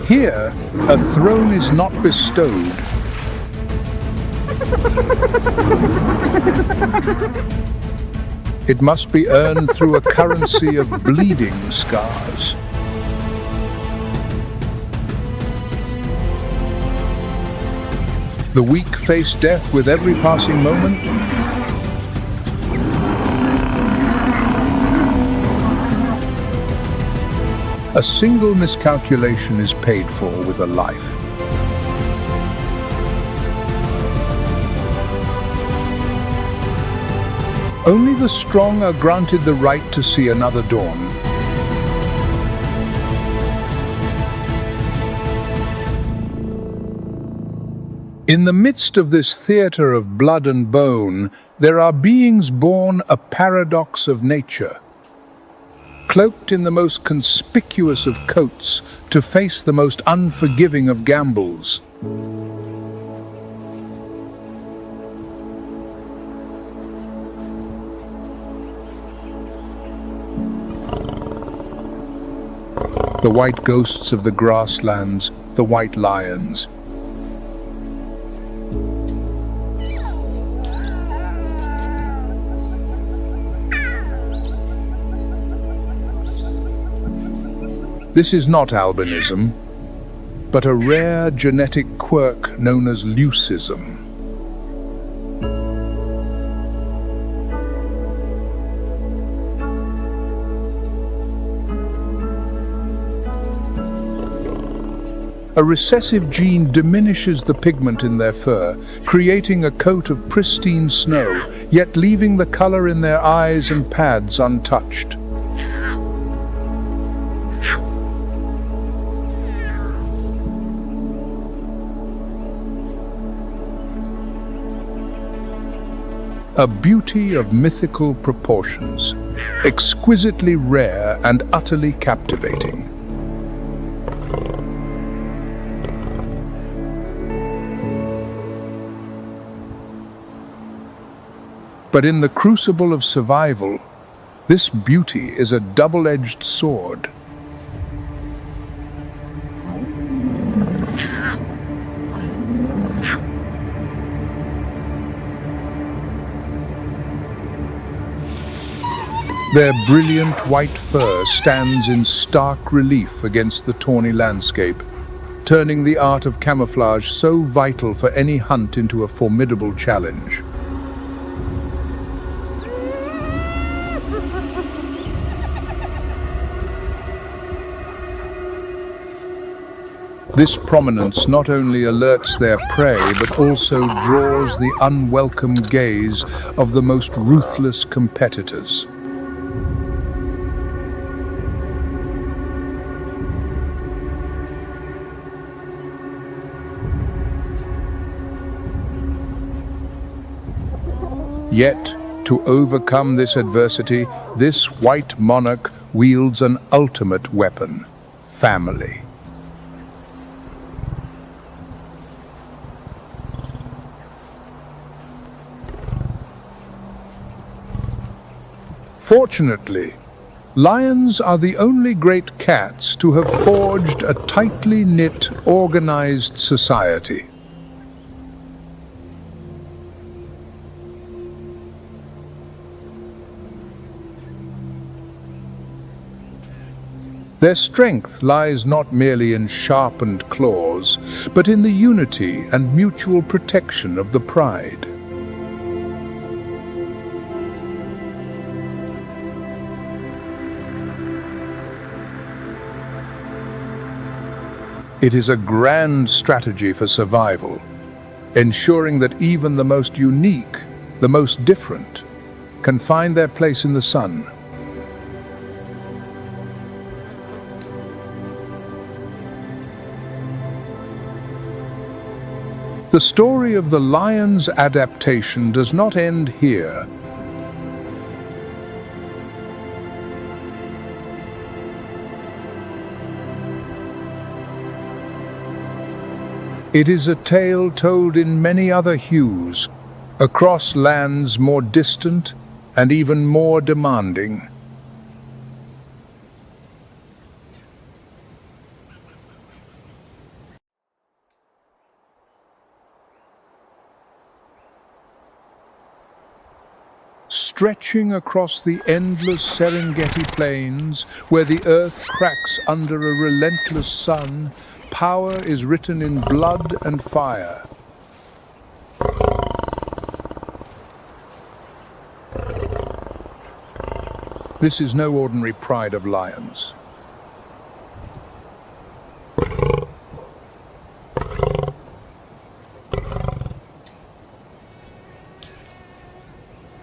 Here, a throne is not bestowed. It must be earned through a currency of bleeding scars. The weak face death with every passing moment. A single miscalculation is paid for with a life. Only the strong are granted the right to see another dawn. In the midst of this theater of blood and bone, there are beings born a paradox of nature, cloaked in the most conspicuous of coats to face the most unforgiving of gambles. The white ghosts of the grasslands, the white lions. This is not albinism, but a rare genetic quirk known as leucism. A recessive gene diminishes the pigment in their fur, creating a coat of pristine snow, yet leaving the color in their eyes and pads untouched. A beauty of mythical proportions, exquisitely rare and utterly captivating. But in the crucible of survival, this beauty is a double-edged sword. Their brilliant white fur stands in stark relief against the tawny landscape, turning the art of camouflage so vital for any hunt into a formidable challenge. This prominence not only alerts their prey, but also draws the unwelcome gaze of the most ruthless competitors. Yet, to overcome this adversity, this white monarch wields an ultimate weapon: family. Fortunately, lions are the only great cats to have forged a tightly knit, organized society. Their strength lies not merely in sharpened claws, but in the unity and mutual protection of the pride. It is a grand strategy for survival, ensuring that even the most unique, the most different, can find their place in the sun. The story of the lion's adaptation does not end here. It is a tale told in many other hues, across lands more distant and even more demanding. Stretching across the endless Serengeti plains, where the earth cracks under a relentless sun, power is written in blood and fire. This is no ordinary pride of lions.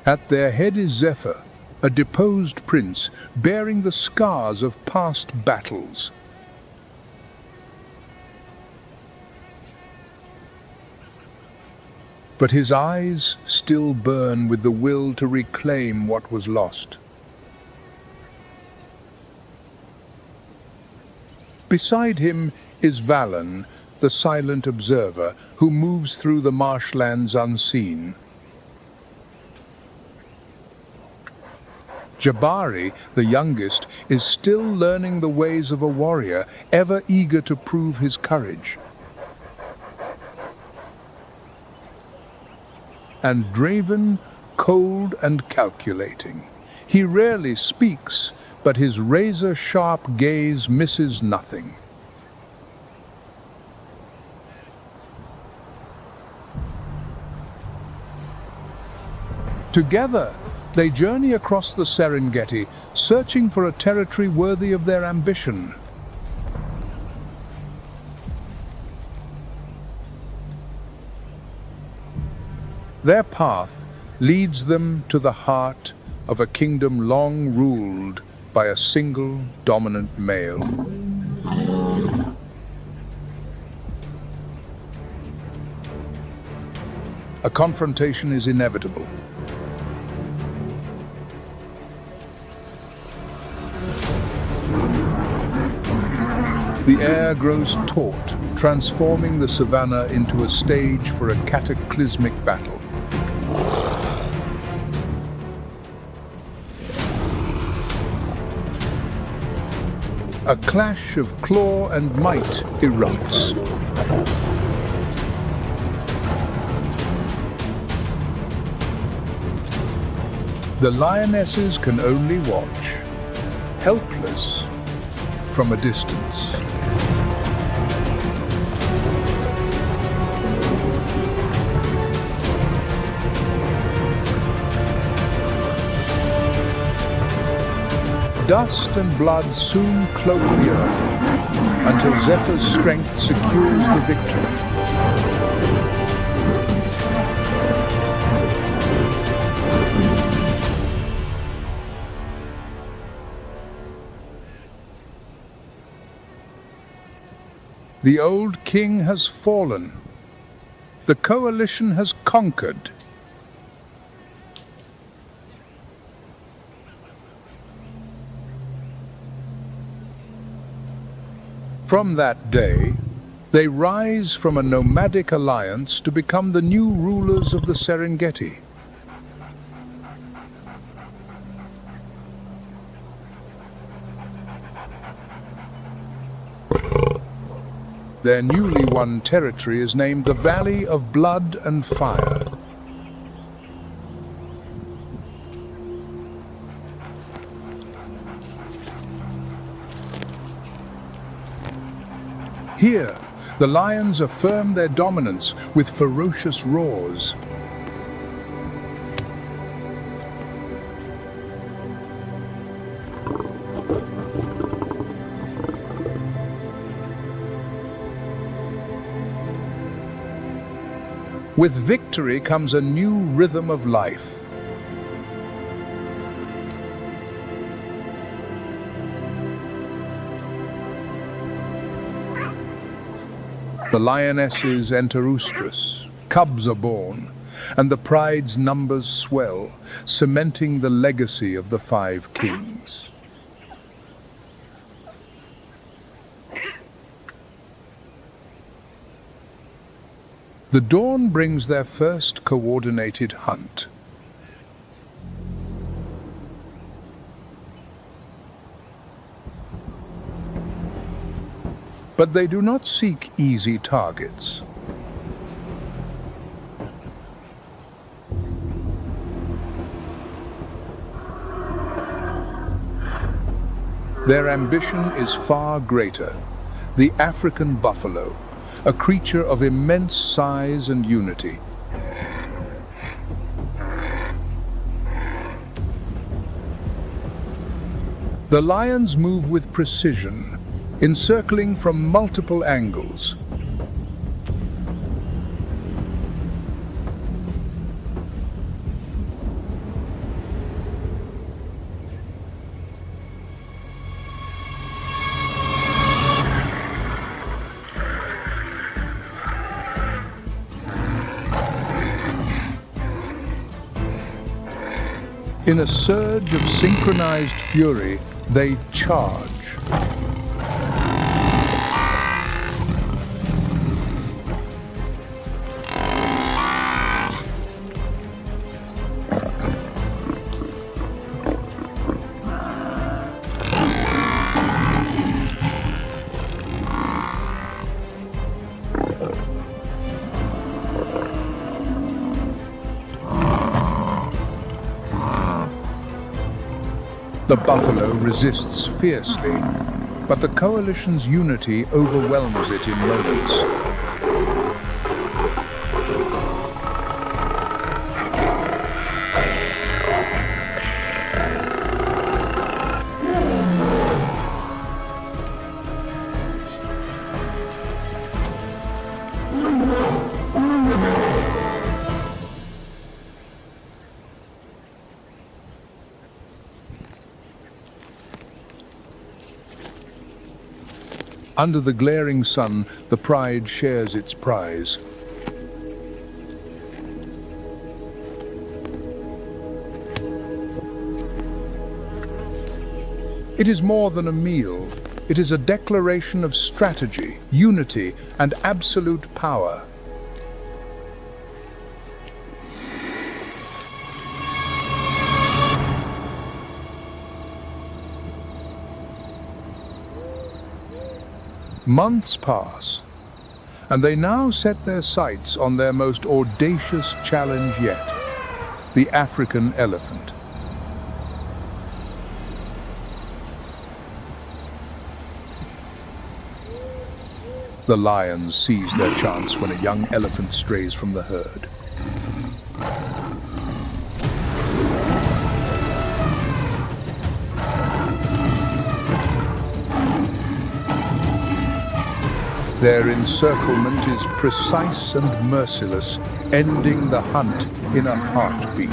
At their head is Zephyr, a deposed prince bearing the scars of past battles. But his eyes still burn with the will to reclaim what was lost. Beside him is Valen, the silent observer who moves through the marshlands unseen. Jabari, the youngest, is still learning the ways of a warrior, ever eager to prove his courage. And Draven, cold and calculating. He rarely speaks, but his razor-sharp gaze misses nothing. Together, they journey across the Serengeti, searching for a territory worthy of their ambition. Their path leads them to the heart of a kingdom long ruled by a single dominant male. A confrontation is inevitable. The air grows taut, transforming the savannah into a stage for a cataclysmic battle. A clash of claw and might erupts. The lionesses can only watch, helpless, from a distance. Dust and blood soon cloak the earth, until Zephyr's strength secures the victory. The old king has fallen. The coalition has conquered. From that day, they rise from a nomadic alliance to become the new rulers of the Serengeti. Their newly won territory is named the Valley of Blood and Fire. Here, the lions affirm their dominance with ferocious roars. With victory comes a new rhythm of life. The lionesses enter oestrus, cubs are born, and the pride's numbers swell, cementing the legacy of the 5 kings. The dawn brings their first coordinated hunt. But they do not seek easy targets. Their ambition is far greater. The African buffalo, a creature of immense size and unity. The lions move with precision, encircling from multiple angles. In a surge of synchronized fury, they charge. The buffalo resists fiercely, but the coalition's unity overwhelms it in moments. Under the glaring sun, the pride shares its prize. It is more than a meal. It is a declaration of strategy, unity, and absolute power. Months pass, and they now set their sights on their most audacious challenge yet, the African elephant. The lions seize their chance when a young elephant strays from the herd. Their encirclement is precise and merciless, ending the hunt in a heartbeat.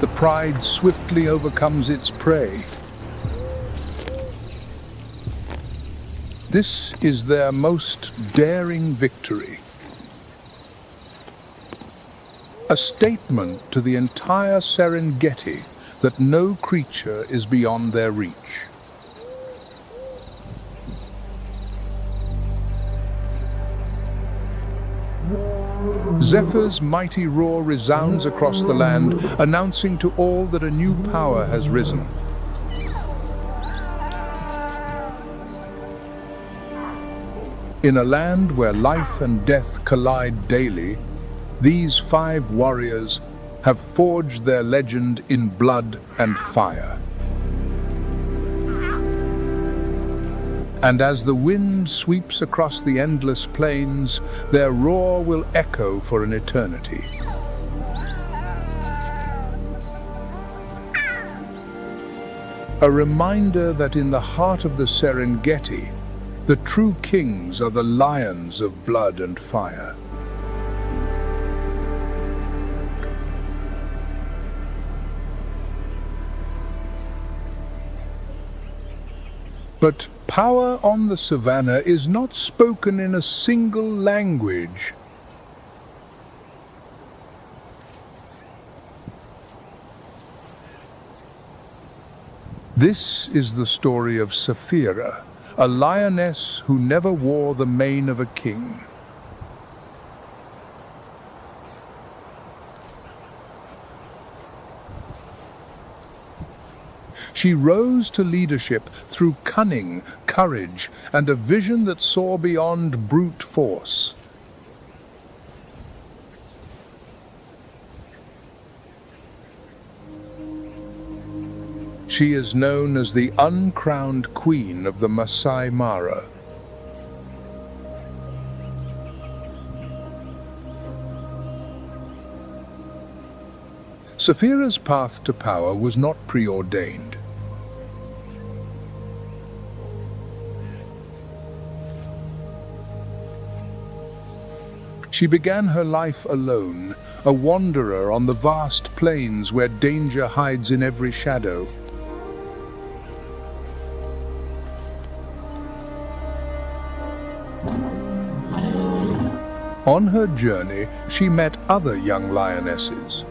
The pride swiftly overcomes its prey. This is their most daring victory. A statement to the entire Serengeti that no creature is beyond their reach. Zephyr's mighty roar resounds across the land, announcing to all that a new power has risen. In a land where life and death collide daily, these 5 warriors have forged their legend in blood and fire. And as the wind sweeps across the endless plains, their roar will echo for an eternity. A reminder that in the heart of the Serengeti, the true kings are the lions of blood and fire. But power on the savannah is not spoken in a single language. This is the story of Sapphira, a lioness who never wore the mane of a king. She rose to leadership through cunning, courage, and a vision that saw beyond brute force. She is known as the uncrowned queen of the Masai Mara. Sapphira's path to power was not preordained. She began her life alone, a wanderer on the vast plains where danger hides in every shadow. On her journey, she met other young lionesses,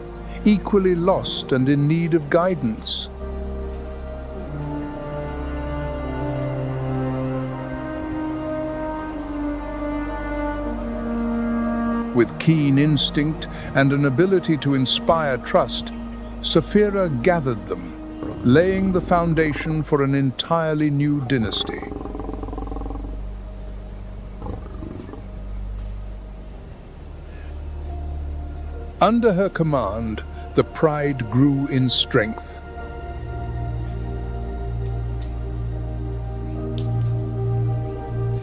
equally lost and in need of guidance. With keen instinct and an ability to inspire trust, Sapphira gathered them, laying the foundation for an entirely new dynasty. Under her command, the pride grew in strength.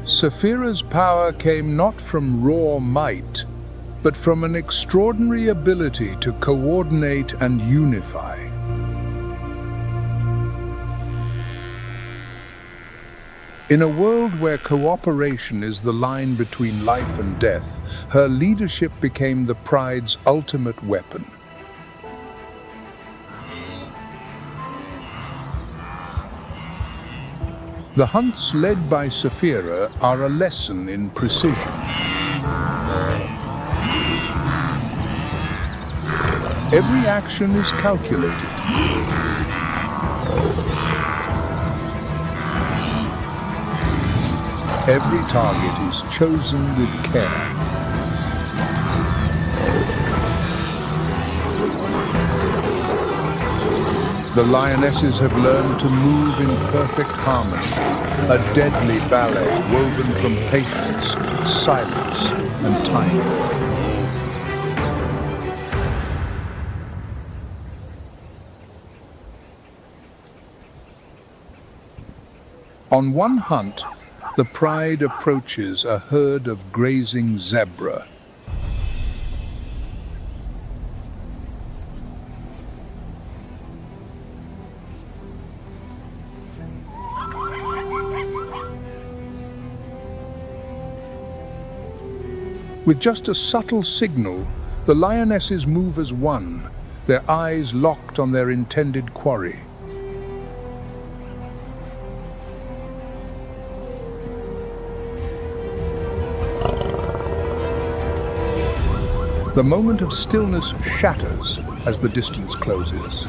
Sapphira's power came not from raw might, but from an extraordinary ability to coordinate and unify. In a world where cooperation is the line between life and death, her leadership became the pride's ultimate weapon. The hunts led by Sapphira are a lesson in precision. Every action is calculated. Every target is chosen with care. The lionesses have learned to move in perfect harmony, a deadly ballet woven from patience, silence, and timing. On one hunt, the pride approaches a herd of grazing zebra. With just a subtle signal, the lionesses move as one, their eyes locked on their intended quarry. The moment of stillness shatters as the distance closes.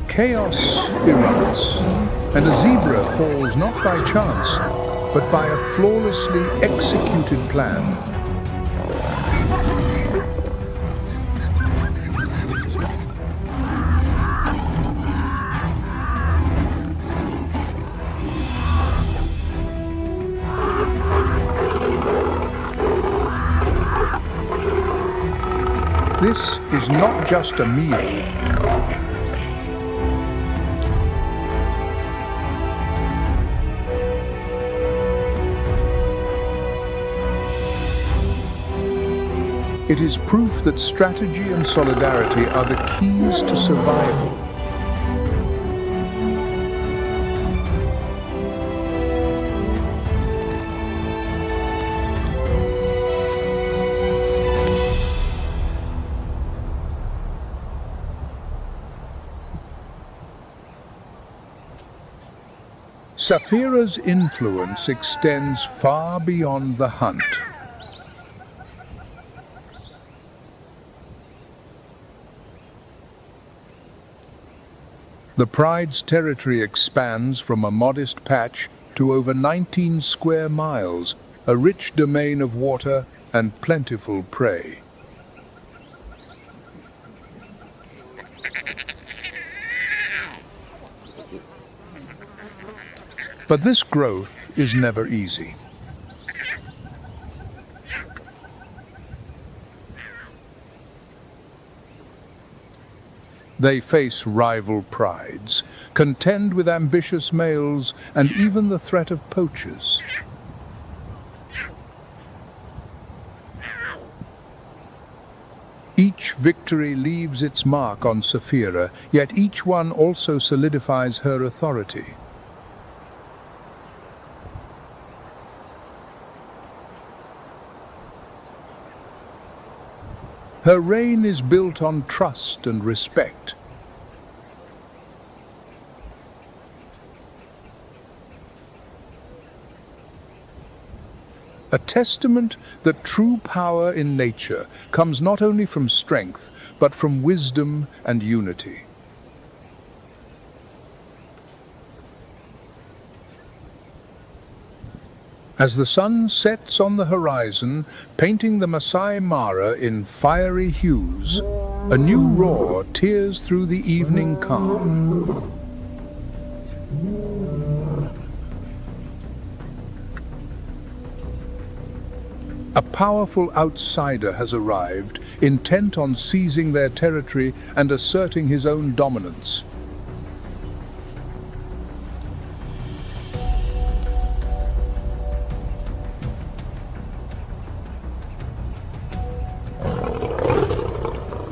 Chaos erupts, and a zebra falls not by chance, but by a flawlessly executed plan. This is not just a meal. It is proof that strategy and solidarity are the keys to survival. Sapphira's influence extends far beyond the hunt. The pride's territory expands from a modest patch to over 19 square miles, a rich domain of water and plentiful prey. But this growth is never easy. They face rival prides, contend with ambitious males, and even the threat of poachers. Each victory leaves its mark on Sapphira, yet each one also solidifies her authority. Her reign is built on trust and respect. A testament that true power in nature comes not only from strength, but from wisdom and unity. As the sun sets on the horizon, painting the Masai Mara in fiery hues, a new roar tears through the evening calm. A powerful outsider has arrived, intent on seizing their territory and asserting his own dominance.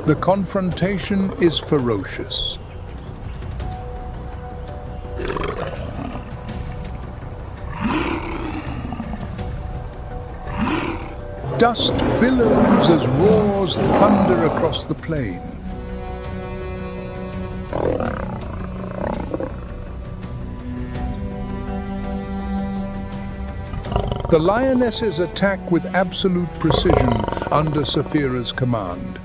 The confrontation is ferocious. Dust billows as roars thunder across the plain. The lionesses attack with absolute precision under Sapphira's command.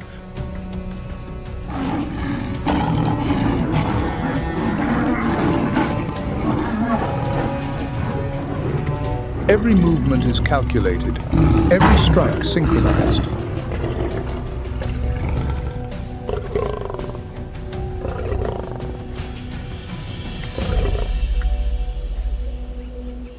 Every movement is calculated, every strike synchronized.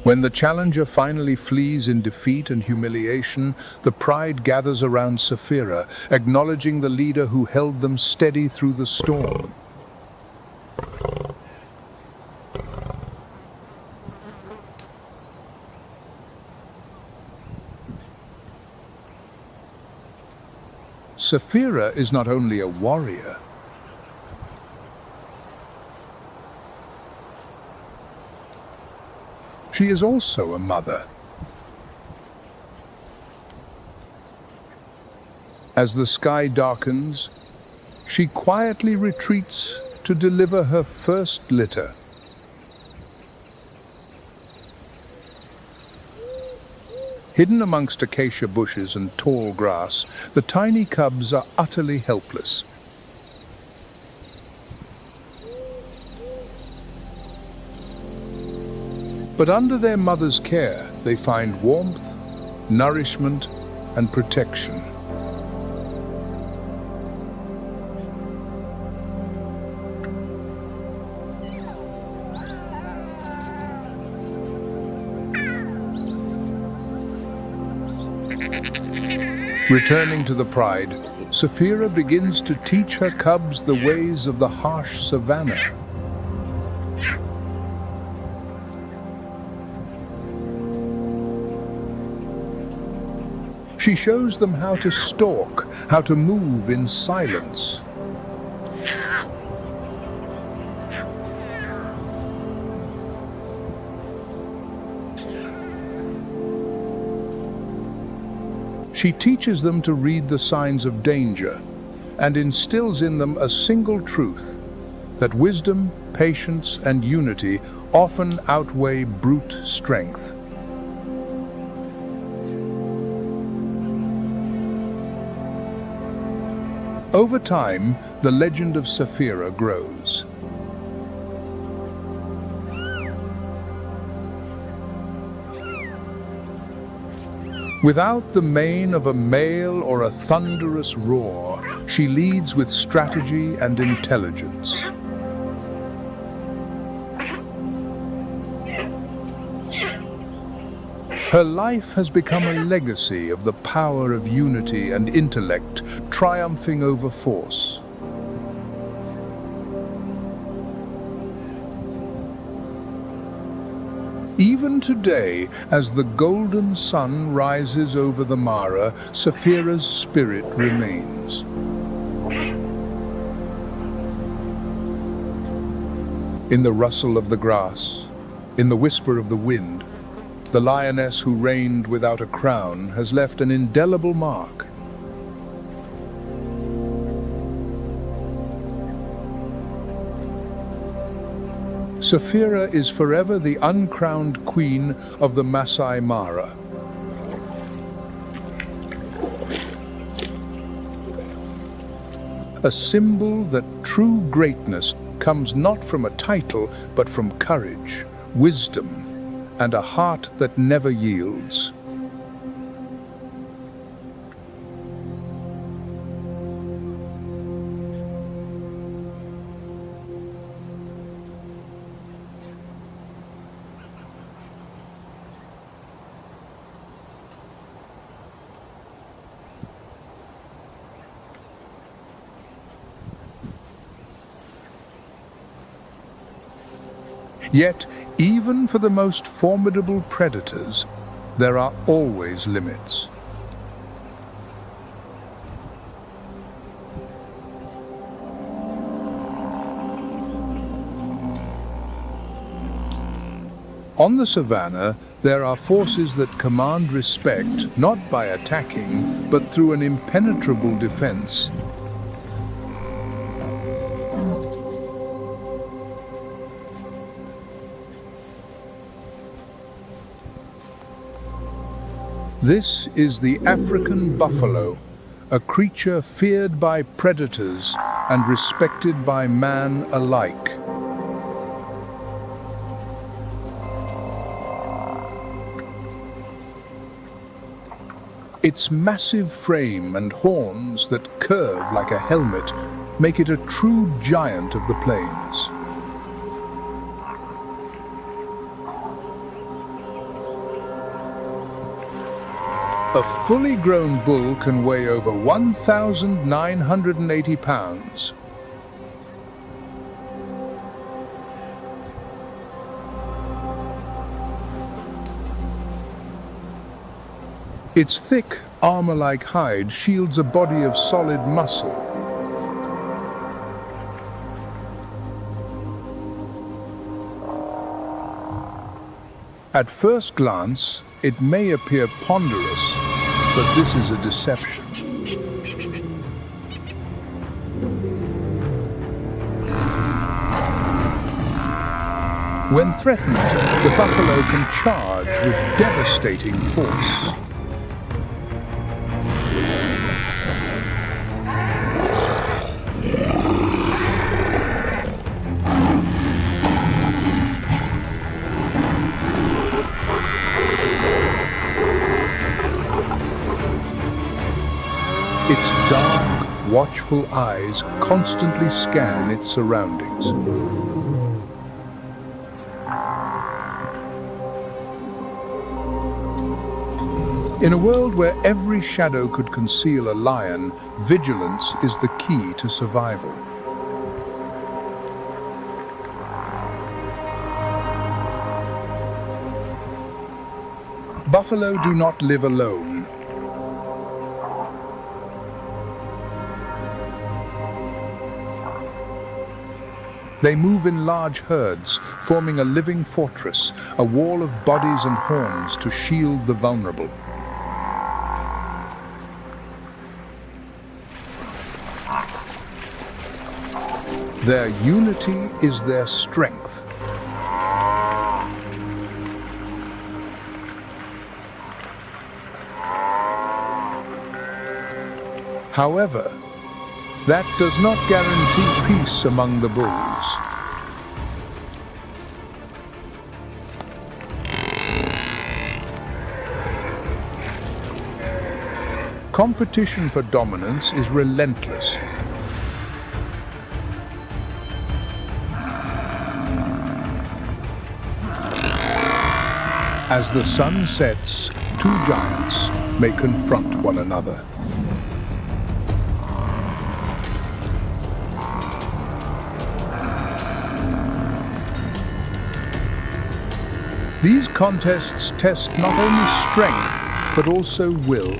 When the challenger finally flees in defeat and humiliation, the pride gathers around Sapphira, acknowledging the leader who held them steady through the storm. Sapphira is not only a warrior, she is also a mother. As the sky darkens, she quietly retreats to deliver her first litter. Hidden amongst acacia bushes and tall grass, the tiny cubs are utterly helpless. But under their mother's care, they find warmth, nourishment, and protection. Returning to the pride, Sapphira begins to teach her cubs the ways of the harsh Savannah. She shows them how to stalk, how to move in silence. She teaches them to read the signs of danger and instills in them a single truth, that wisdom, patience, and unity often outweigh brute strength. Over time, the legend of Sapphira grows. Without the mane of a male or a thunderous roar, she leads with strategy and intelligence. Her life has become a legacy of the power of unity and intellect triumphing over force. Even today, as the golden sun rises over the Mara, Sapphira's spirit remains. In the rustle of the grass, in the whisper of the wind, the lioness who reigned without a crown has left an indelible mark. Sapphira is forever the uncrowned queen of the Masai Mara. A symbol that true greatness comes not from a title, but from courage, wisdom, and a heart that never yields. Yet, even for the most formidable predators, there are always limits. On the savannah, there are forces that command respect not by attacking, but through an impenetrable defense. This is the African buffalo, a creature feared by predators and respected by man alike. Its massive frame and horns that curve like a helmet make it a true giant of the plains. A fully grown bull can weigh over 1,980 pounds. Its thick, armor-like hide shields a body of solid muscle. At first glance, it may appear ponderous, but this is a deception. When threatened, the buffalo can charge with devastating force. Its dark, watchful eyes constantly scan its surroundings. In a world where every shadow could conceal a lion, vigilance is the key to survival. Buffalo do not live alone. They move in large herds, forming a living fortress, a wall of bodies and horns to shield the vulnerable. Their unity is their strength. However, that does not guarantee peace among the bulls. competition for dominance is relentless. As the sun sets, two giants may confront one another. These contests test not only strength, but also will.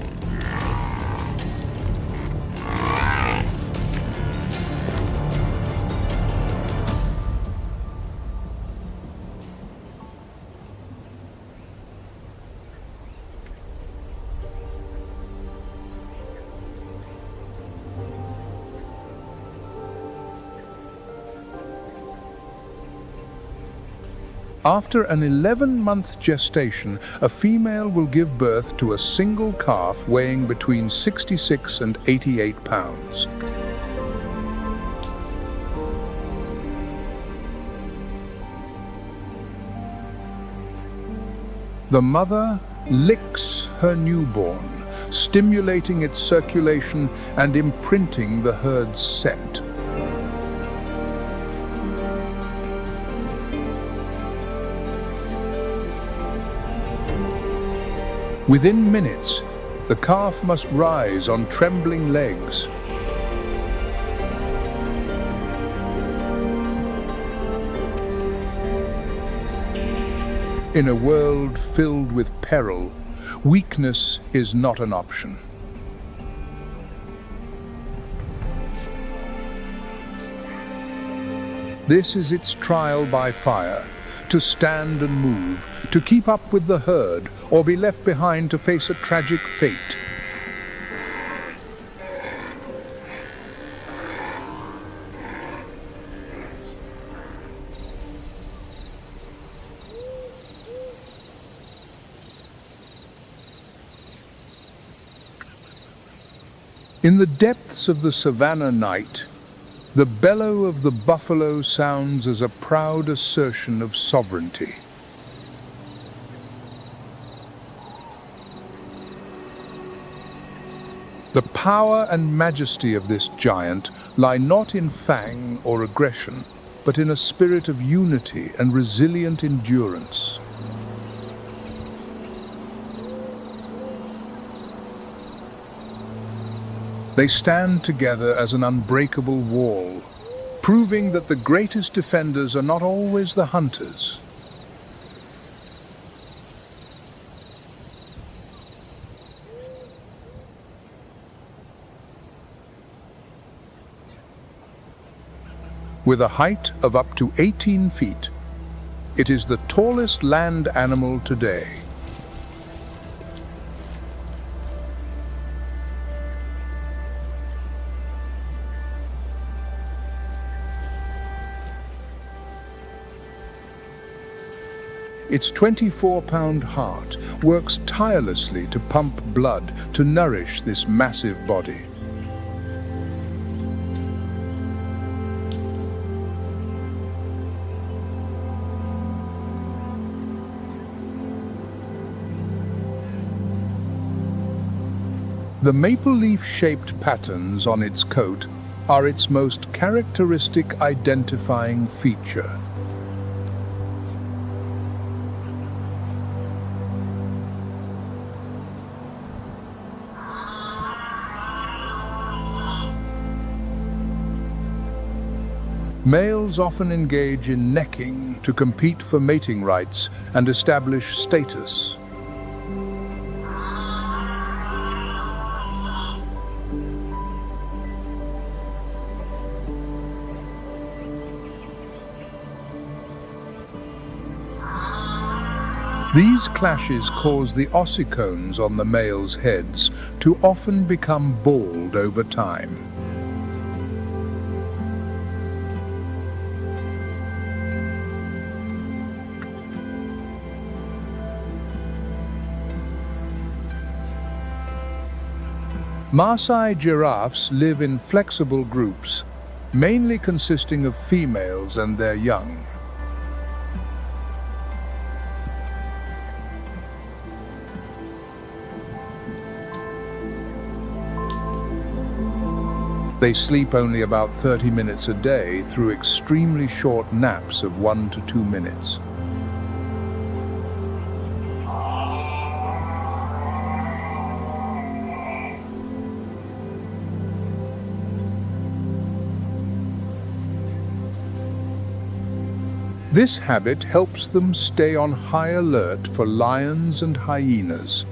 After an 11-month gestation, a female will give birth to a single calf weighing between 66 and 88 pounds. The mother licks her newborn, stimulating its circulation and imprinting the herd's scent. Within minutes, the calf must rise on trembling legs. In a world filled with peril, weakness is not an option. This is its trial by fire, to stand and move, to keep up with the herd, or be left behind to face a tragic fate. In the depths of the Savannah night, the bellow of the buffalo sounds as a proud assertion of sovereignty. The power and majesty of this giant lie not in fang or aggression, but in a spirit of unity and resilient endurance. They stand together as an unbreakable wall, proving that the greatest defenders are not always the hunters. With a height of up to 18 feet, it is the tallest land animal today. Its 24-pound heart works tirelessly to pump blood to nourish this massive body. The maple leaf-shaped patterns on its coat are its most characteristic identifying feature. Males often engage in necking to compete for mating rights and establish status. These clashes cause the ossicones on the males' heads to often become bald over time. Maasai giraffes live in flexible groups, mainly consisting of females and their young. They sleep only about 30 minutes a day through extremely short naps of 1 to 2 minutes. This habit helps them stay on high alert for lions and hyenas.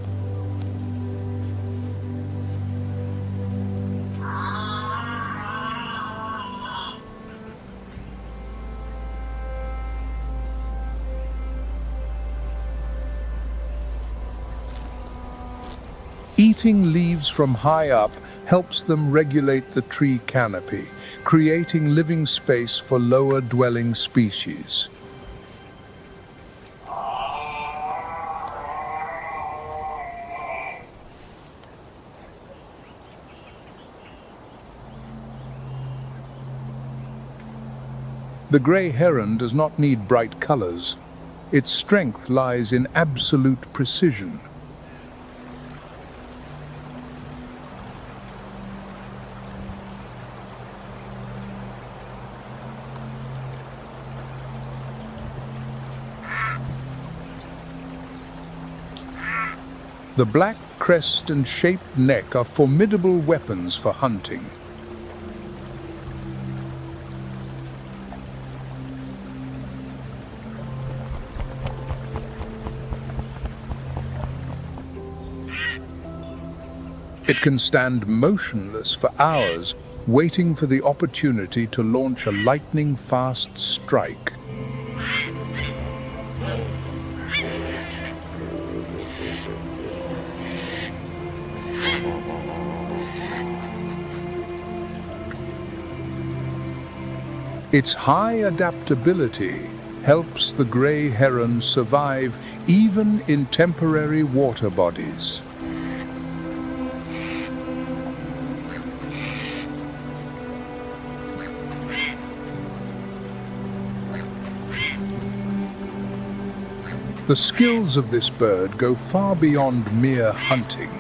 Eating leaves from high up helps them regulate the tree canopy, creating living space for lower dwelling species. The grey heron does not need bright colors. Its strength lies in absolute precision. The black crest and shaped neck are formidable weapons for hunting. It can stand motionless for hours, waiting for the opportunity to launch a lightning-fast strike. Its high adaptability helps the grey heron survive even in temporary water bodies. The skills of this bird go far beyond mere hunting.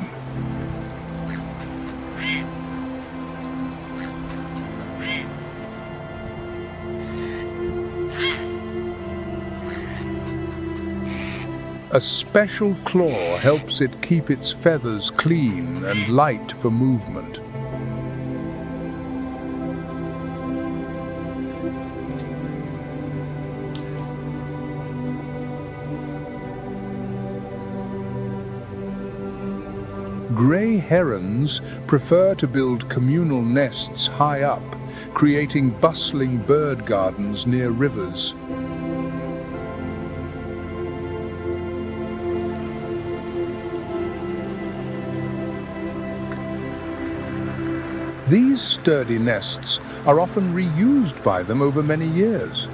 A special claw helps it keep its feathers clean and light for movement. Grey herons prefer to build communal nests high up, creating bustling bird gardens near rivers. These sturdy nests are often reused by them over many years.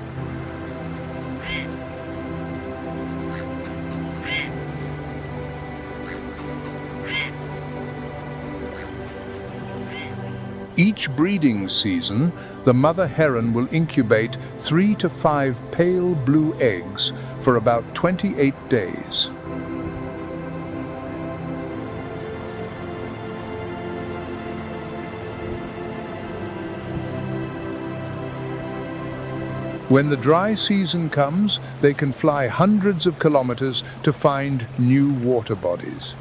Each breeding season, the mother heron will incubate 3 to 5 pale blue eggs for about 28 days. When the dry season comes, they can fly hundreds of kilometers to find new water bodies.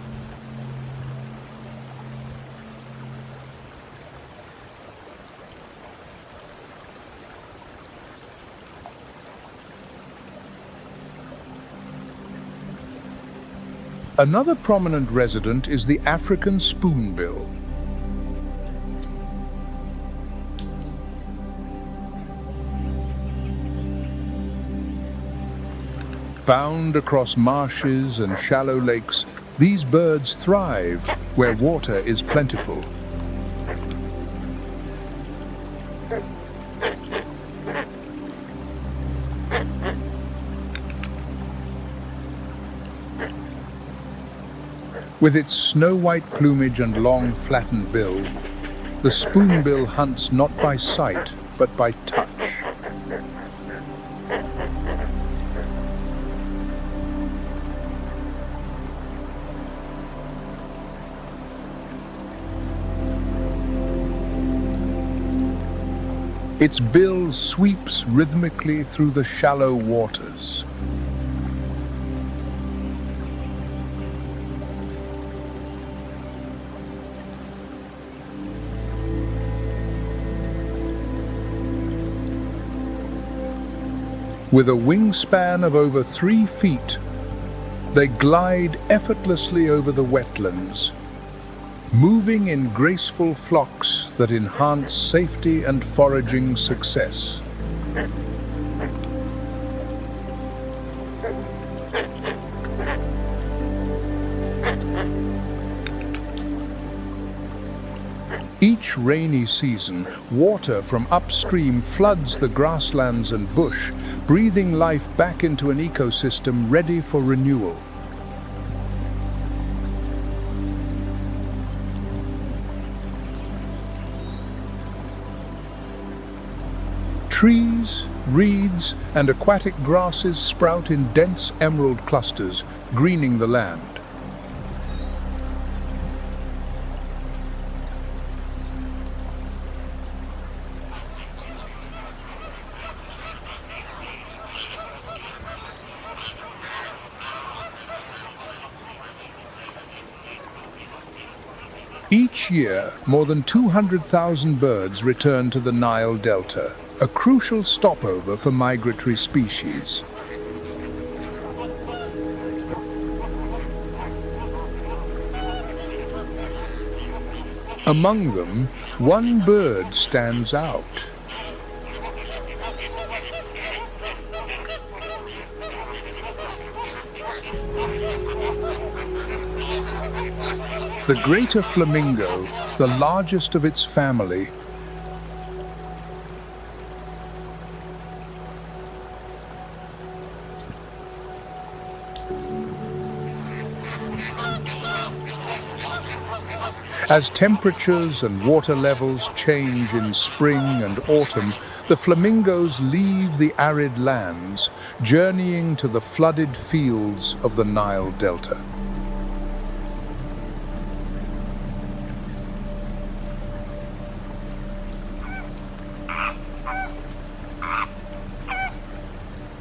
Another prominent resident is the African spoonbill. Found across marshes and shallow lakes, these birds thrive where water is plentiful. With its snow-white plumage and long, flattened bill, the spoonbill hunts not by sight, but by touch. Its bill sweeps rhythmically through the shallow waters. With a wingspan of over 3 feet, they glide effortlessly over the wetlands, moving in graceful flocks that enhance safety and foraging success. Each rainy season, water from upstream floods the grasslands and bush, breathing life back into an ecosystem ready for renewal. Trees, reeds, and aquatic grasses sprout in dense emerald clusters, greening the land. Each year, more than 200,000 birds return to the Nile Delta, a crucial stopover for migratory species. Among them, one bird stands out. The greater flamingo, the largest of its family. As temperatures and water levels change in spring and autumn, the flamingos leave the arid lands, journeying to the flooded fields of the Nile Delta.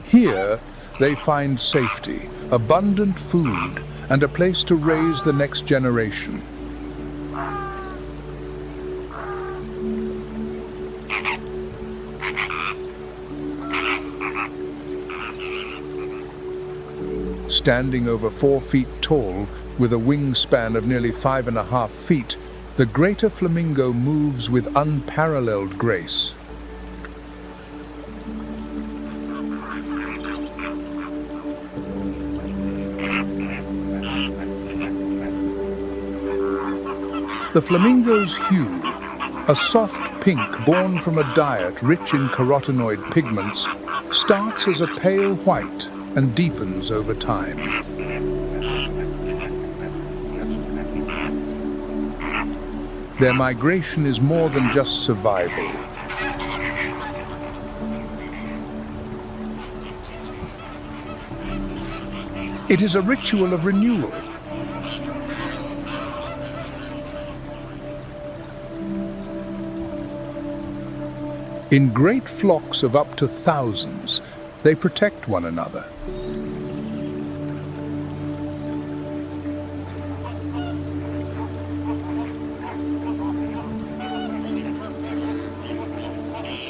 Here, they find safety, abundant food, and a place to raise the next generation. Standing over 4 feet tall, with a wingspan of nearly 5.5 feet, the greater flamingo moves with unparalleled grace. The flamingo's hue, a soft pink born from a diet rich in carotenoid pigments, starts as a pale white and deepens over time. Their migration is more than just survival. It is a ritual of renewal. In great flocks of up to thousands, they protect one another.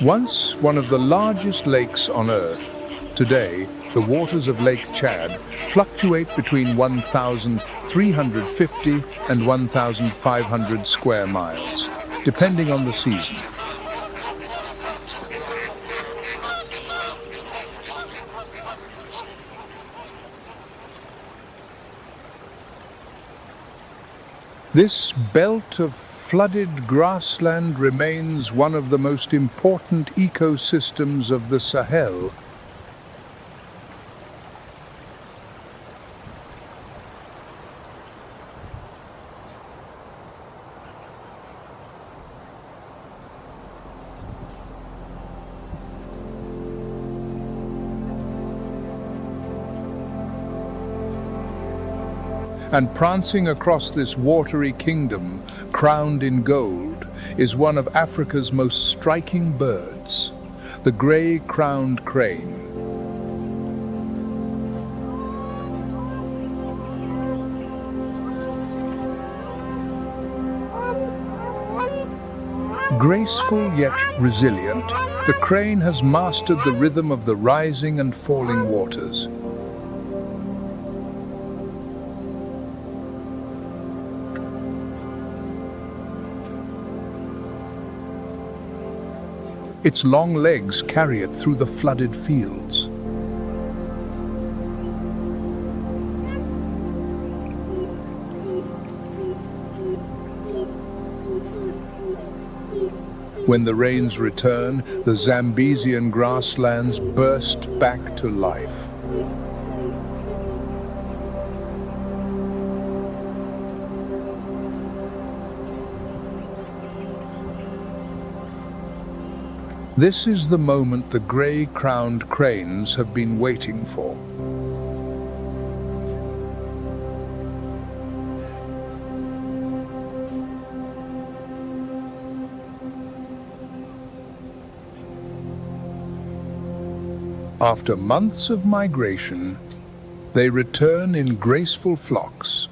Once one of the largest lakes on Earth, today the waters of Lake Chad fluctuate between 1,350 and 1,500 square miles, depending on the season. This belt of flooded grassland remains one of the most important ecosystems of the Sahel. And prancing across this watery kingdom, crowned in gold, is one of Africa's most striking birds. the grey-crowned crane. Graceful yet resilient, the crane has mastered the rhythm of the rising and falling waters. Its long legs carry it through the flooded fields. When the rains return, the Zambesian grasslands burst back to life. This is the moment the grey-crowned cranes have been waiting for. After months of migration, they return in graceful flocks.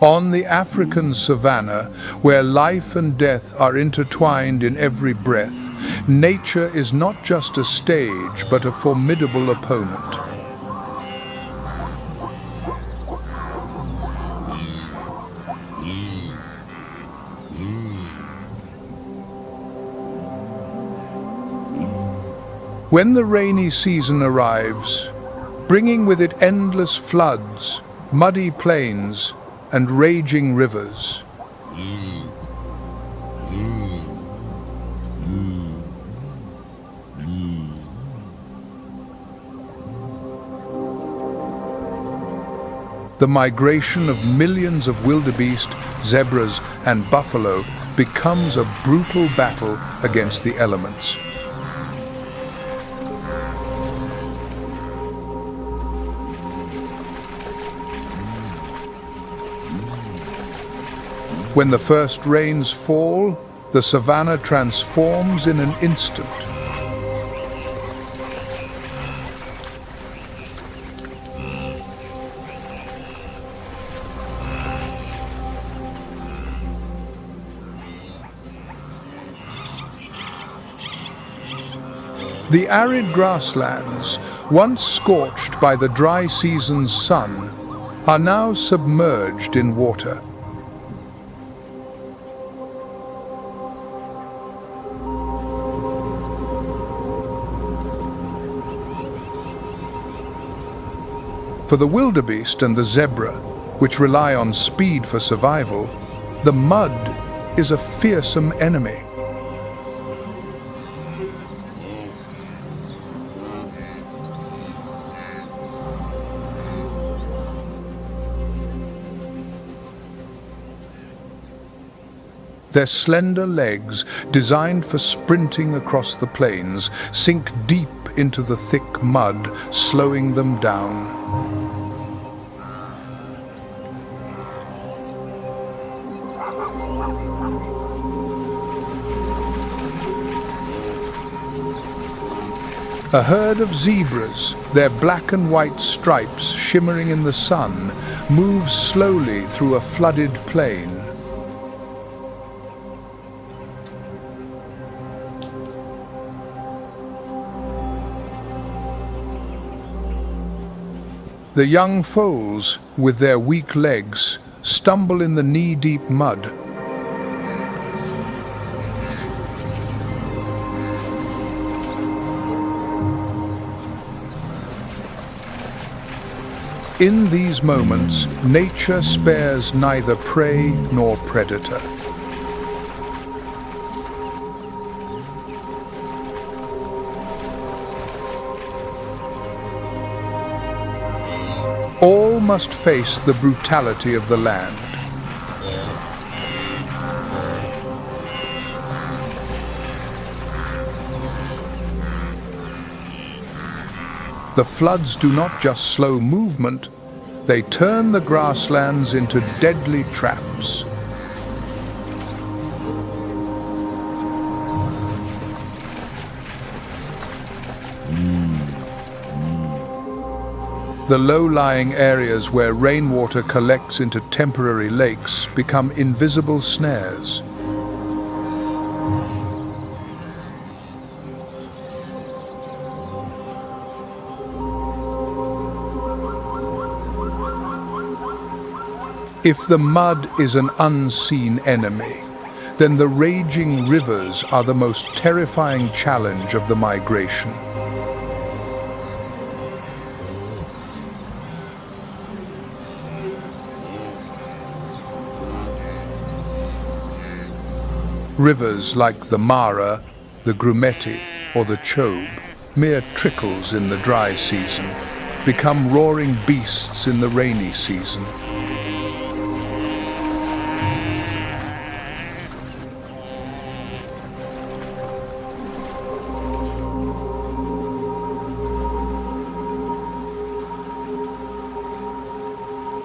On the African savannah, where life and death are intertwined in every breath, nature is not just a stage, but a formidable opponent. When the rainy season arrives, bringing with it endless floods, muddy plains, and raging rivers, the migration of millions of wildebeest, zebras, and buffalo becomes a brutal battle against the elements. When the first rains fall, the savannah transforms in an instant. The arid grasslands, once scorched by the dry season's sun, are now submerged in water. For the wildebeest and the zebra, which rely on speed for survival, the mud is a fearsome enemy. Their slender legs, designed for sprinting across the plains, sink deep into the thick mud, slowing them down. A herd of zebras, their black and white stripes shimmering in the sun, moves slowly through a flooded plain. The young foals, with their weak legs, stumble in the knee-deep mud. In these moments, nature spares neither prey nor predator. All must face the brutality of the land. The floods do not just slow movement, they turn the grasslands into deadly traps. The low-lying areas where rainwater collects into temporary lakes become invisible snares. If the mud is an unseen enemy, then the raging rivers are the most terrifying challenge of the migration. Rivers like the Mara, the Grumeti, or the Chobe, mere trickles in the dry season, become roaring beasts in the rainy season.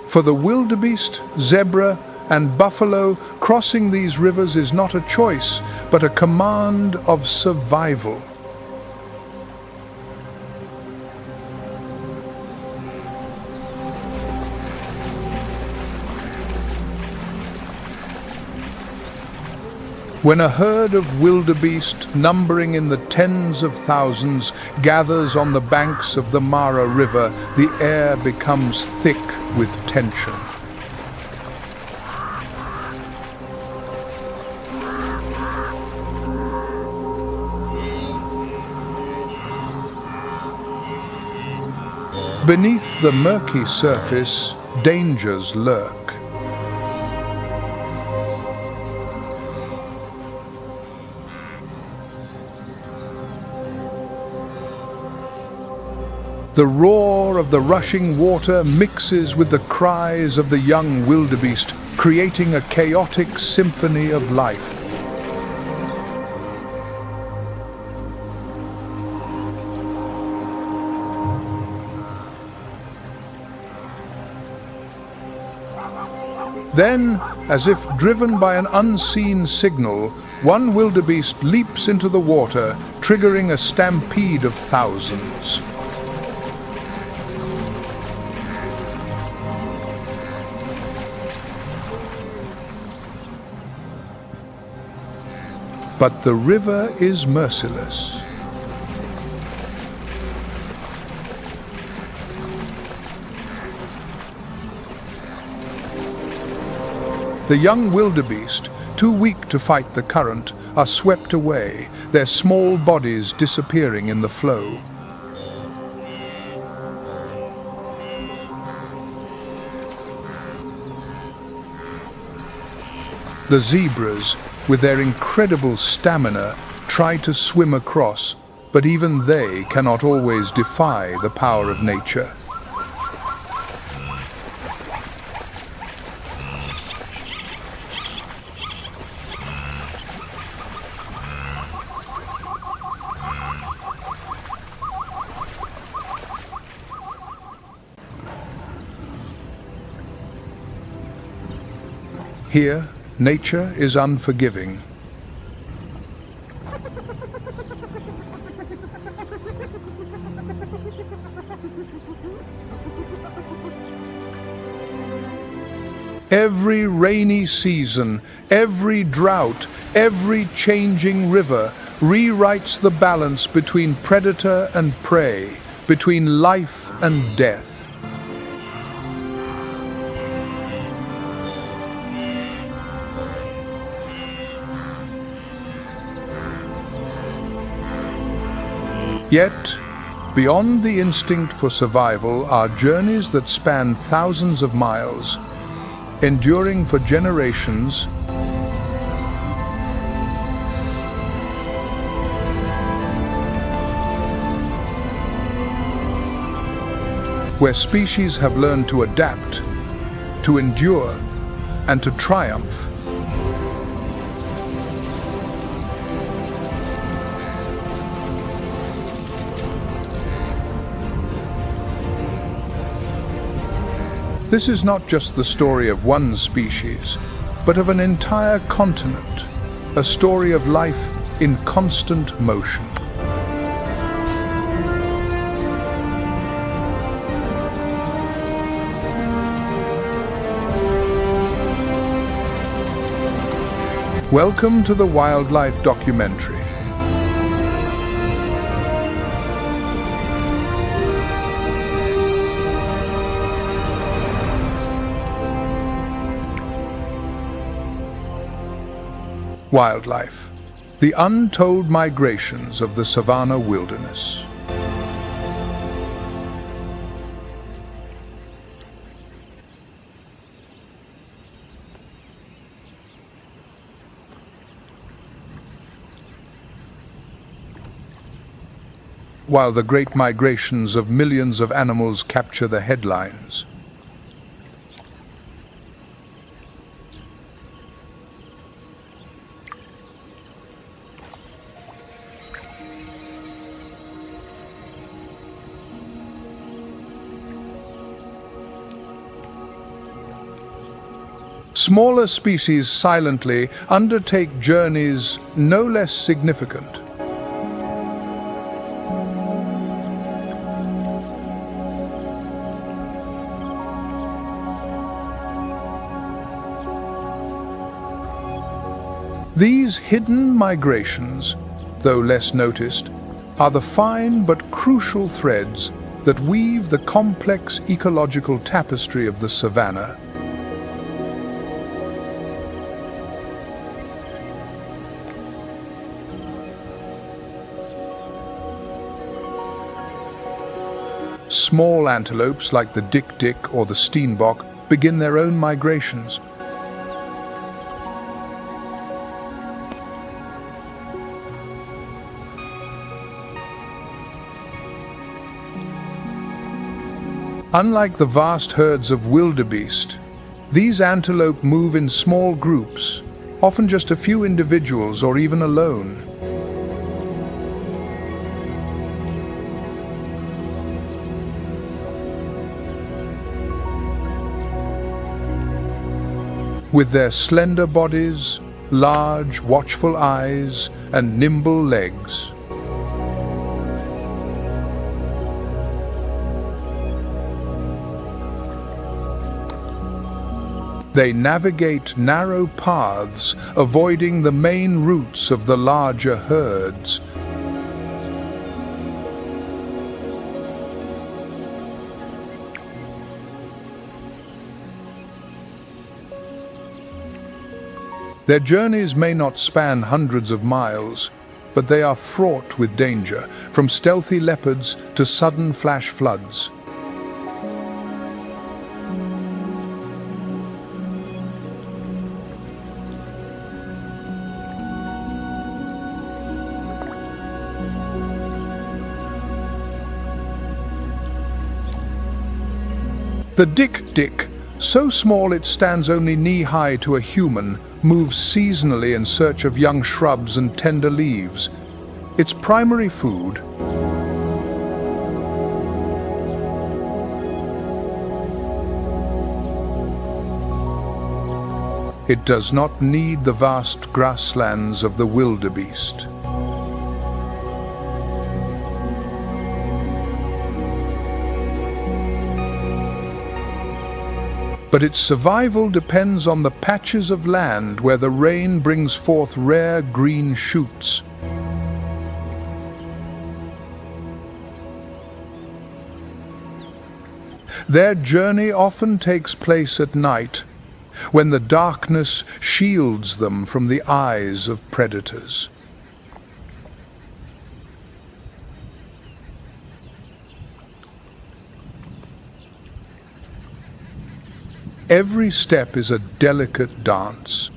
For the wildebeest, zebra, and buffalo, crossing these rivers is not a choice, but a command of survival. When a herd of wildebeest, numbering in the tens of thousands, gathers on the banks of the Mara River, the air becomes thick with tension. Beneath the murky surface, dangers lurk. The roar of the rushing water mixes with the cries of the young wildebeest, creating a chaotic symphony of life. Then, as if driven by an unseen signal, one wildebeest leaps into the water, triggering a stampede of thousands. But the river is merciless. The young wildebeest, too weak to fight the current, are swept away, their small bodies disappearing in the flow. The zebras, with their incredible stamina, try to swim across, but even they cannot always defy the power of nature. Here, nature is unforgiving. Every rainy season, every drought, every changing river rewrites the balance between predator and prey, between life and death. Yet, beyond the instinct for survival are journeys that span thousands of miles, enduring for generations, where species have learned to adapt, to endure, and to triumph. This is not just the story of one species, but of an entire continent, a story of life in constant motion. Welcome to the Wildlife Documentary. Wildlife, the untold migrations of the Savannah wilderness. While the great migrations of millions of animals capture the headlines, smaller species silently undertake journeys no less significant. These hidden migrations, though less noticed, are the fine but crucial threads that weave the complex ecological tapestry of the savannah. Small antelopes like the dik-dik or the steenbok begin their own migrations. Unlike the vast herds of wildebeest, these antelope move in small groups, often just a few individuals or even alone. With their slender bodies, large, watchful eyes, and nimble legs, they navigate narrow paths, avoiding the main routes of the larger herds. Their journeys may not span hundreds of miles, but they are fraught with danger, from stealthy leopards to sudden flash floods. The dik-dik, so small it stands only knee-high to a human, moves seasonally in search of young shrubs and tender leaves. Its primary food, it does not need the vast grasslands of the wildebeest. But its survival depends on the patches of land where the rain brings forth rare green shoots. Their journey often takes place at night, when the darkness shields them from the eyes of predators. Every step is a delicate dance.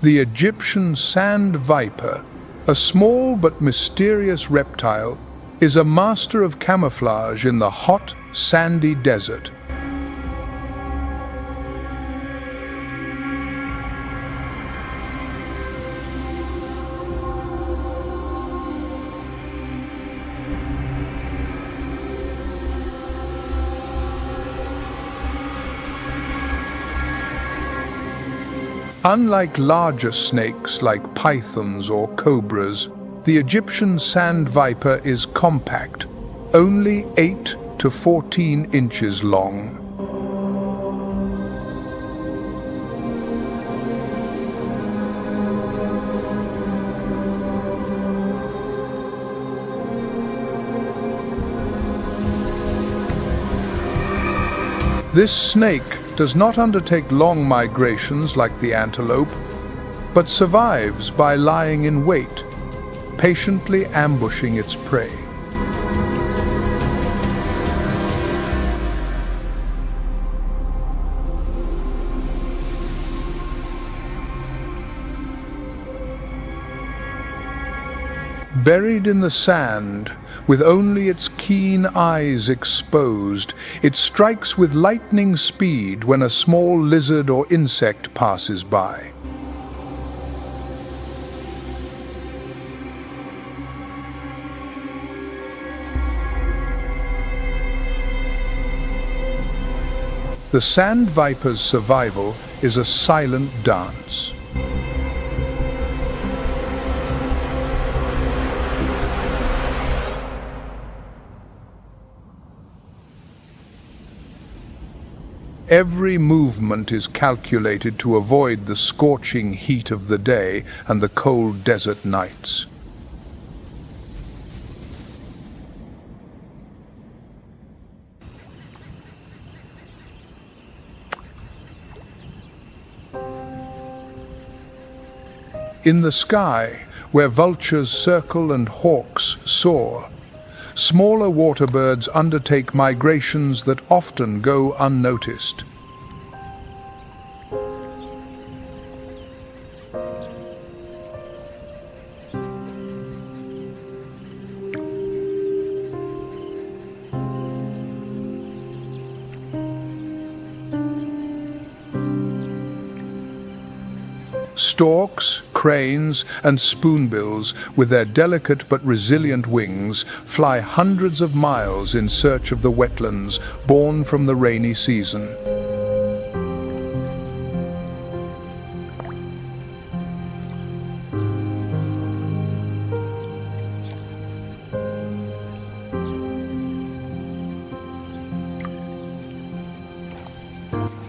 The Egyptian sand viper, a small but mysterious reptile, is a master of camouflage in the hot, sandy desert. Unlike larger snakes like pythons or cobras, the Egyptian sand viper is compact, only 8 to 14 inches long. This snake does not undertake long migrations like the antelope, but survives by lying in wait, patiently ambushing its prey. Buried in the sand, with only its keen eyes exposed, it strikes with lightning speed when a small lizard or insect passes by. The sand viper's survival is a silent dance. Every movement is calculated to avoid the scorching heat of the day and the cold desert nights. In the sky, where vultures circle and hawks soar, smaller water birds undertake migrations that often go unnoticed. Storks, cranes, and spoonbills, with their delicate but resilient wings, fly hundreds of miles in search of the wetlands born from the rainy season.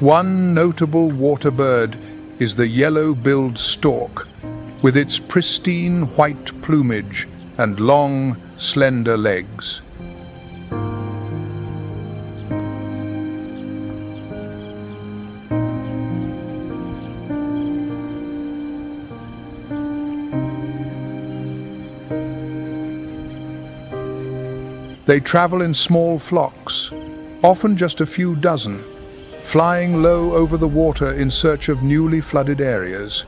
One notable water bird is the yellow-billed stork, with its pristine white plumage and long, slender legs. They travel in small flocks, often just a few dozen, flying low over the water in search of newly flooded areas.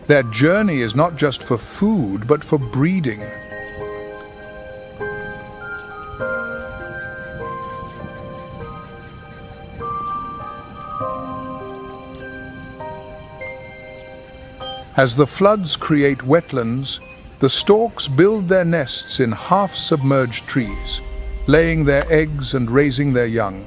Their journey is not just for food, but for breeding. As the floods create wetlands, the storks build their nests in half-submerged trees, laying their eggs and raising their young.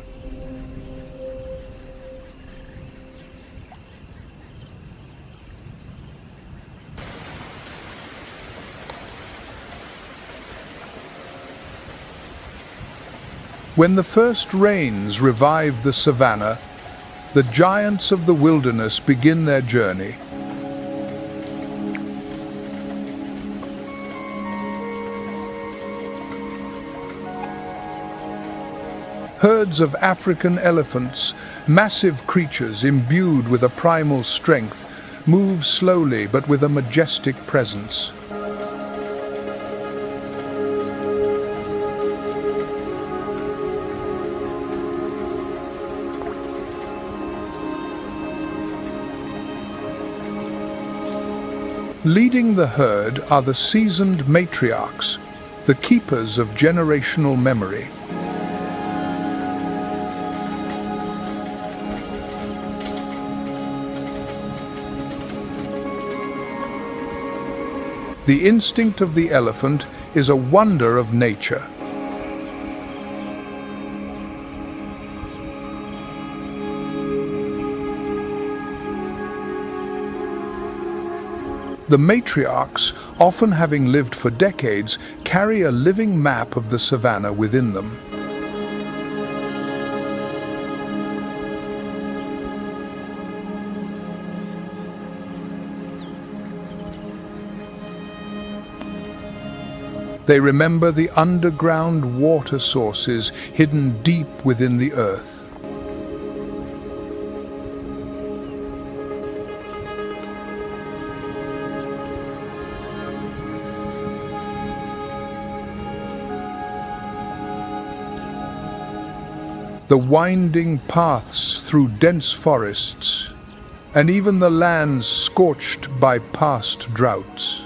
When the first rains revive the savannah, the giants of the wilderness begin their journey. Herds of African elephants, massive creatures imbued with a primal strength, move slowly but with a majestic presence. Leading the herd are the seasoned matriarchs, the keepers of generational memory. The instinct of the elephant is a wonder of nature. The matriarchs, often having lived for decades, carry a living map of the savannah within them. They remember the underground water sources hidden deep within the earth. The winding paths through dense forests, and even the lands scorched by past droughts.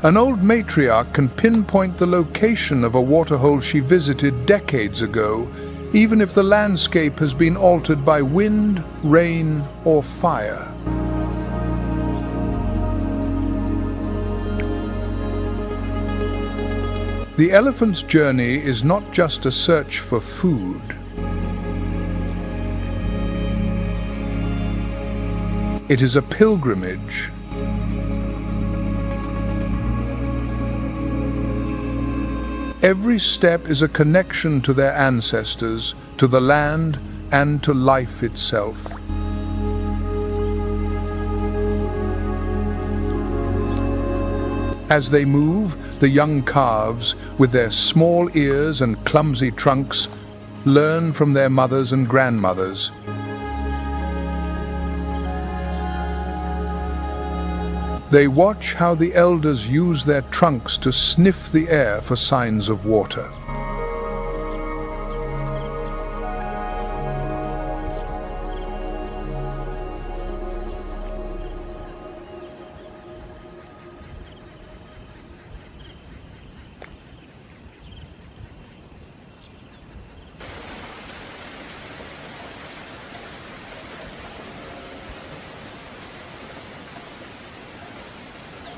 An old matriarch can pinpoint the location of a waterhole she visited decades ago, even if the landscape has been altered by wind, rain, or fire. The elephant's journey is not just a search for food. It is a pilgrimage. Every step is a connection to their ancestors, to the land, and to life itself. As they move, the young calves, with their small ears and clumsy trunks, learn from their mothers and grandmothers. They watch how the elders use their trunks to sniff the air for signs of water.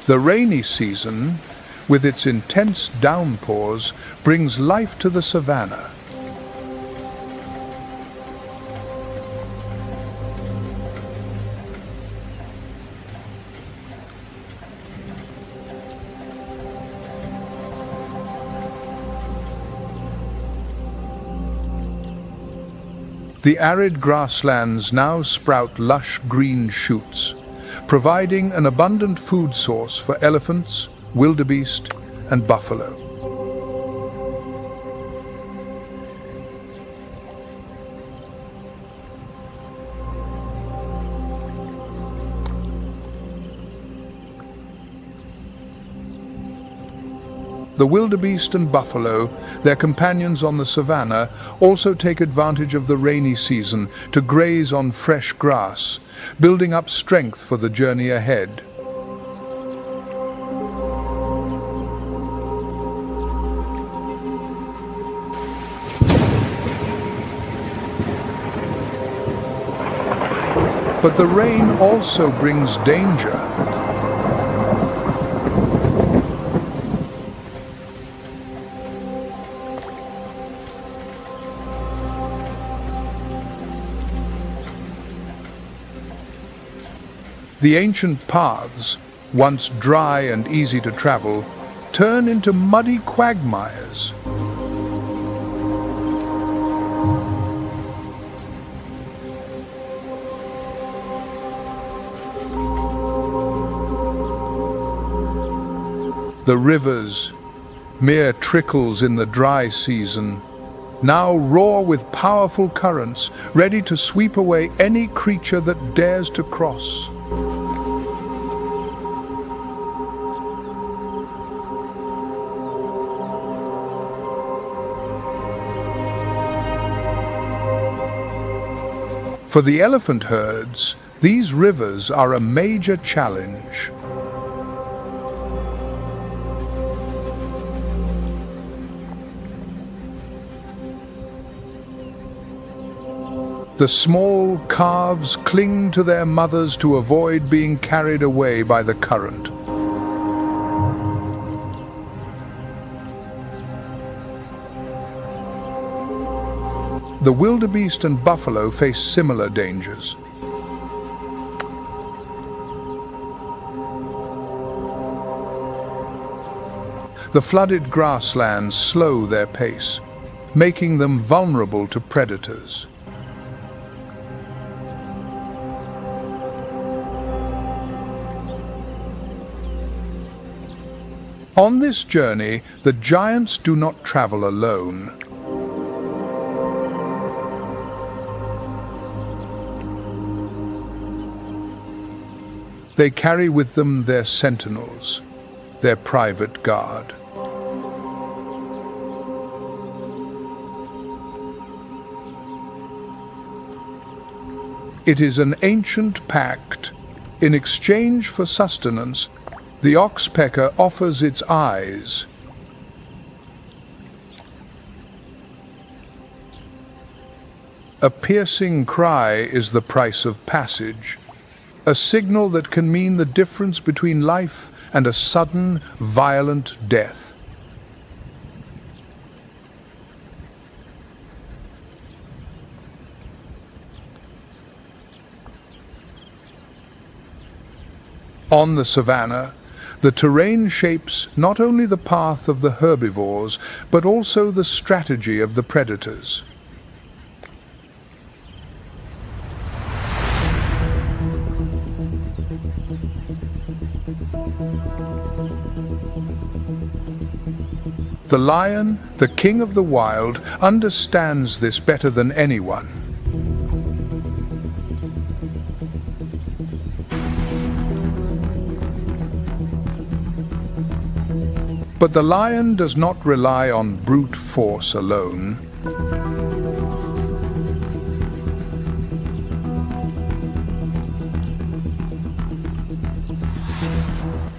The rainy season, with its intense downpours, brings life to the savannah. The arid grasslands now sprout lush green shoots, providing an abundant food source for elephants, wildebeest, and buffalo. The wildebeest and buffalo, their companions on the savannah, also take advantage of the rainy season to graze on fresh grass, building up strength for the journey ahead. But the rain also brings danger. The ancient paths, once dry and easy to travel, turn into muddy quagmires. The rivers, mere trickles in the dry season, now roar with powerful currents, ready to sweep away any creature that dares to cross. For the elephant herds, these rivers are a major challenge. The small calves cling to their mothers to avoid being carried away by the current. The wildebeest and buffalo face similar dangers. The flooded grasslands slow their pace, making them vulnerable to predators. On this journey, the giants do not travel alone. They carry with them their sentinels, their private guard. It is an ancient pact. In exchange for sustenance, the oxpecker offers its eyes. A piercing cry is the price of passage, a signal that can mean the difference between life and a sudden, violent death. On the savannah, the terrain shapes not only the path of the herbivores, but also the strategy of the predators. The lion, the king of the wild, understands this better than anyone. But the lion does not rely on brute force alone.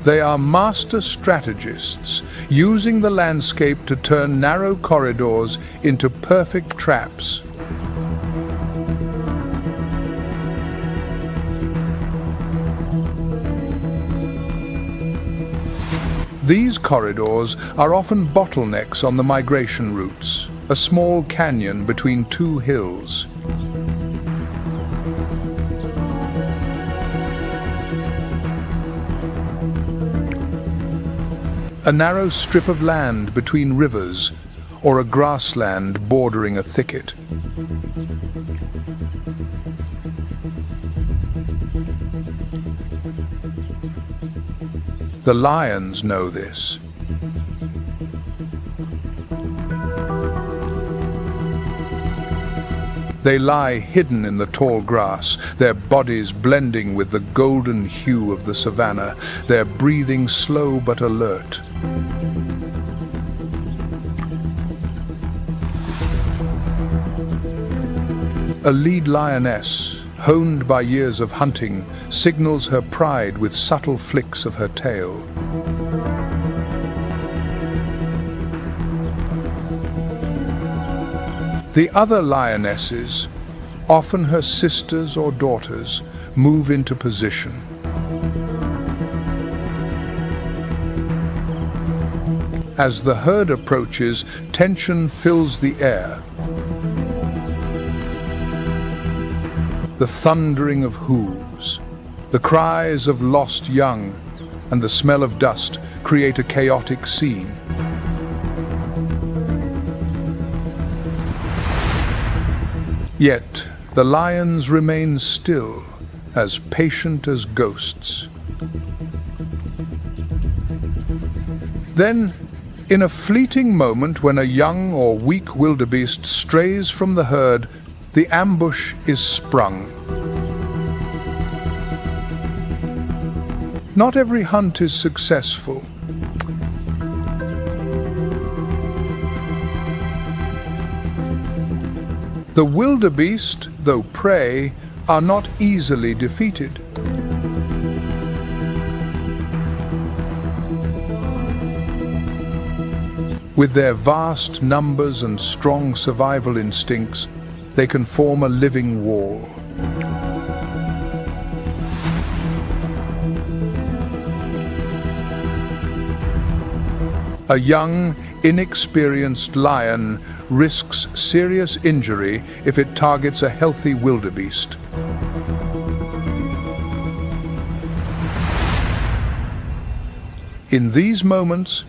They are master strategists, using the landscape to turn narrow corridors into perfect traps. These corridors are often bottlenecks on the migration routes, a small canyon between two hills. A narrow strip of land between rivers, or a grassland bordering a thicket. The lions know this. They lie hidden in the tall grass, their bodies blending with the golden hue of the savannah, their breathing slow but alert. A lead lioness, honed by years of hunting, signals her pride with subtle flicks of her tail. The other lionesses, often her sisters or daughters, move into position. As the herd approaches, tension fills the air. The thundering of hooves, the cries of lost young, and the smell of dust create a chaotic scene. Yet the lions remain still, as patient as ghosts. Then, in a fleeting moment when a young or weak wildebeest strays from the herd, the ambush is sprung. Not every hunt is successful. The wildebeest, though prey, are not easily defeated. With their vast numbers and strong survival instincts, They can form a living wall. A young, inexperienced lion risks serious injury if it targets a healthy wildebeest. In these moments,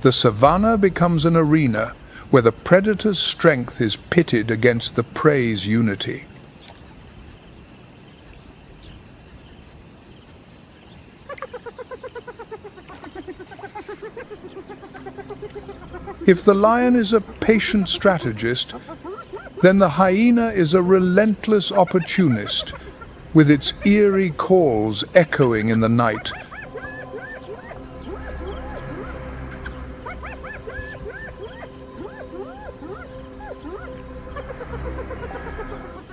the savannah becomes an arena where the predator's strength is pitted against the prey's unity. If the lion is a patient strategist, then the hyena is a relentless opportunist, with its eerie calls echoing in the night.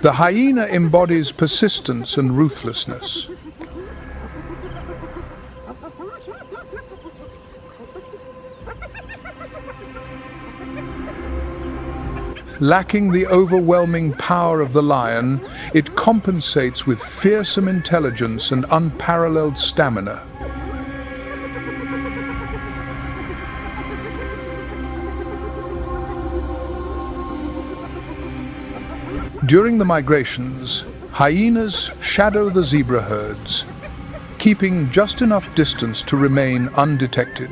The hyena embodies persistence and ruthlessness. Lacking the overwhelming power of the lion, it compensates with fearsome intelligence and unparalleled stamina. During the migrations, hyenas shadow the zebra herds, keeping just enough distance to remain undetected.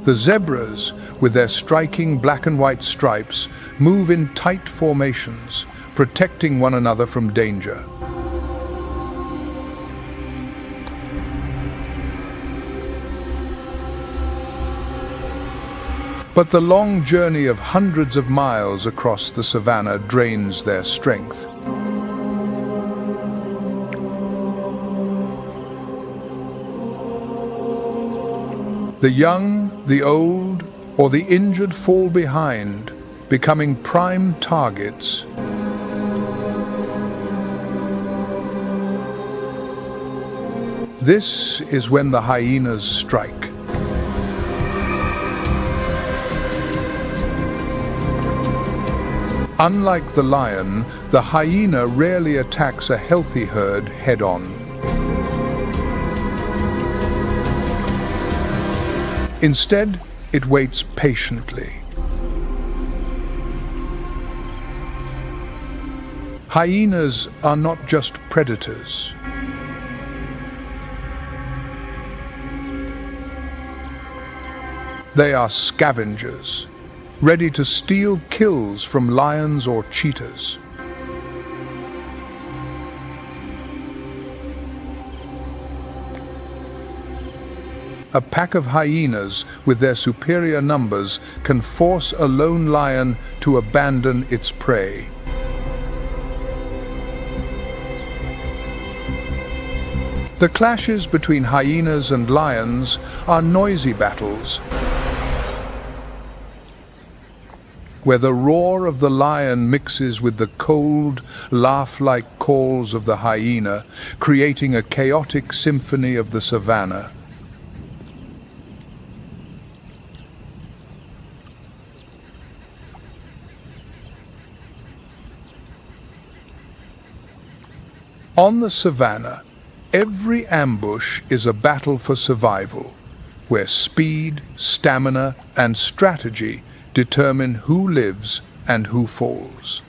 The zebras, with their striking black and white stripes, move in tight formations, protecting one another from danger. But the long journey of hundreds of miles across the savannah drains their strength. The young, the old, or the injured fall behind, becoming prime targets. This is when the hyenas strike. Unlike the lion, the hyena rarely attacks a healthy herd head-on. Instead, it waits patiently. Hyenas are not just predators. They are scavengers, ready to steal kills from lions or cheetahs. A pack of hyenas, with their superior numbers, can force a lone lion to abandon its prey. The clashes between hyenas and lions are noisy battles, where the roar of the lion mixes with the cold, laugh-like calls of the hyena, creating a chaotic symphony of the savannah. On the savannah, every ambush is a battle for survival, where speed, stamina, and strategy determine who lives and who falls.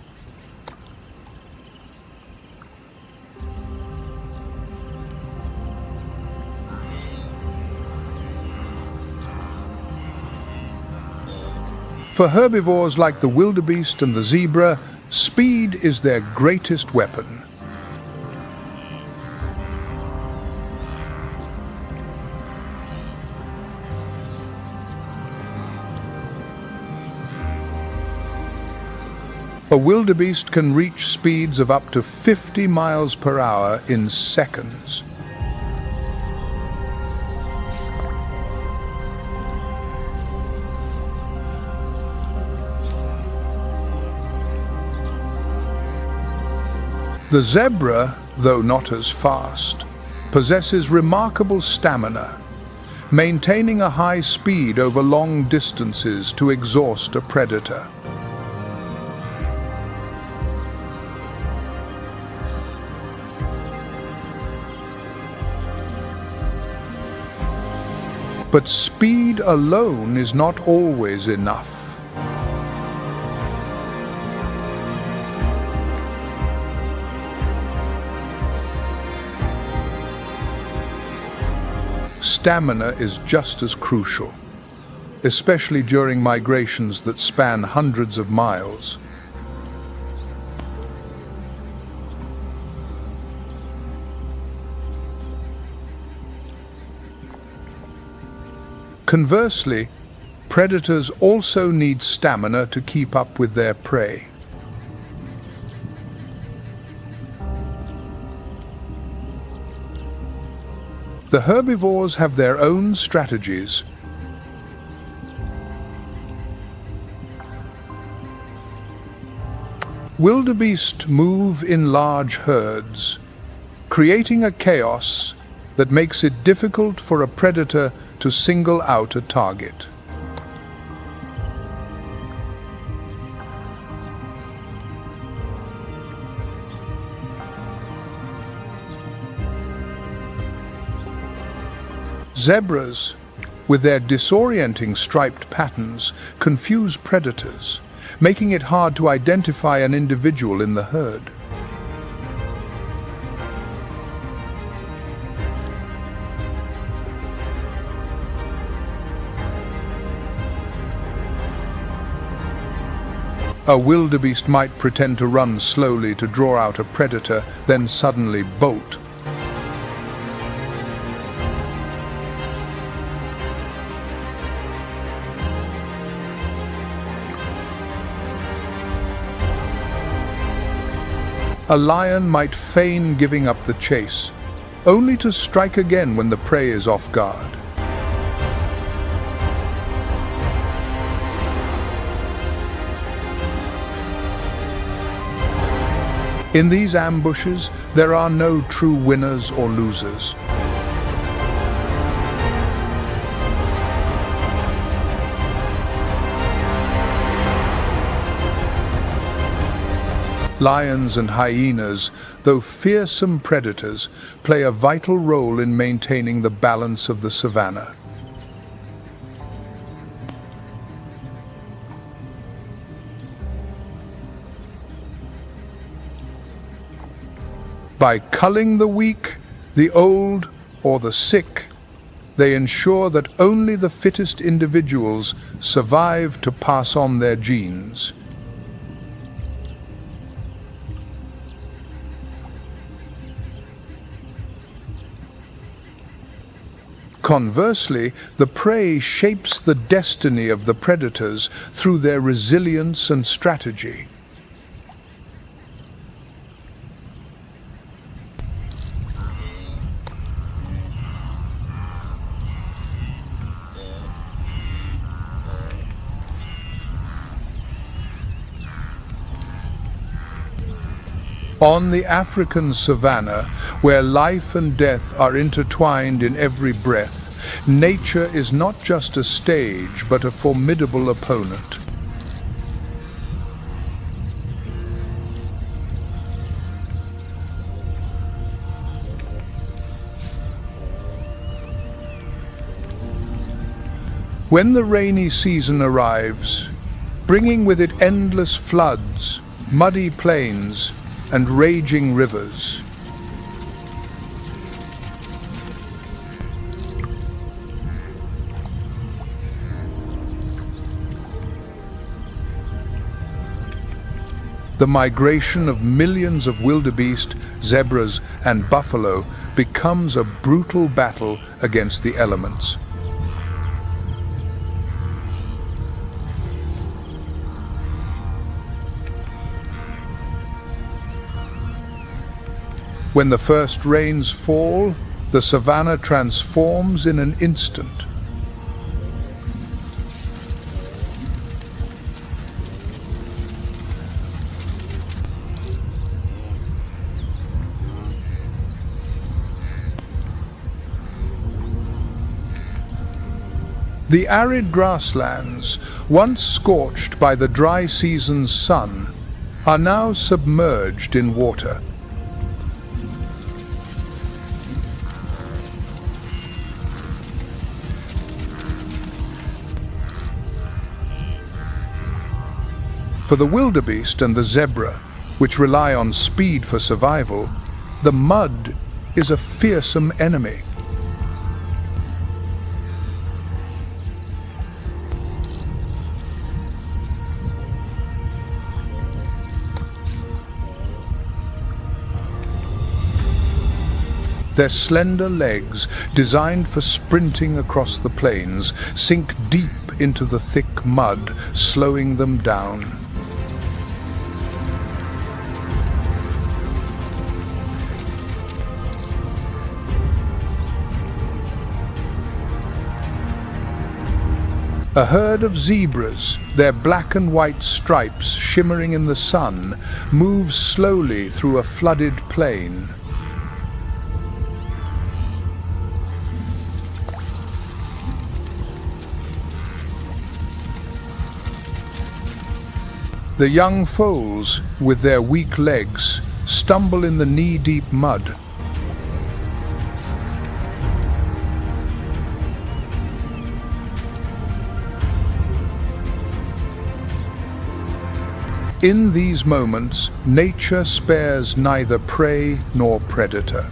For herbivores like the wildebeest and the zebra, speed is their greatest weapon. A wildebeest can reach speeds of up to 50 miles per hour in seconds. The zebra, though not as fast, possesses remarkable stamina, maintaining a high speed over long distances to exhaust a predator. But speed alone is not always enough. Stamina is just as crucial, especially during migrations that span hundreds of miles. Conversely, predators also need stamina to keep up with their prey. The herbivores have their own strategies. Wildebeest move in large herds, creating a chaos that makes it difficult for a predator to single out a target. Zebras, with their disorienting striped patterns, confuse predators, making it hard to identify an individual in the herd. A wildebeest might pretend to run slowly to draw out a predator, then suddenly bolt. A lion might feign giving up the chase, only to strike again when the prey is off guard. In these ambushes, there are no true winners or losers. Lions and hyenas, though fearsome predators, play a vital role in maintaining the balance of the savannah. By culling the weak, the old, or the sick, they ensure that only the fittest individuals survive to pass on their genes. Conversely, the prey shapes the destiny of the predators through their resilience and strategy. On the African savannah, where life and death are intertwined in every breath, nature is not just a stage, but a formidable opponent. When the rainy season arrives, bringing with it endless floods, muddy plains, and raging rivers, the migration of millions of wildebeest, zebras, and buffalo becomes a brutal battle against the elements. When the first rains fall, the savannah transforms in an instant. The arid grasslands, once scorched by the dry season's sun, are now submerged in water. For the wildebeest and the zebra, which rely on speed for survival, the mud is a fearsome enemy. Their slender legs, designed for sprinting across the plains, sink deep into the thick mud, slowing them down. A herd of zebras, their black and white stripes shimmering in the sun, moves slowly through a flooded plain. The young foals, with their weak legs, stumble in the knee-deep mud. In these moments, nature spares neither prey nor predator.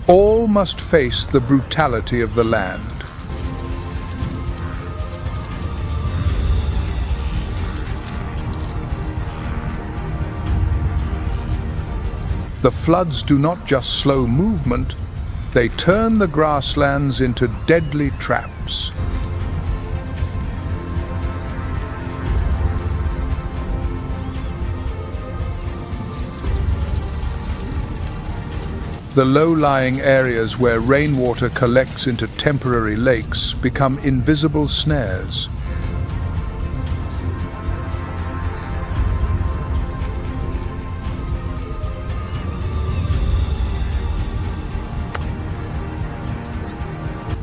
All must face the brutality of the land. The floods do not just slow movement, they turn the grasslands into deadly traps. The low-lying areas where rainwater collects into temporary lakes become invisible snares.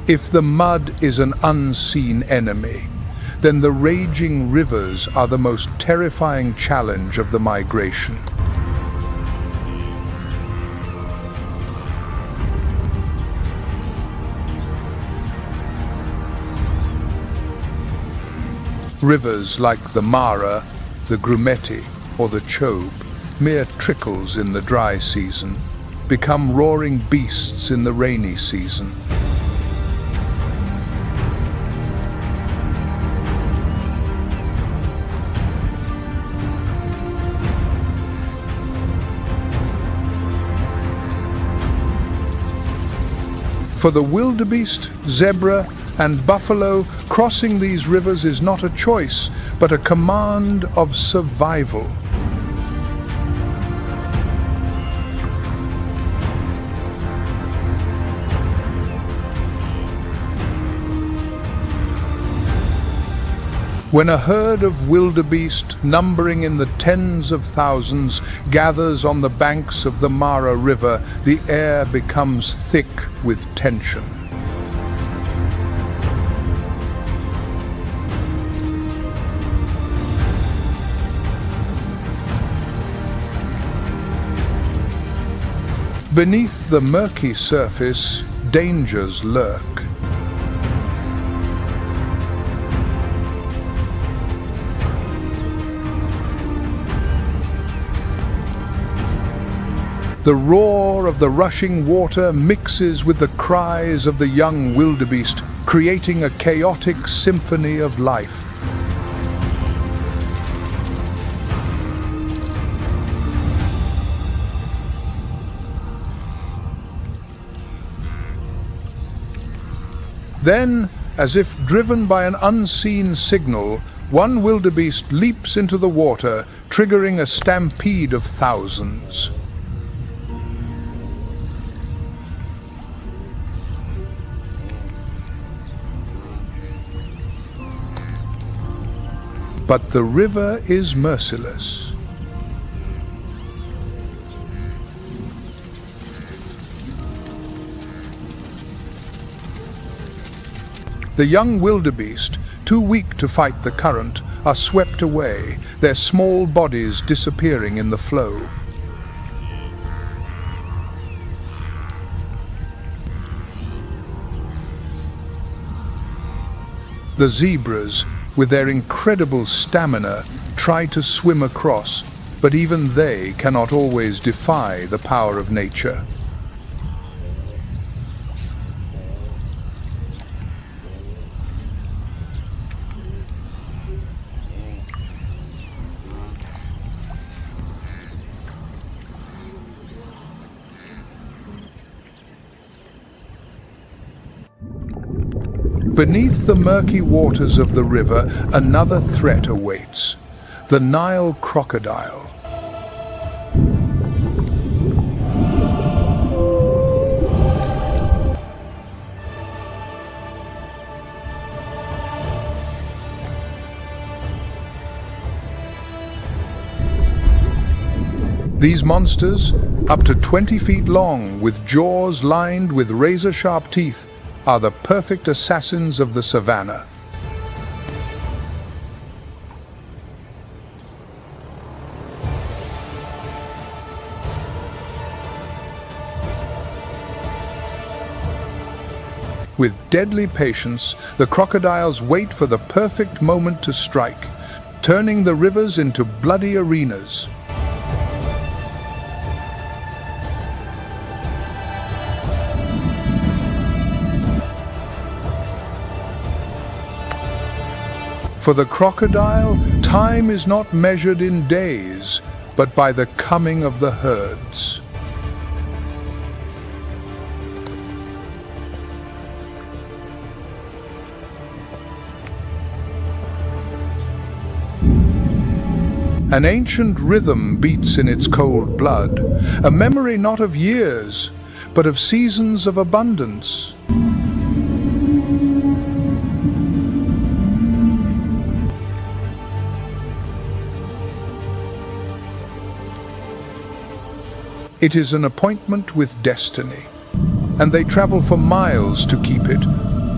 If the mud is an unseen enemy, then the raging rivers are the most terrifying challenge of the migration. Rivers like the Mara, the Grumeti, or the Chobe, mere trickles in the dry season, become roaring beasts in the rainy season. For the wildebeest, zebra, and buffalo, crossing these rivers is not a choice, but a command of survival. When a herd of wildebeest, numbering in the tens of thousands, gathers on the banks of the Mara River, the air becomes thick with tension. Beneath the murky surface, dangers lurk. The roar of the rushing water mixes with the cries of the young wildebeest, creating a chaotic symphony of life. Then, as if driven by an unseen signal, one wildebeest leaps into the water, triggering a stampede of thousands. But the river is merciless. The young wildebeest, too weak to fight the current, are swept away, their small bodies disappearing in the flow. The zebras, with their incredible stamina, try to swim across, but even they cannot always defy the power of nature. Beneath the murky waters of the river, another threat awaits: the Nile crocodile. These monsters, up to 20 feet long, with jaws lined with razor-sharp teeth, are the perfect assassins of the savannah. With deadly patience, the crocodiles wait for the perfect moment to strike, turning the rivers into bloody arenas. For the crocodile, time is not measured in days, but by the coming of the herds. An ancient rhythm beats in its cold blood, a memory not of years, but of seasons of abundance. It is an appointment with destiny, and they travel for miles to keep it,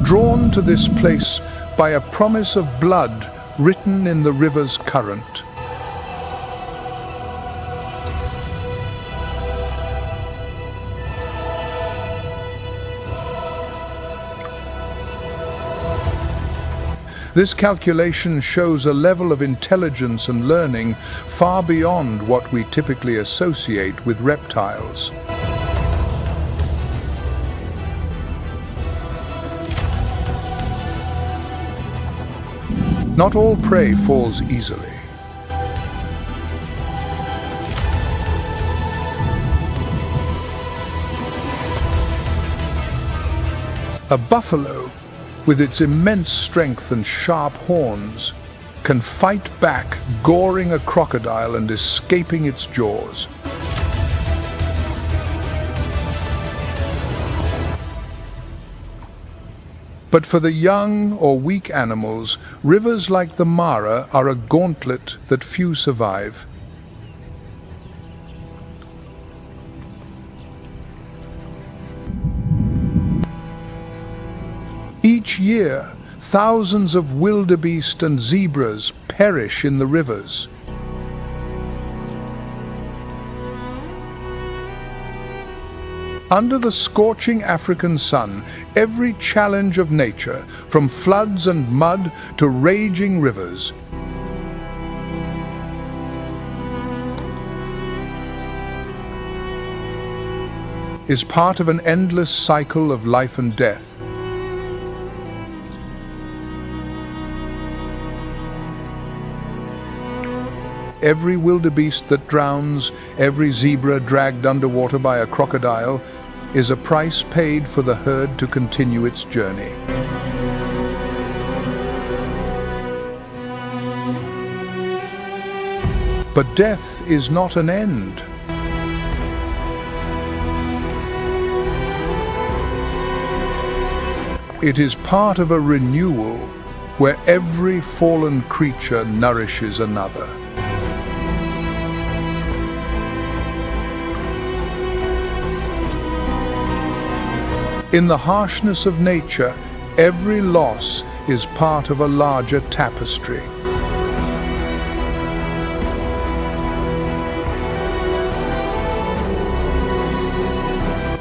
drawn to this place by a promise of blood written in the river's current. This calculation shows a level of intelligence and learning far beyond what we typically associate with reptiles. Not all prey falls easily. A buffalo, with its immense strength and sharp horns, can fight back, goring a crocodile and escaping its jaws. But for the young or weak animals, rivers like the Mara are a gauntlet that few survive. Each year, thousands of wildebeest and zebras perish in the rivers. Under the scorching African sun, every challenge of nature, from floods and mud to raging rivers, is part of an endless cycle of life and death. Every wildebeest that drowns, every zebra dragged underwater by a crocodile, is a price paid for the herd to continue its journey. But death is not an end. It is part of a renewal where every fallen creature nourishes another. In the harshness of nature, Every loss is part of a larger tapestry.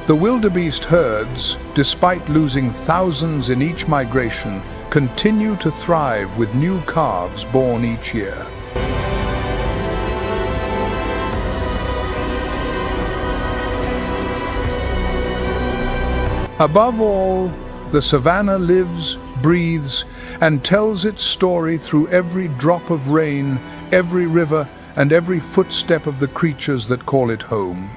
The wildebeest herds, despite losing thousands in each migration, continue to thrive with new calves born each year. Above all, the savannah lives, breathes, and tells its story through every drop of rain, every river, and every footstep of the creatures that call it home.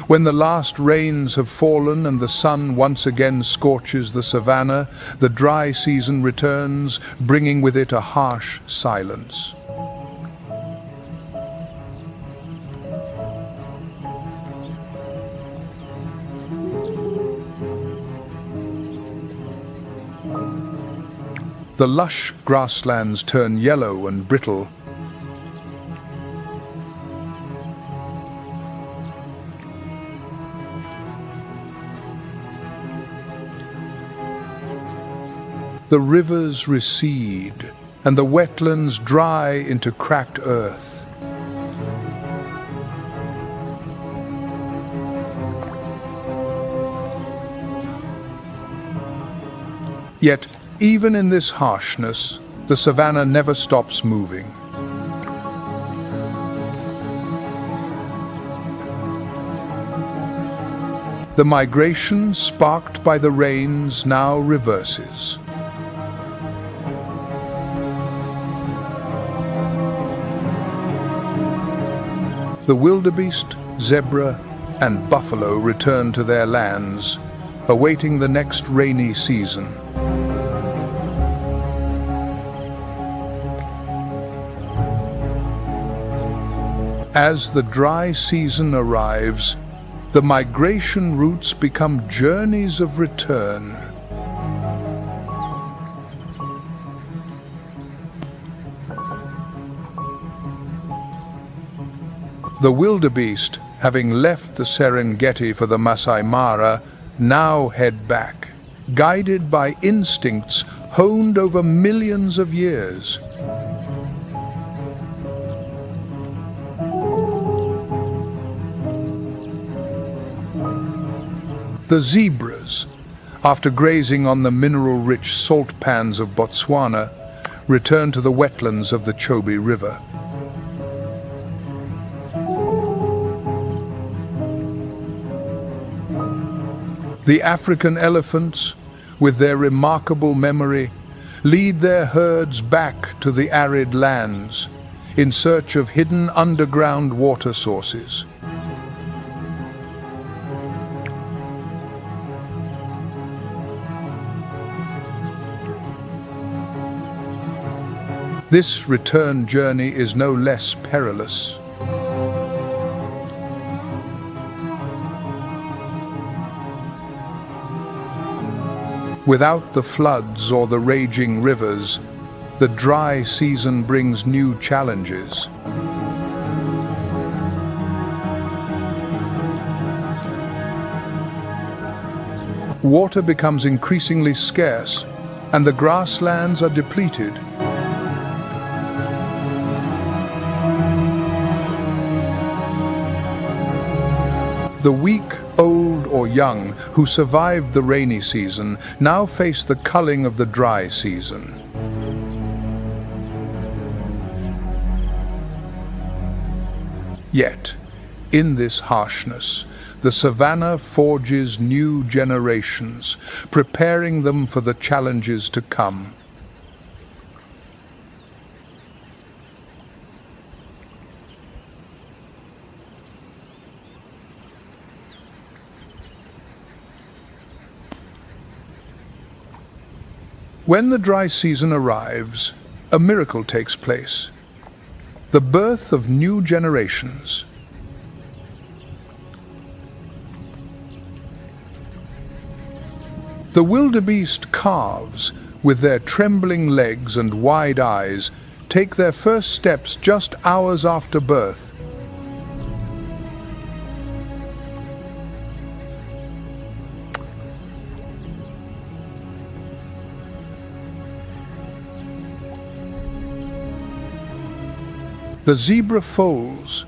When the last rains have fallen and the sun once again scorches the savannah, the dry season returns, bringing with it a harsh silence. The lush grasslands turn yellow and brittle. The rivers recede, and the wetlands dry into cracked earth. Yet, even in this harshness, the savannah never stops moving. The migration sparked by the rains now reverses. The wildebeest, zebra, and buffalo return to their lands, awaiting the next rainy season. As the dry season arrives, the migration routes become journeys of return. The wildebeest, having left the Serengeti for the Masai Mara, now head back, guided by instincts honed over millions of years. The zebras, after grazing on the mineral-rich salt pans of Botswana, return to the wetlands of the Chobe River. The African elephants, with their remarkable memory, lead their herds back to the arid lands in search of hidden underground water sources. This return journey is no less perilous. Without the floods or the raging rivers, the dry season brings new challenges. Water becomes increasingly scarce, and the grasslands are depleted. The weak, old or young, who survived the rainy season now face the culling of the dry season. Yet, in this harshness, the savannah forges new generations, preparing them for the challenges to come. When the dry season arrives, a miracle takes place. The birth of new generations. The wildebeest calves, with their trembling legs and wide eyes, take their first steps just hours after birth. The zebra foals,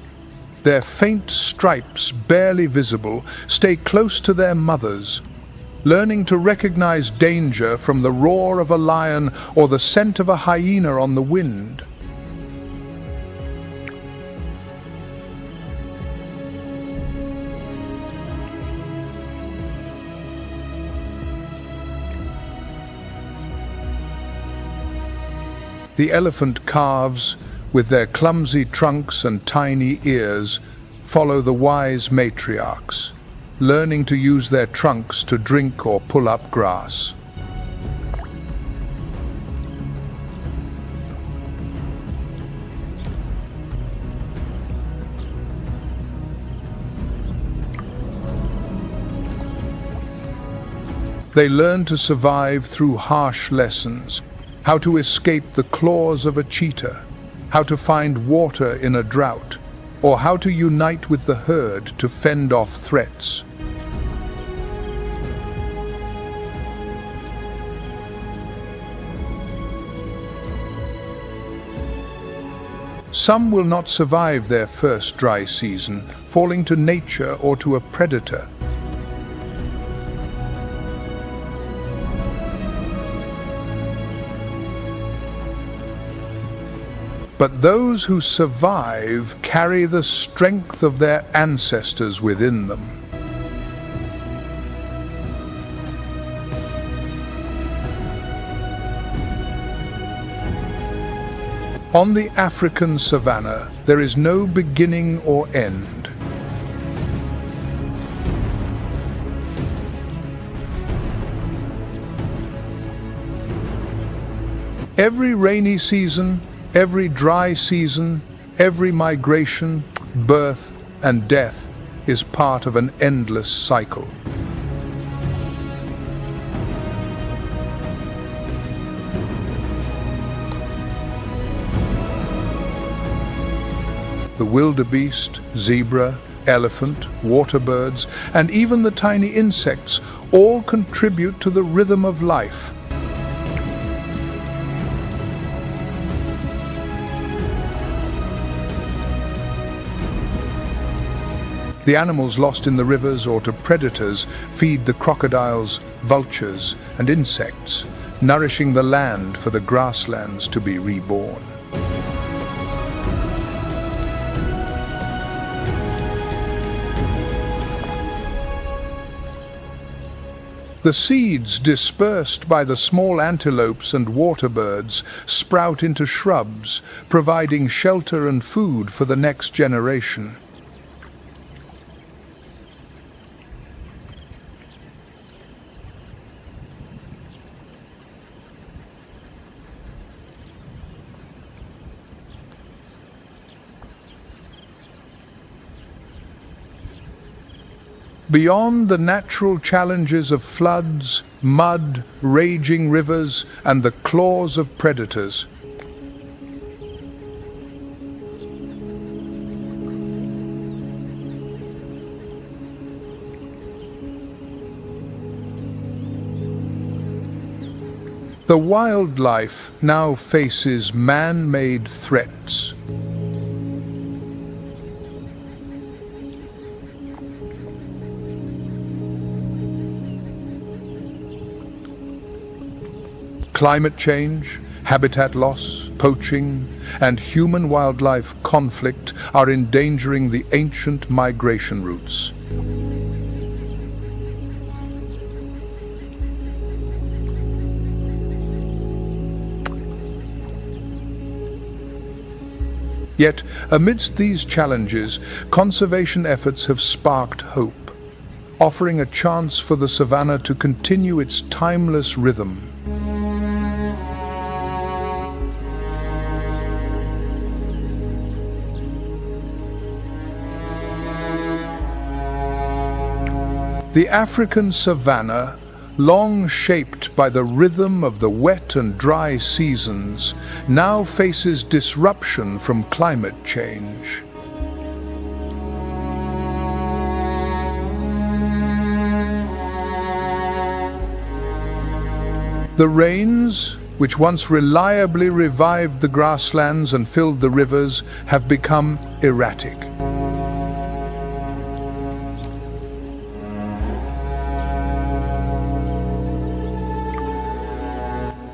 their faint stripes barely visible, stay close to their mothers, learning to recognize danger from the roar of a lion or the scent of a hyena on the wind. The elephant calves, with their clumsy trunks and tiny ears, follow the wise matriarchs, learning to use their trunks to drink or pull up grass. They learn to survive through harsh lessons, how to escape the claws of a cheetah, how to find water in a drought, or how to unite with the herd to fend off threats. Some will not survive their first dry season, falling to nature or to a predator. But those who survive carry the strength of their ancestors within them. On the African savannah, there is no beginning or end. Every rainy season, every dry season, every migration, birth, and death is part of an endless cycle. The wildebeest, zebra, elephant, waterbirds, and even the tiny insects all contribute to the rhythm of life. The animals lost in the rivers or to predators feed the crocodiles, vultures, and insects, nourishing the land for the grasslands to be reborn. The seeds dispersed by the small antelopes and waterbirds sprout into shrubs, providing shelter and food for the next generation. Beyond the natural challenges of floods, mud, raging rivers, and the claws of predators, the wildlife now faces man-made threats. Climate change, habitat loss, poaching, and human-wildlife conflict are endangering the ancient migration routes. Yet, amidst these challenges, conservation efforts have sparked hope, offering a chance for the savannah to continue its timeless rhythm. The African savanna, long shaped by the rhythm of the wet and dry seasons, now faces disruption from climate change. The rains, which once reliably revived the grasslands and filled the rivers, have become erratic.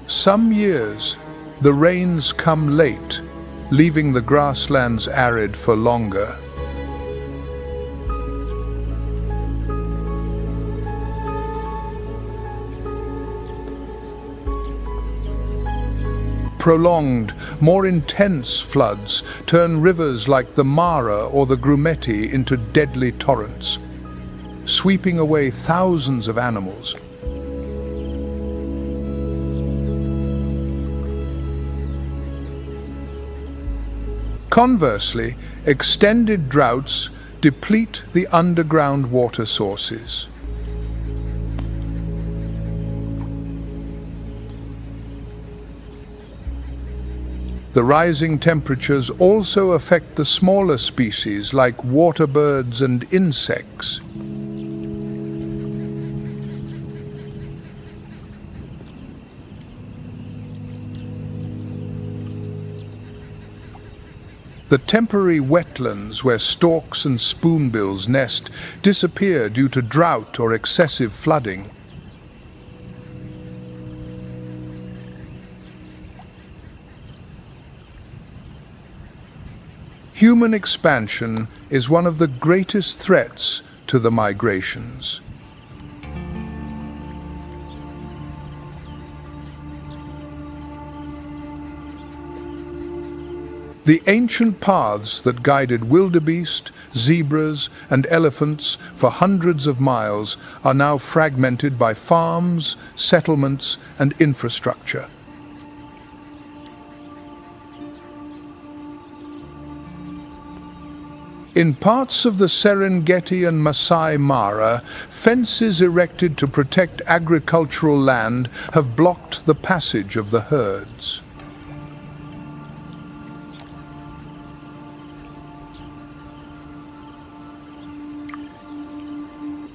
Some years, the rains come late, leaving the grasslands arid for longer. Prolonged, more intense floods turn rivers like the Mara or the Grumeti into deadly torrents, sweeping away thousands of animals. Conversely, extended droughts deplete the underground water sources. The rising temperatures also affect the smaller species like water birds and insects. The temporary wetlands where storks and spoonbills nest disappear due to drought or excessive flooding. Human expansion is one of the greatest threats to the migrations. The ancient paths that guided wildebeest, zebras, and elephants for hundreds of miles are now fragmented by farms, settlements, and infrastructure. In parts of the Serengeti and Masai Mara, fences erected to protect agricultural land have blocked the passage of the herds.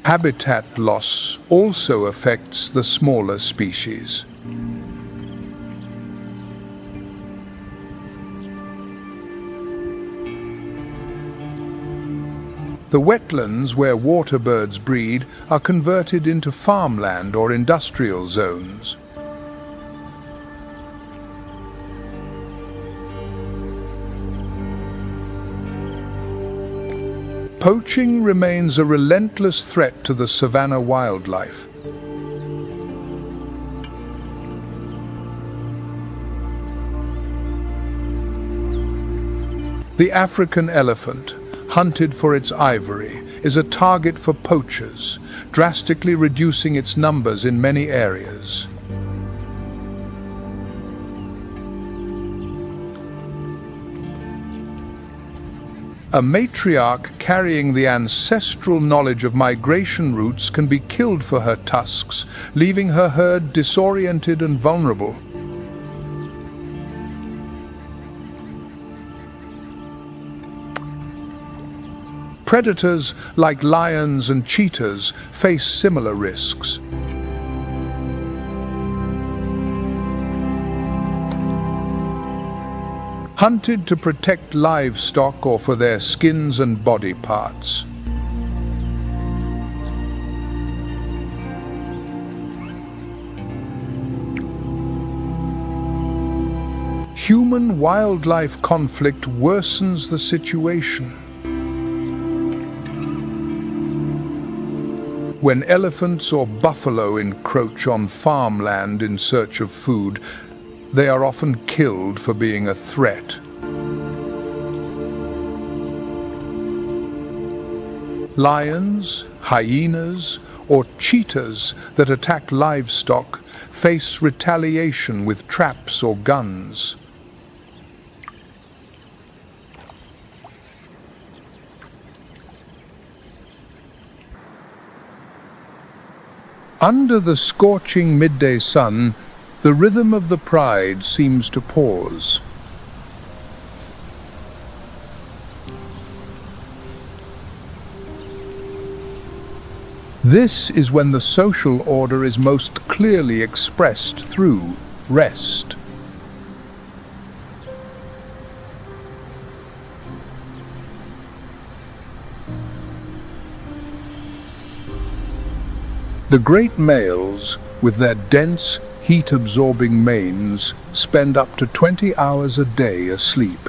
Habitat loss also affects the smaller species. The wetlands where water birds breed are converted into farmland or industrial zones. Poaching remains a relentless threat to the savanna wildlife. The African elephant, hunted for its ivory, is a target for poachers, drastically reducing its numbers in many areas. A matriarch carrying the ancestral knowledge of migration routes can be killed for her tusks, leaving her herd disoriented and vulnerable. Predators like lions and cheetahs face similar risks. Hunted to protect livestock or for their skins and body parts. Human-wildlife conflict worsens the situation. When elephants or buffalo encroach on farmland in search of food, they are often killed for being a threat. Lions, hyenas, or cheetahs that attack livestock face retaliation with traps or guns. Under the scorching midday sun, the rhythm of the pride seems to pause. This is when the social order is most clearly expressed through rest. The great males, with their dense, heat-absorbing manes, spend up to 20 hours a day asleep.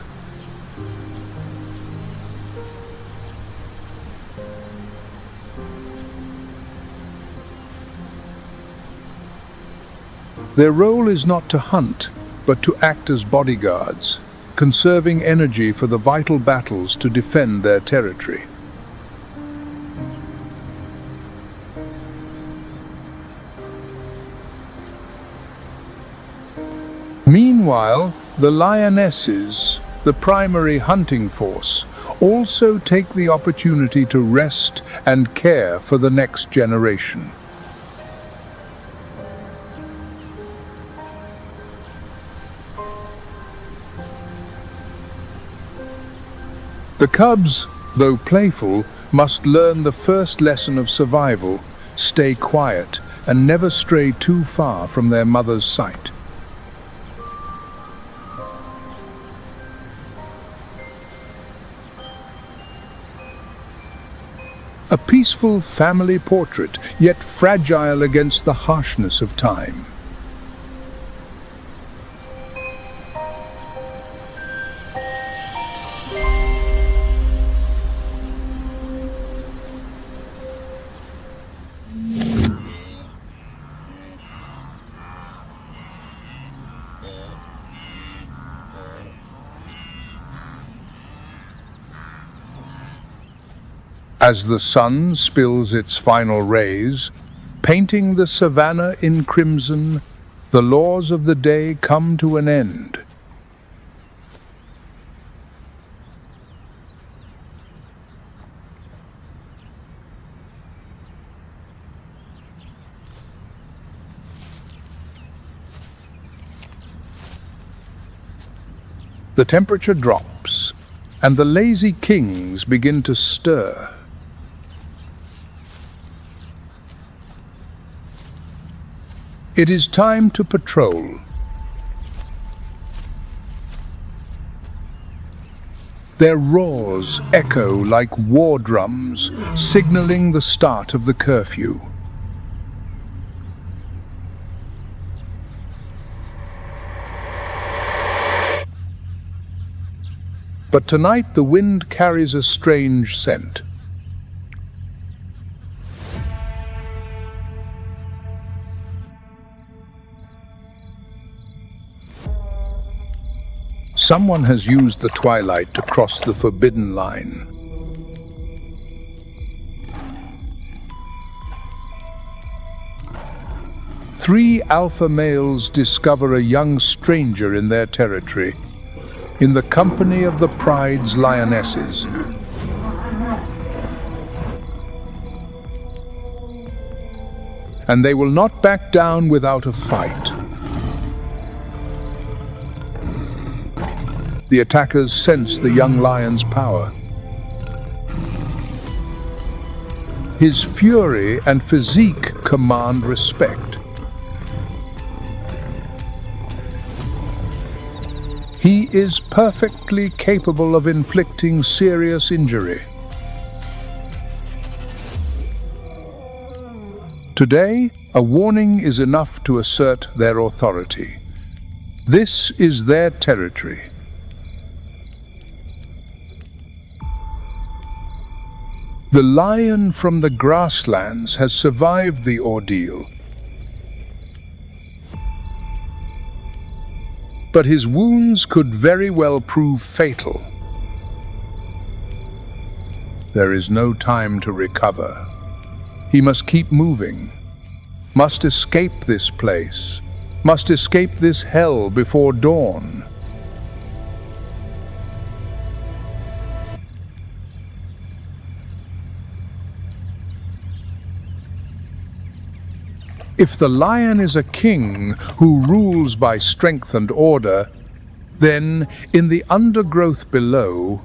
Their role is not to hunt, but to act as bodyguards, conserving energy for the vital battles to defend their territory. Meanwhile, the lionesses, the primary hunting force, also take the opportunity to rest and care for the next generation. The cubs, though playful, must learn the first lesson of survival: stay quiet and never stray too far from their mother's sight. A peaceful family portrait, yet fragile against the harshness of time. As the sun spills its final rays, painting the savannah in crimson, the laws of the day come to an end. The temperature drops, and the lazy kings begin to stir. It is time to patrol. Their roars echo like war drums, signaling the start of the curfew. But tonight the wind carries a strange scent. Someone has used the twilight to cross the forbidden line. Three alpha males discover a young stranger in their territory, in the company of the pride's lionesses. And they will not back down without a fight. The attackers sense the young lion's power. His fury and physique command respect. He is perfectly capable of inflicting serious injury. Today, a warning is enough to assert their authority. This is their territory. The lion from the grasslands has survived the ordeal, but his wounds could very well prove fatal. There is no time to recover. He must keep moving, must escape this place, must escape this hell before dawn. If the lion is a king who rules by strength and order, then in the undergrowth below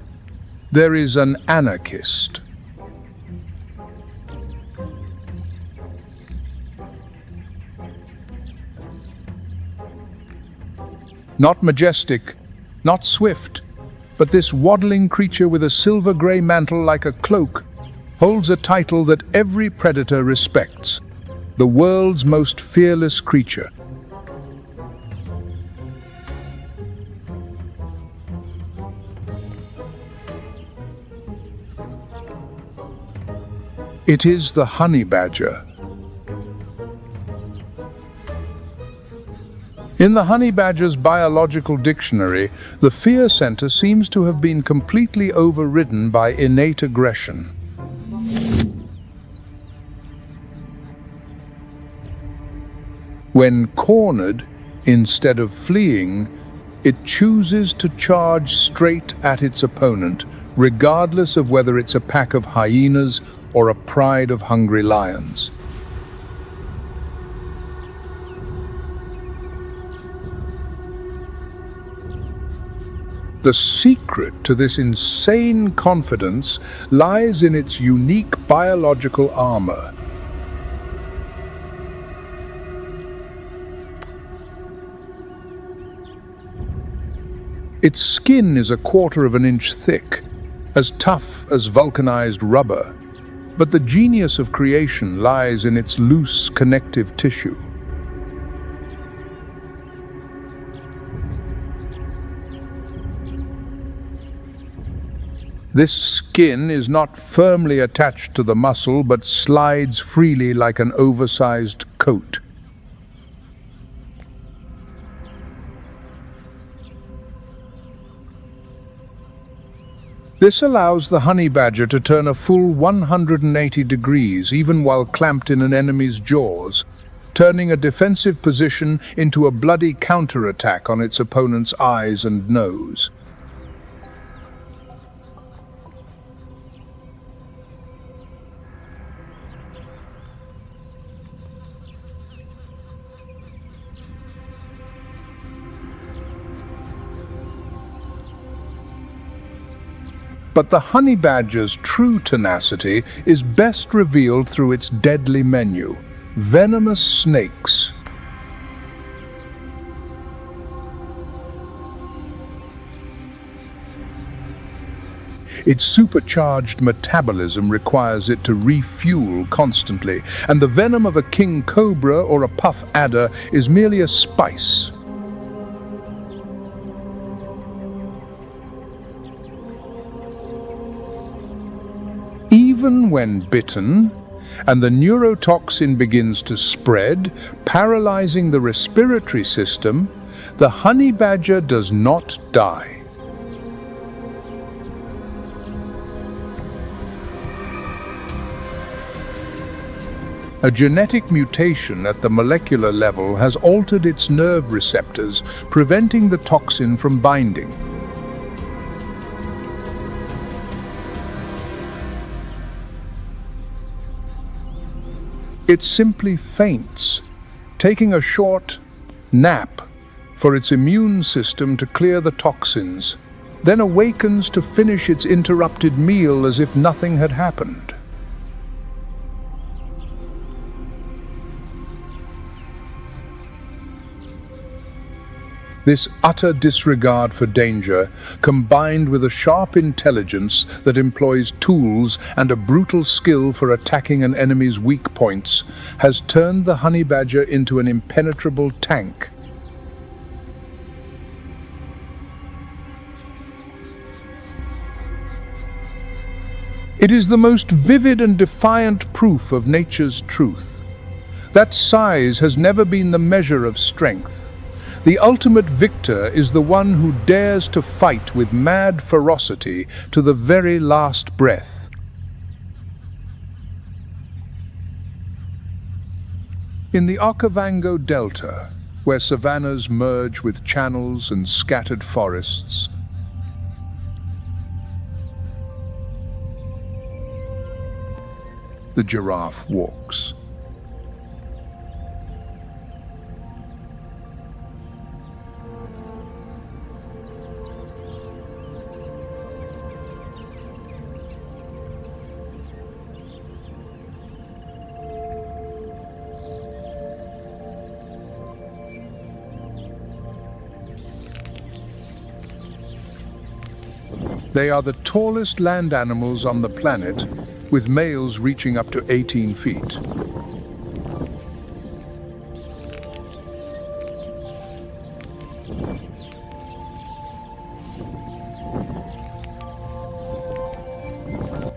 there is an anarchist. Not majestic, not swift, but this waddling creature with a silver-grey mantle like a cloak holds a title that every predator respects: the world's most fearless creature. It is the honey badger. In the honey badger's biological dictionary, the fear center seems to have been completely overridden by innate aggression. When cornered, instead of fleeing, it chooses to charge straight at its opponent, regardless of whether it's a pack of hyenas or a pride of hungry lions. The secret to this insane confidence lies in its unique biological armor. Its skin is 1/4 of an inch thick, as tough as vulcanized rubber, but the genius of creation lies in its loose connective tissue. This skin is not firmly attached to the muscle, but slides freely like an oversized coat. This allows the honey badger to turn a full 180 degrees, even while clamped in an enemy's jaws, turning a defensive position into a bloody counterattack on its opponent's eyes and nose. But the honey badger's true tenacity is best revealed through its deadly menu: venomous snakes. Its supercharged metabolism requires it to refuel constantly, and the venom of a king cobra or a puff adder is merely a spice. Even when bitten, and the neurotoxin begins to spread, paralyzing the respiratory system, the honey badger does not die. A genetic mutation at the molecular level has altered its nerve receptors, preventing the toxin from binding. It simply faints, taking a short nap for its immune system to clear the toxins, then awakens to finish its interrupted meal as if nothing had happened. This utter disregard for danger, combined with a sharp intelligence that employs tools and a brutal skill for attacking an enemy's weak points, has turned the honey badger into an impenetrable tank. It is the most vivid and defiant proof of nature's truth. That size has never been the measure of strength. The ultimate victor is the one who dares to fight with mad ferocity to the very last breath. In the Okavango Delta, where savannas merge with channels and scattered forests, the giraffe walks. They are the tallest land animals on the planet, with males reaching up to 18 feet.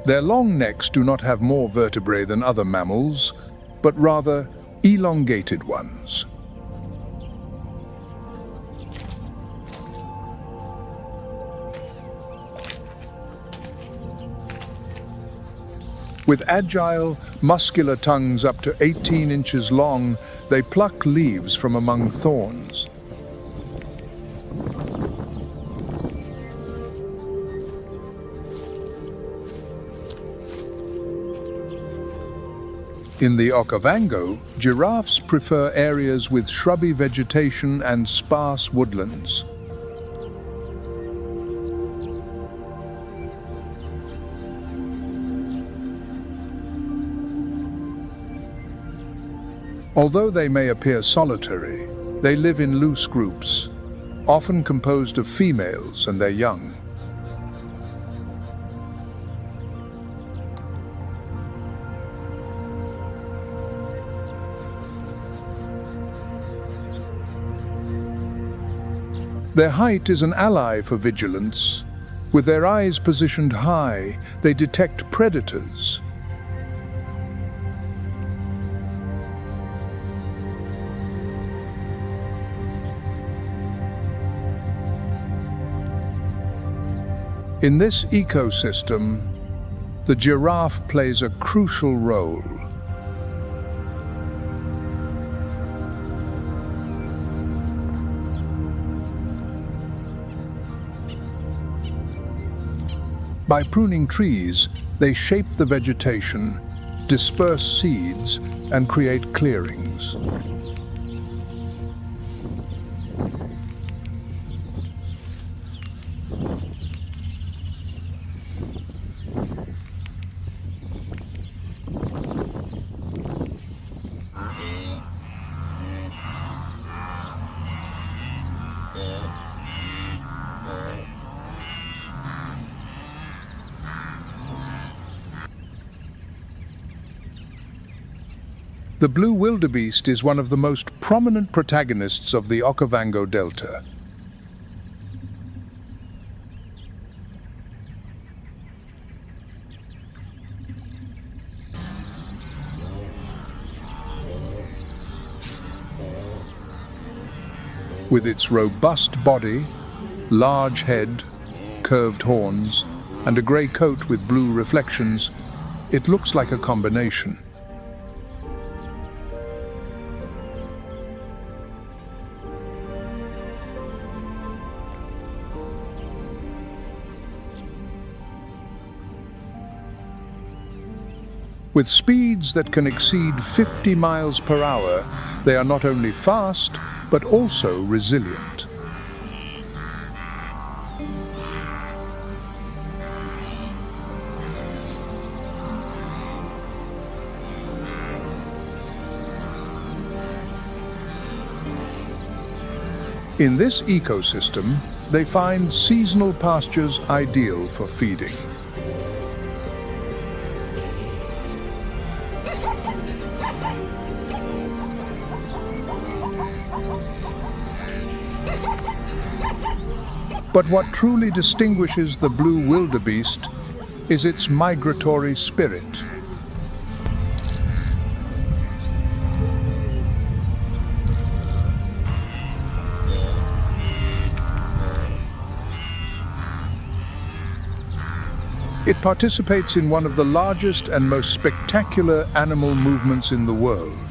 Their long necks do not have more vertebrae than other mammals, but rather elongated ones. With agile, muscular tongues up to 18 inches long, they pluck leaves from among thorns. In the Okavango, giraffes prefer areas with shrubby vegetation and sparse woodlands. Although they may appear solitary, they live in loose groups, often composed of females and their young. Their height is an ally for vigilance. With their eyes positioned high, they detect predators. In this ecosystem, the giraffe plays a crucial role. By pruning trees, they shape the vegetation, disperse seeds, and create clearings. The blue wildebeest is one of the most prominent protagonists of the Okavango Delta. With its robust body, large head, curved horns, and a grey coat with blue reflections, it looks like a combination. With speeds that can exceed 50 miles per hour, they are not only fast, but also resilient. In this ecosystem, they find seasonal pastures ideal for feeding. But what truly distinguishes the blue wildebeest is its migratory spirit. It participates in one of the largest and most spectacular animal movements in the world.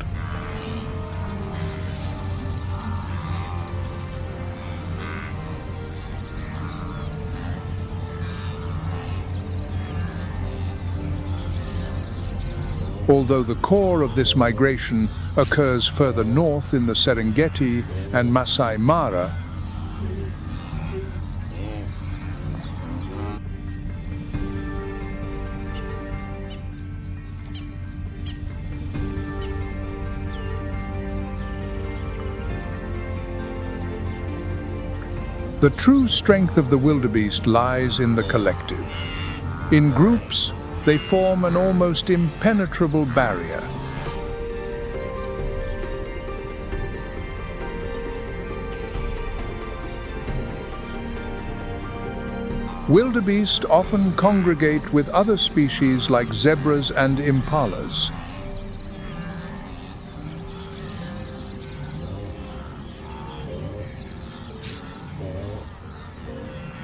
Although the core of this migration occurs further north in the Serengeti and Masai Mara, The true strength of the wildebeest lies in the collective. In groups, they form an almost impenetrable barrier. Wildebeest often congregate with other species like zebras and impalas.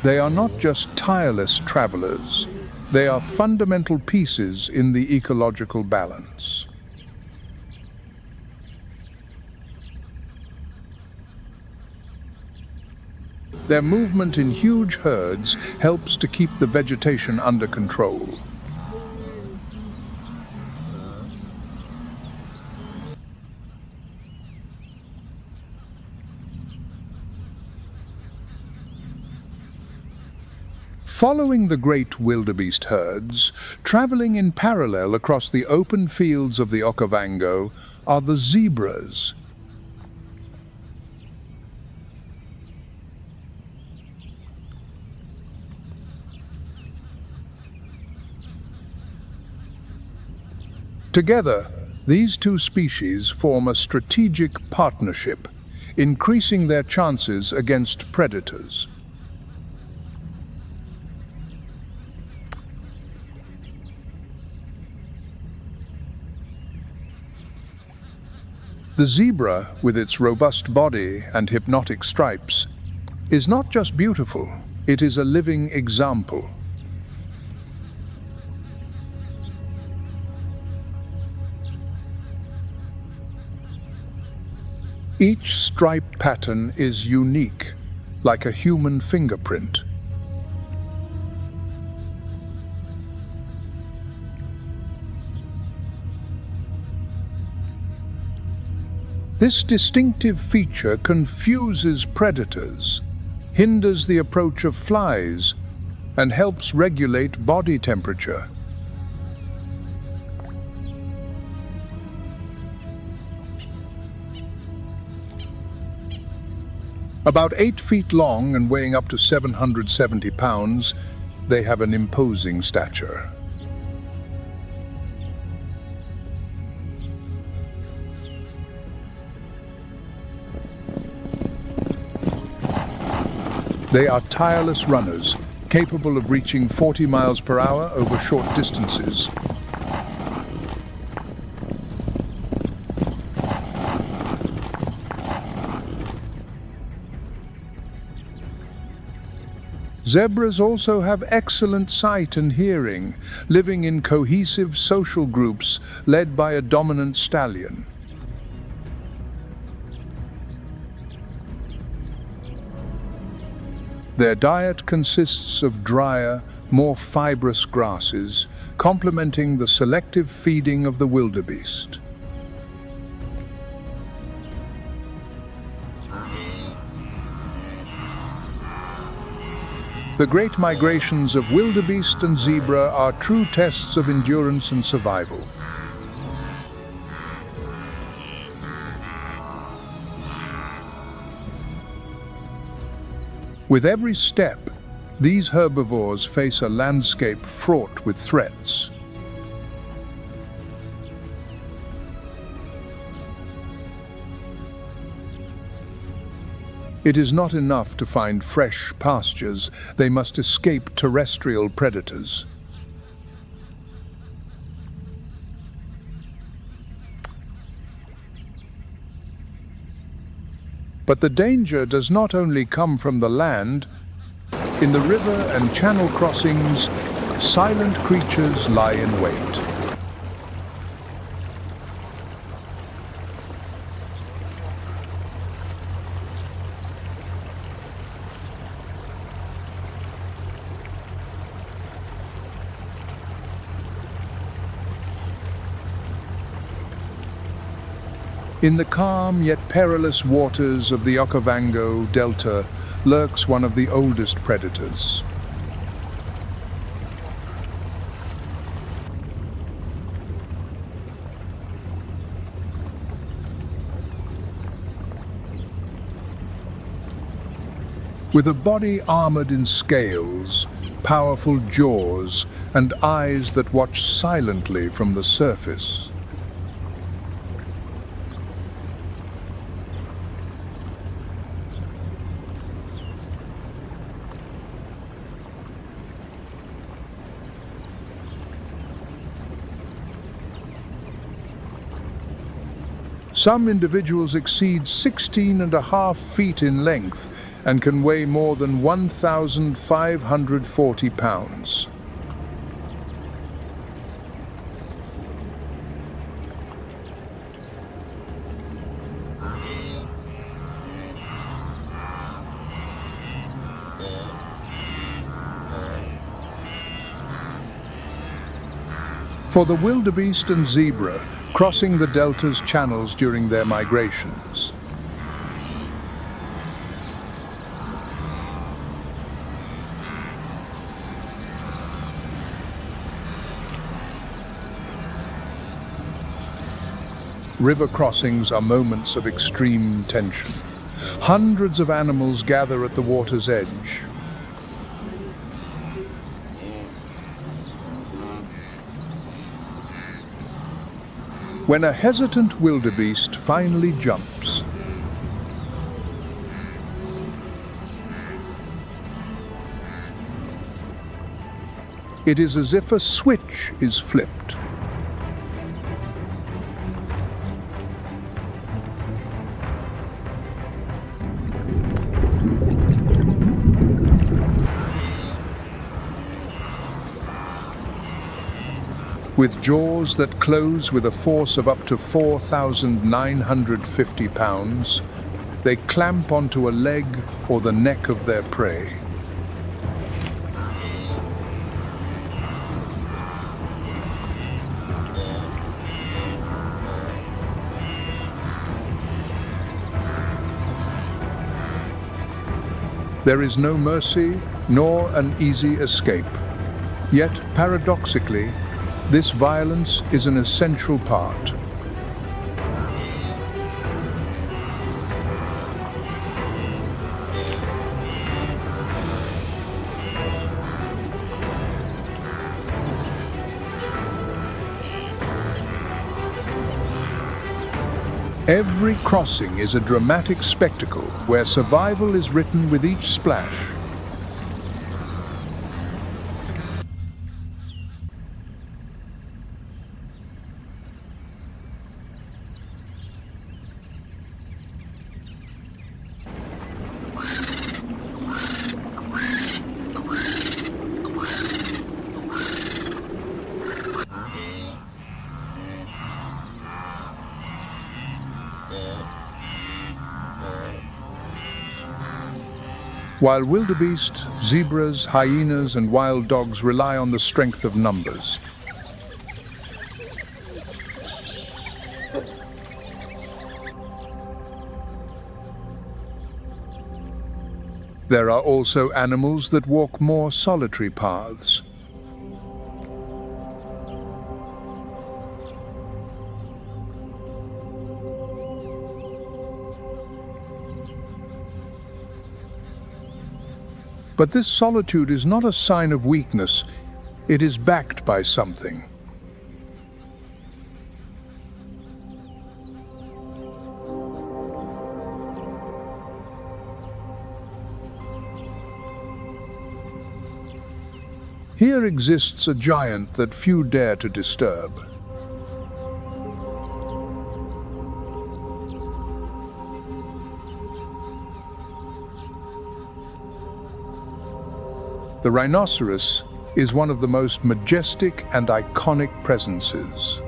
They are not just tireless travelers, they are fundamental pieces in the ecological balance. Their movement in huge herds helps to keep the vegetation under control. Following the great wildebeest herds, traveling in parallel across the open fields of the Okavango are the zebras. Together, these two species form a strategic partnership, increasing their chances against predators. The zebra, with its robust body and hypnotic stripes, is not just beautiful, it is a living example. Each stripe pattern is unique, like a human fingerprint. This distinctive feature confuses predators, hinders the approach of flies, and helps regulate body temperature. About 8 feet long and weighing up to 770 pounds, they have an imposing stature. They are tireless runners, capable of reaching 40 miles per hour over short distances. Zebras also have excellent sight and hearing, living in cohesive social groups led by a dominant stallion. Their diet consists of drier, more fibrous grasses, complementing the selective feeding of the wildebeest. The great migrations of wildebeest and zebra are true tests of endurance and survival. With every step, these herbivores face a landscape fraught with threats. It is not enough to find fresh pastures, they must escape terrestrial predators. But the danger does not only come from the land. In the river and channel crossings, silent creatures lie in wait. In the calm yet perilous waters of the Okavango Delta lurks one of the oldest predators. With a body armored in scales, powerful jaws, and eyes that watch silently from the surface. Some individuals exceed 16.5 feet in length and can weigh more than 1,540 pounds. For the wildebeest and zebra, crossing the delta's channels during their migrations. River crossings are moments of extreme tension. Hundreds of animals gather at the water's edge. When a hesitant wildebeest finally jumps, it is as if a switch is flipped. With jaws that close with a force of up to 4,950 pounds, they clamp onto a leg or the neck of their prey. There is no mercy nor an easy escape. Yet, paradoxically, this violence is an essential part. Every crossing is a dramatic spectacle where survival is written with each splash. While wildebeest, zebras, hyenas, and wild dogs rely on the strength of numbers. There are also animals that walk more solitary paths. But this solitude is not a sign of weakness, it is backed by something. Here exists a giant that few dare to disturb. The rhinoceros is one of the most majestic and iconic presences.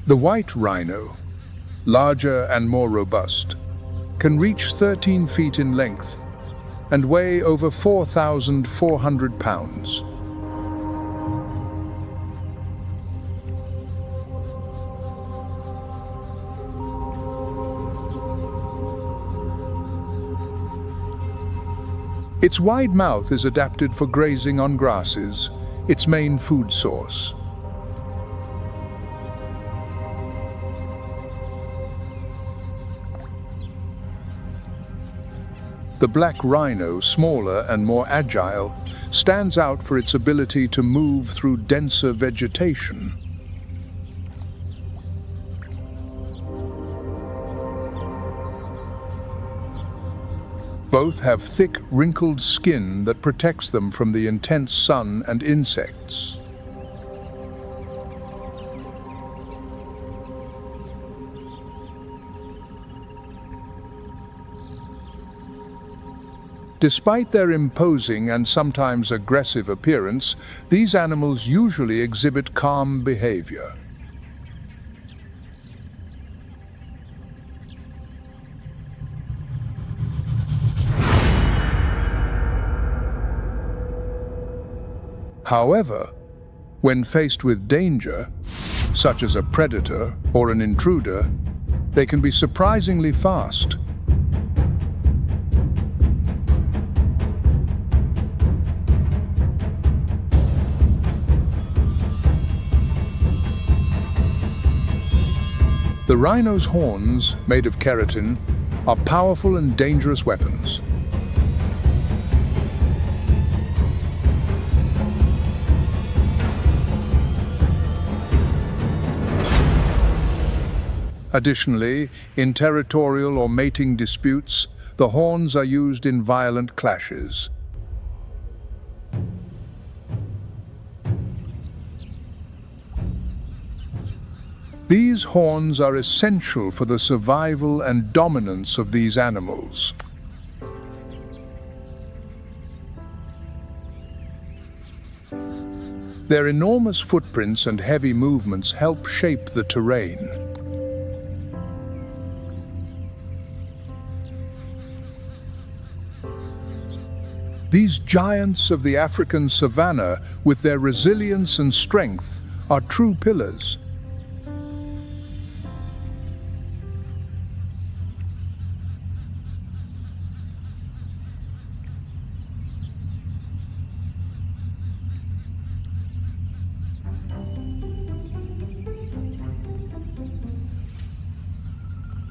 The white rhino, larger and more robust, can reach 13 feet in length and weigh over 4,400 pounds. Its wide mouth is adapted for grazing on grasses, its main food source. The black rhino, smaller and more agile, stands out for its ability to move through denser vegetation. Both have thick, wrinkled skin that protects them from the intense sun and insects. Despite their imposing and sometimes aggressive appearance, these animals usually exhibit calm behavior. However, when faced with danger, such as a predator or an intruder, they can be surprisingly fast. The rhino's horns, made of keratin, are powerful and dangerous weapons. Additionally, in territorial or mating disputes, the horns are used in violent clashes. These horns are essential for the survival and dominance of these animals. Their enormous footprints and heavy movements help shape the terrain. These giants of the African savannah, with their resilience and strength, are true pillars.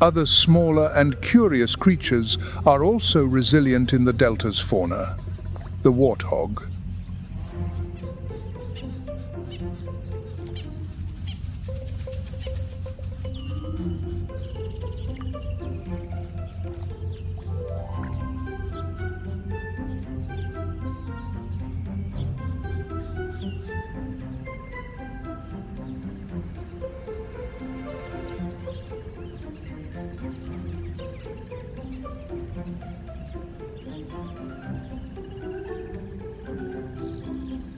Other smaller and curious creatures are also resilient in the delta's fauna. The warthog.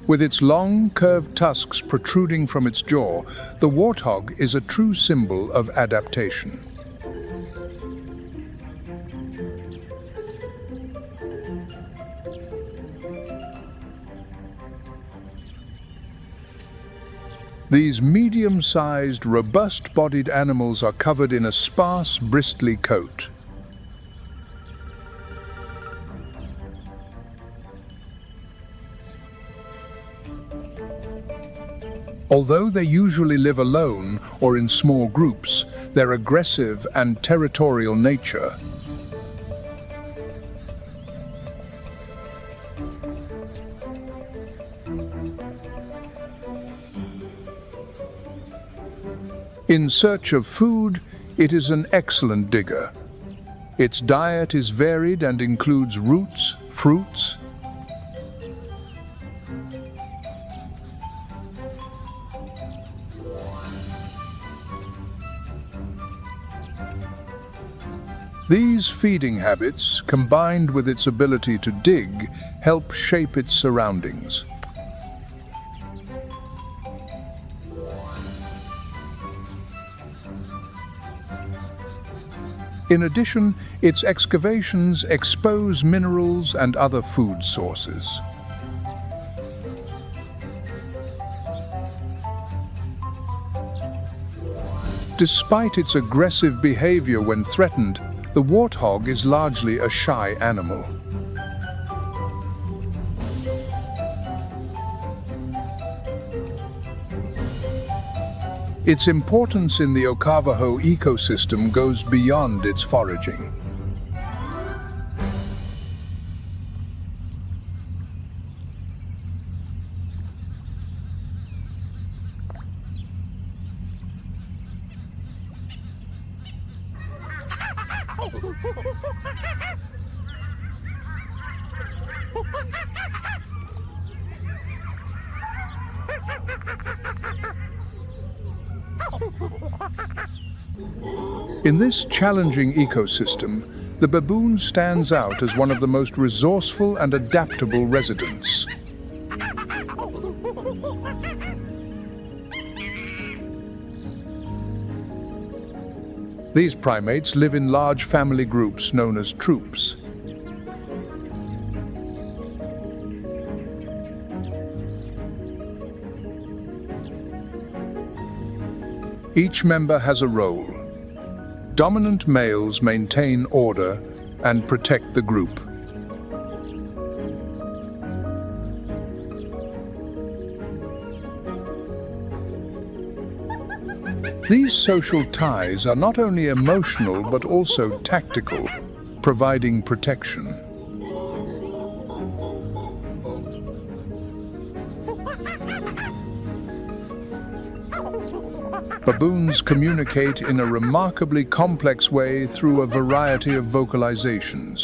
With its long, curved tusks protruding from its jaw, the warthog is a true symbol of adaptation. These medium-sized, robust-bodied animals are covered in a sparse, bristly coat. Although they usually live alone or in small groups, their aggressive and territorial nature In search of food, it is an excellent digger. Its diet is varied and includes roots, fruits, These feeding habits, combined with its ability to dig, help shape its surroundings. In addition, its excavations expose minerals and other food sources. Despite its aggressive behavior when threatened, the warthog is largely a shy animal. Its importance in the Okavajo ecosystem goes beyond its foraging. In this challenging ecosystem, the baboon stands out as one of the most resourceful and adaptable residents. These primates live in large family groups known as troops. Each member has a role. Dominant males maintain order and protect the group. These social ties are not only emotional but also tactical, providing protection. Baboons communicate in a remarkably complex way through a variety of vocalizations.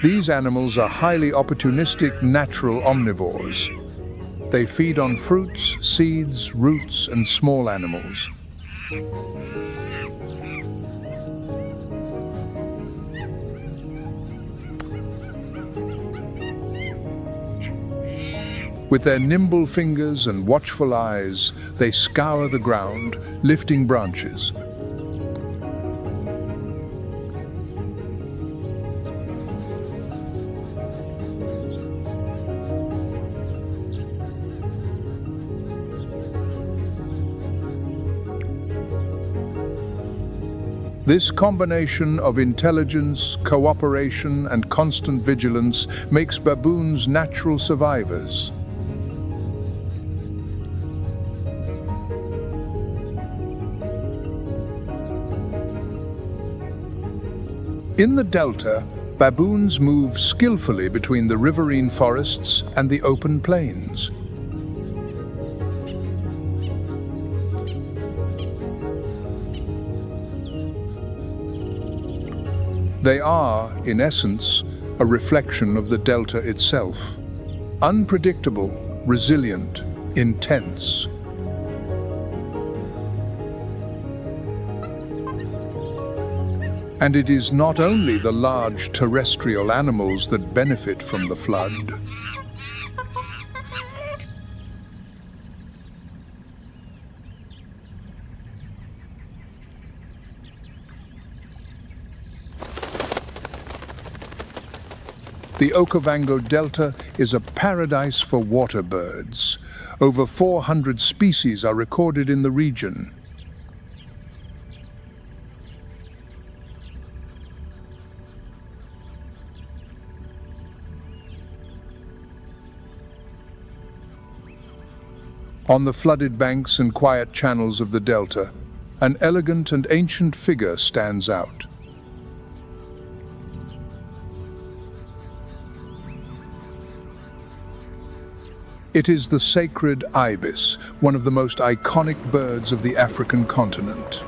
These animals are highly opportunistic natural omnivores. They feed on fruits, seeds, roots, and small animals. With their nimble fingers and watchful eyes, they scour the ground, lifting branches. This combination of intelligence, cooperation, and constant vigilance makes baboons natural survivors. In the delta, baboons move skillfully between the riverine forests and the open plains. They are, in essence, a reflection of the delta itself. Unpredictable, resilient, intense. And it is not only the large terrestrial animals that benefit from the flood. The Okavango Delta is a paradise for water birds. Over 400 species are recorded in the region. On the flooded banks and quiet channels of the delta, an elegant and ancient figure stands out. It is the sacred ibis, one of the most iconic birds of the African continent.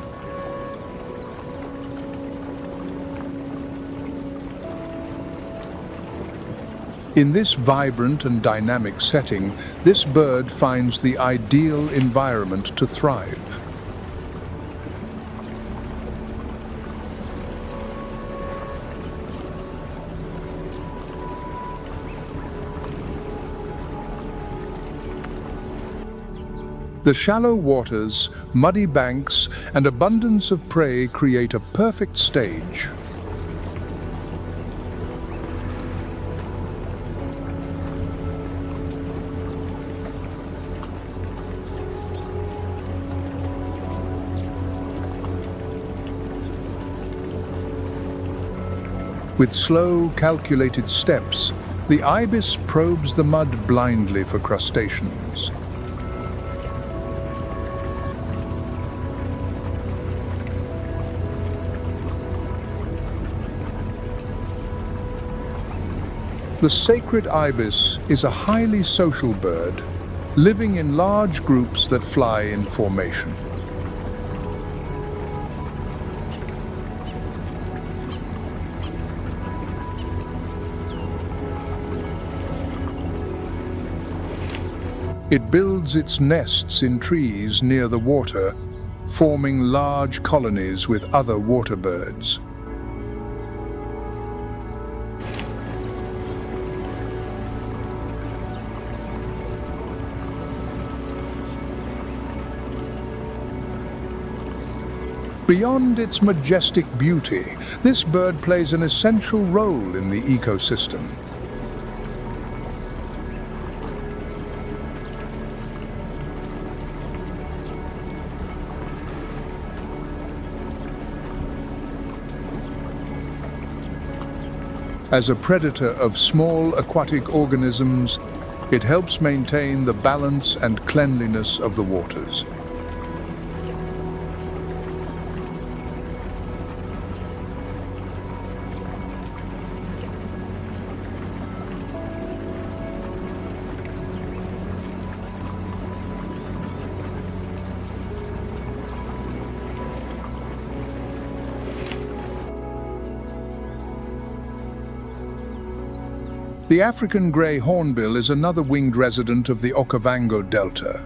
In this vibrant and dynamic setting, this bird finds the ideal environment to thrive. The shallow waters, muddy banks, and abundance of prey create a perfect stage. With slow, calculated steps, the ibis probes the mud blindly for crustaceans. The sacred ibis is a highly social bird, living in large groups that fly in formation. It builds its nests in trees near the water, forming large colonies with other water birds. Beyond its majestic beauty, this bird plays an essential role in the ecosystem. As a predator of small aquatic organisms, it helps maintain the balance and cleanliness of the waters. The African grey hornbill is another winged resident of the Okavango Delta.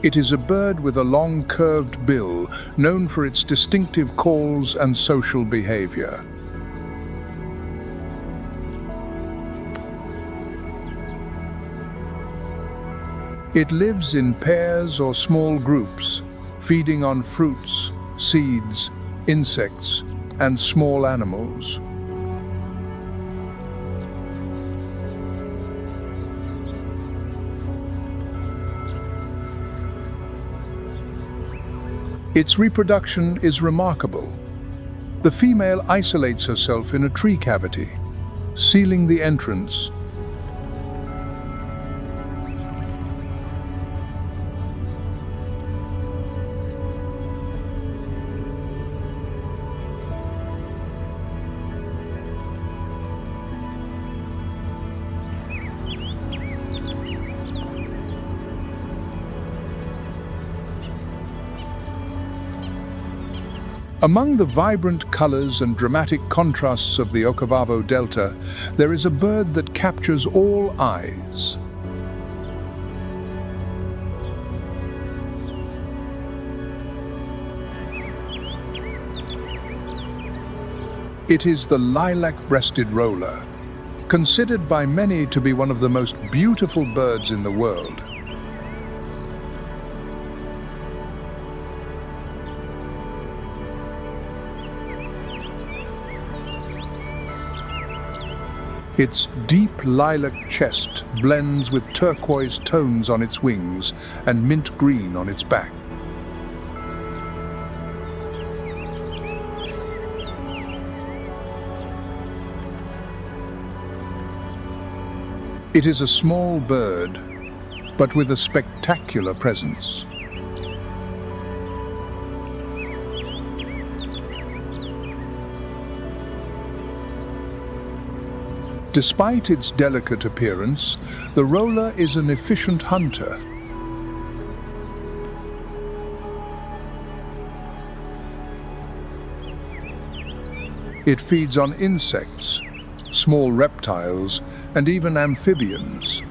It is a bird with a long curved bill, known for its distinctive calls and social behavior. It lives in pairs or small groups, feeding on fruits, seeds, insects, and small animals. Its reproduction is remarkable. The female isolates herself in a tree cavity, sealing the entrance. Among the vibrant colors and dramatic contrasts of the Okavango Delta, there is a bird that captures all eyes. It is the lilac-breasted roller, considered by many to be one of the most beautiful birds in the world. Its deep lilac chest blends with turquoise tones on its wings and mint green on its back. It is a small bird, but with a spectacular presence. Despite its delicate appearance, the roller is an efficient hunter. It feeds on insects, small reptiles, and even amphibians.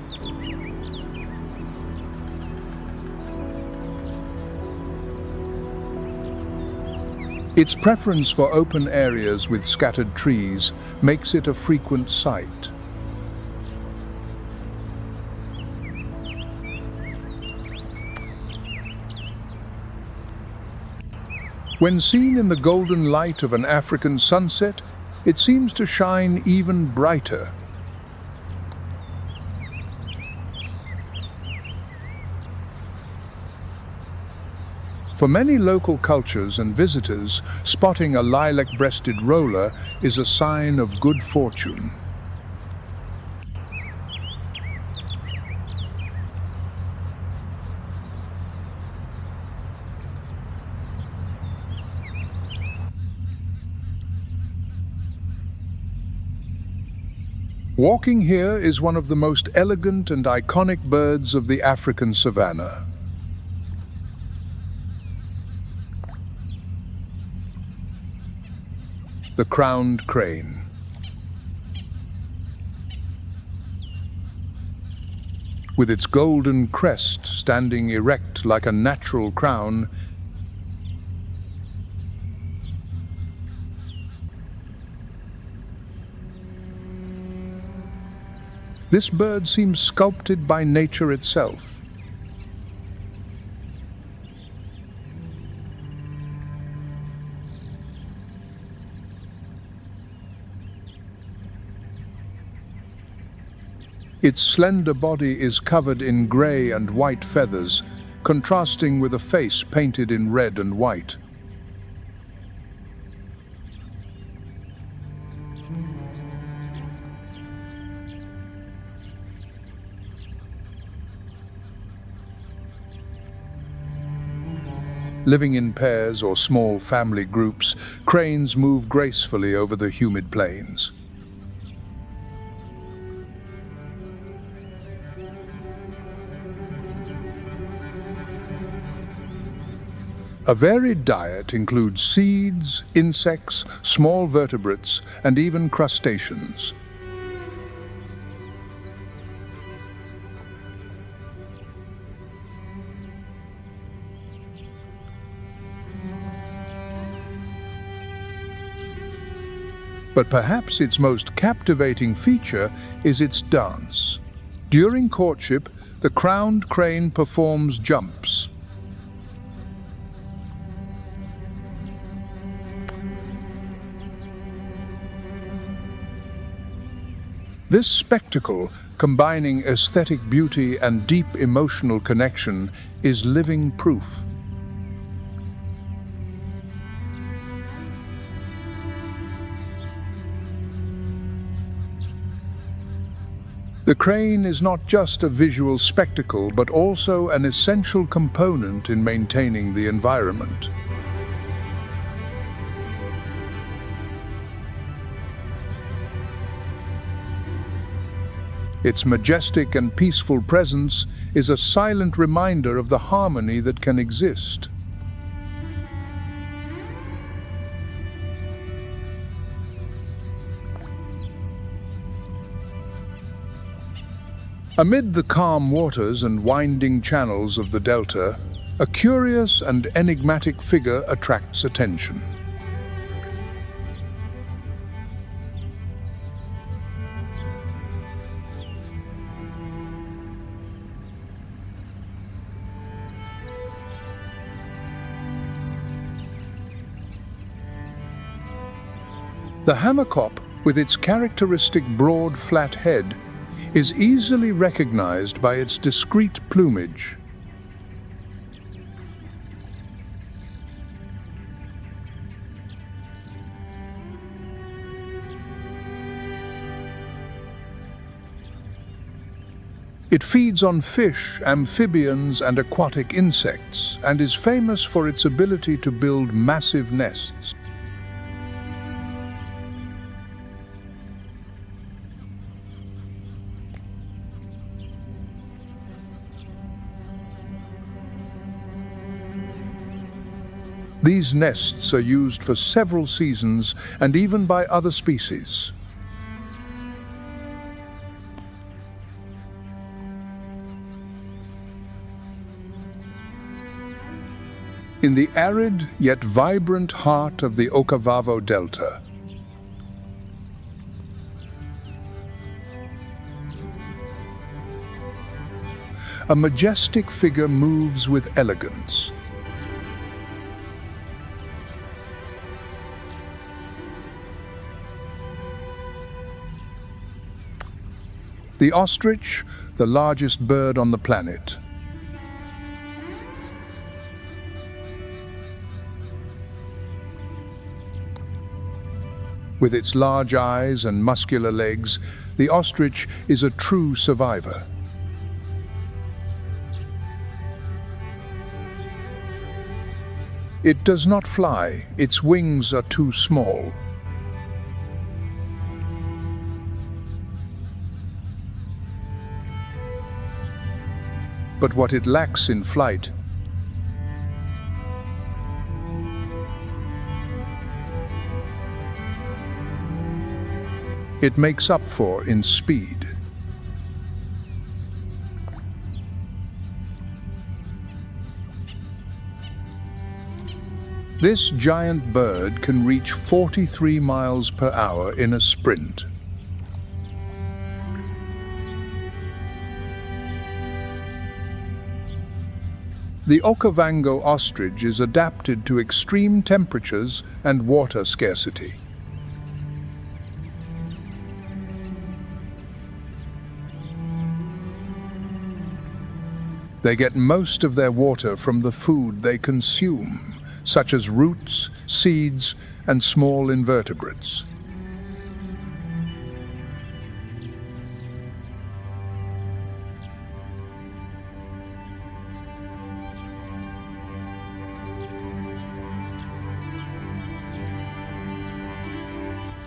Its preference for open areas with scattered trees makes it a frequent sight. When seen in the golden light of an African sunset, it seems to shine even brighter. For many local cultures and visitors, spotting a lilac-breasted roller is a sign of good fortune. Walking here is one of the most elegant and iconic birds of the African savanna. The crowned crane. With its golden crest standing erect like a natural crown, this bird seems sculpted by nature itself. Its slender body is covered in grey and white feathers, contrasting with a face painted in red and white. Living in pairs or small family groups, cranes move gracefully over the humid plains. A varied diet includes seeds, insects, small vertebrates, and even crustaceans. But perhaps its most captivating feature is its dance. During courtship, the crowned crane performs jumps. This spectacle, combining aesthetic beauty and deep emotional connection, is living proof. The crane is not just a visual spectacle, but also an essential component in maintaining the environment. Its majestic and peaceful presence is a silent reminder of the harmony that can exist. Amid the calm waters and winding channels of the delta, a curious and enigmatic figure attracts attention. The hammerkop, with its characteristic broad, flat head, is easily recognized by its discreet plumage. It feeds on fish, amphibians, and aquatic insects, and is famous for its ability to build massive nests. These nests are used for several seasons and even by other species. In the arid yet vibrant heart of the Okavango Delta, a majestic figure moves with elegance. The ostrich, the largest bird on the planet. With its large eyes and muscular legs, the ostrich is a true survivor. It does not fly, its wings are too small. But what it lacks in flight, it makes up for in speed. This giant bird can reach 43 miles per hour in a sprint. The Okavango ostrich is adapted to extreme temperatures and water scarcity. They get most of their water from the food they consume, such as roots, seeds, and small invertebrates.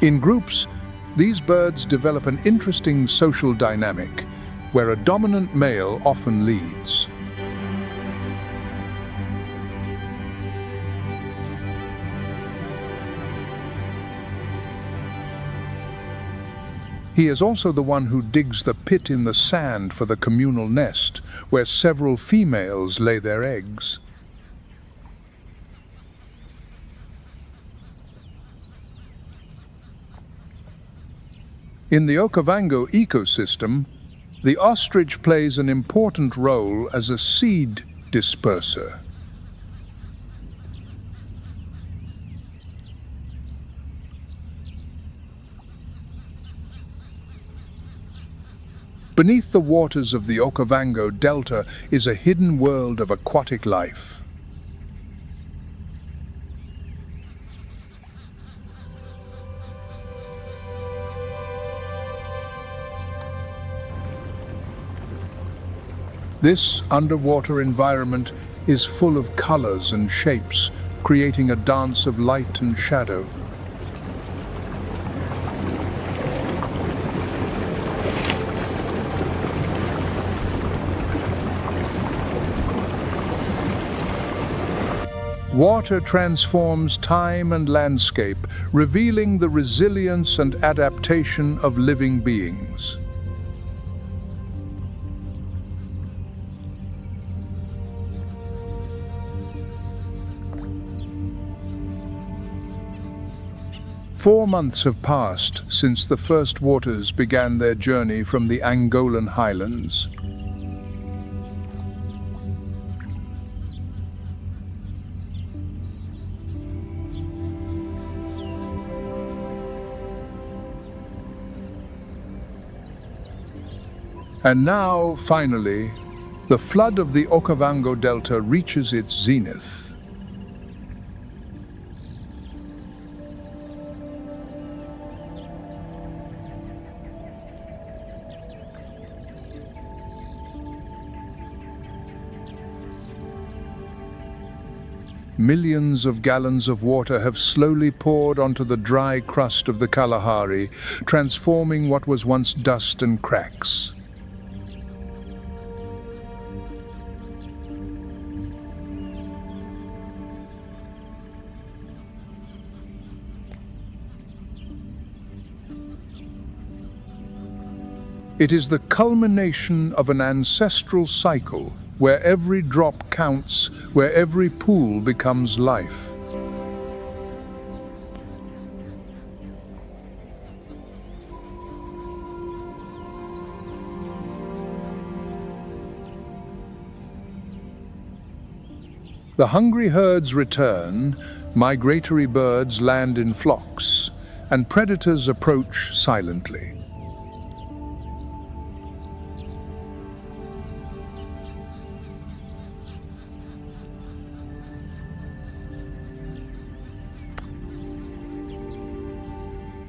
In groups, these birds develop an interesting social dynamic, where a dominant male often leads. He is also the one who digs the pit in the sand for the communal nest, where several females lay their eggs. In the Okavango ecosystem, the ostrich plays an important role as a seed disperser. Beneath the waters of the Okavango Delta is a hidden world of aquatic life. This underwater environment is full of colors and shapes, creating a dance of light and shadow. Water transforms time and landscape, revealing the resilience and adaptation of living beings. Four months have passed since the first waters began their journey from the Angolan highlands. And now, finally, the flood of the Okavango Delta reaches its zenith. Millions of gallons of water have slowly poured onto the dry crust of the Kalahari, transforming what was once dust and cracks. It is the culmination of an ancestral cycle, where every drop counts, where every pool becomes life. The hungry herds return, migratory birds land in flocks, and predators approach silently.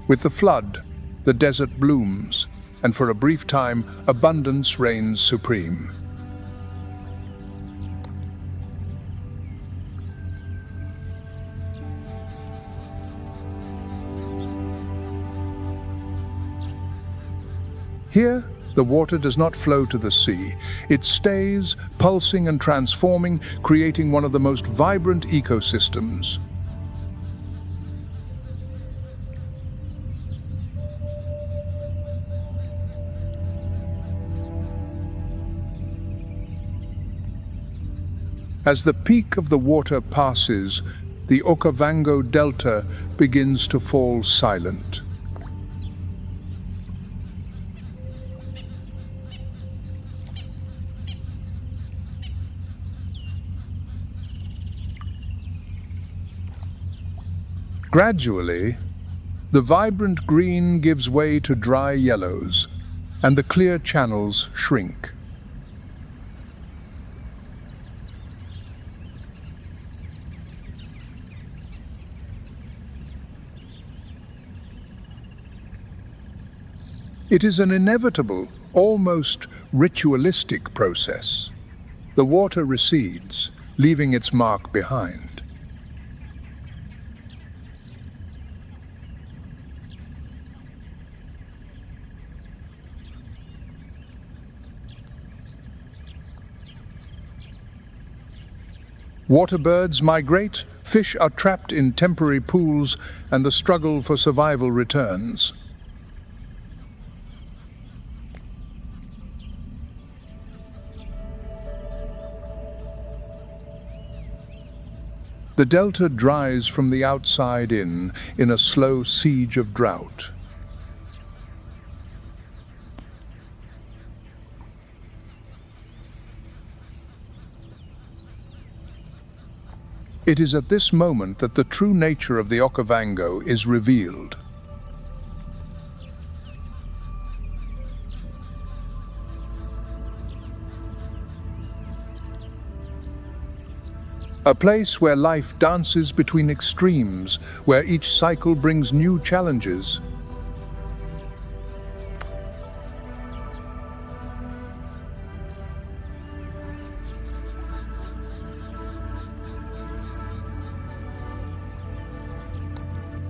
With the flood, the desert blooms, and for a brief time, abundance reigns supreme. Here, the water does not flow to the sea. It stays, pulsing and transforming, creating one of the most vibrant ecosystems. As the peak of the water passes, the Okavango Delta begins to fall silent. Gradually, the vibrant green gives way to dry yellows, and the clear channels shrink. It is an inevitable, almost ritualistic process. The water recedes, leaving its mark behind. Water birds migrate, fish are trapped in temporary pools, and the struggle for survival returns. The delta dries from the outside in a slow siege of drought. It is at this moment that the true nature of the Okavango is revealed. A place where life dances between extremes, where each cycle brings new challenges.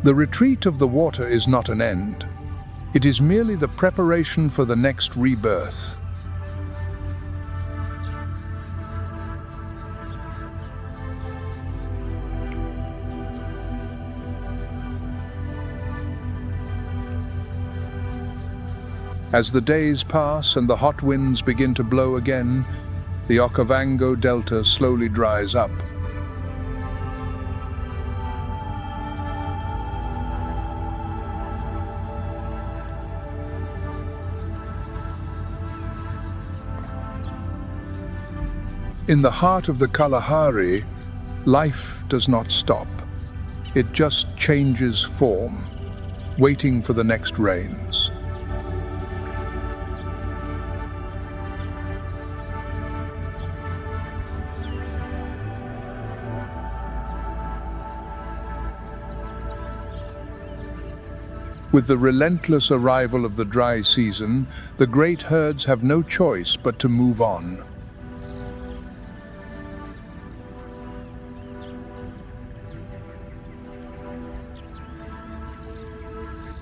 The retreat of the water is not an end. It is merely the preparation for the next rebirth. As the days pass and the hot winds begin to blow again, the Okavango Delta slowly dries up. In the heart of the Kalahari, life does not stop. It just changes form, waiting for the next rains. With the relentless arrival of the dry season, the great herds have no choice but to move on.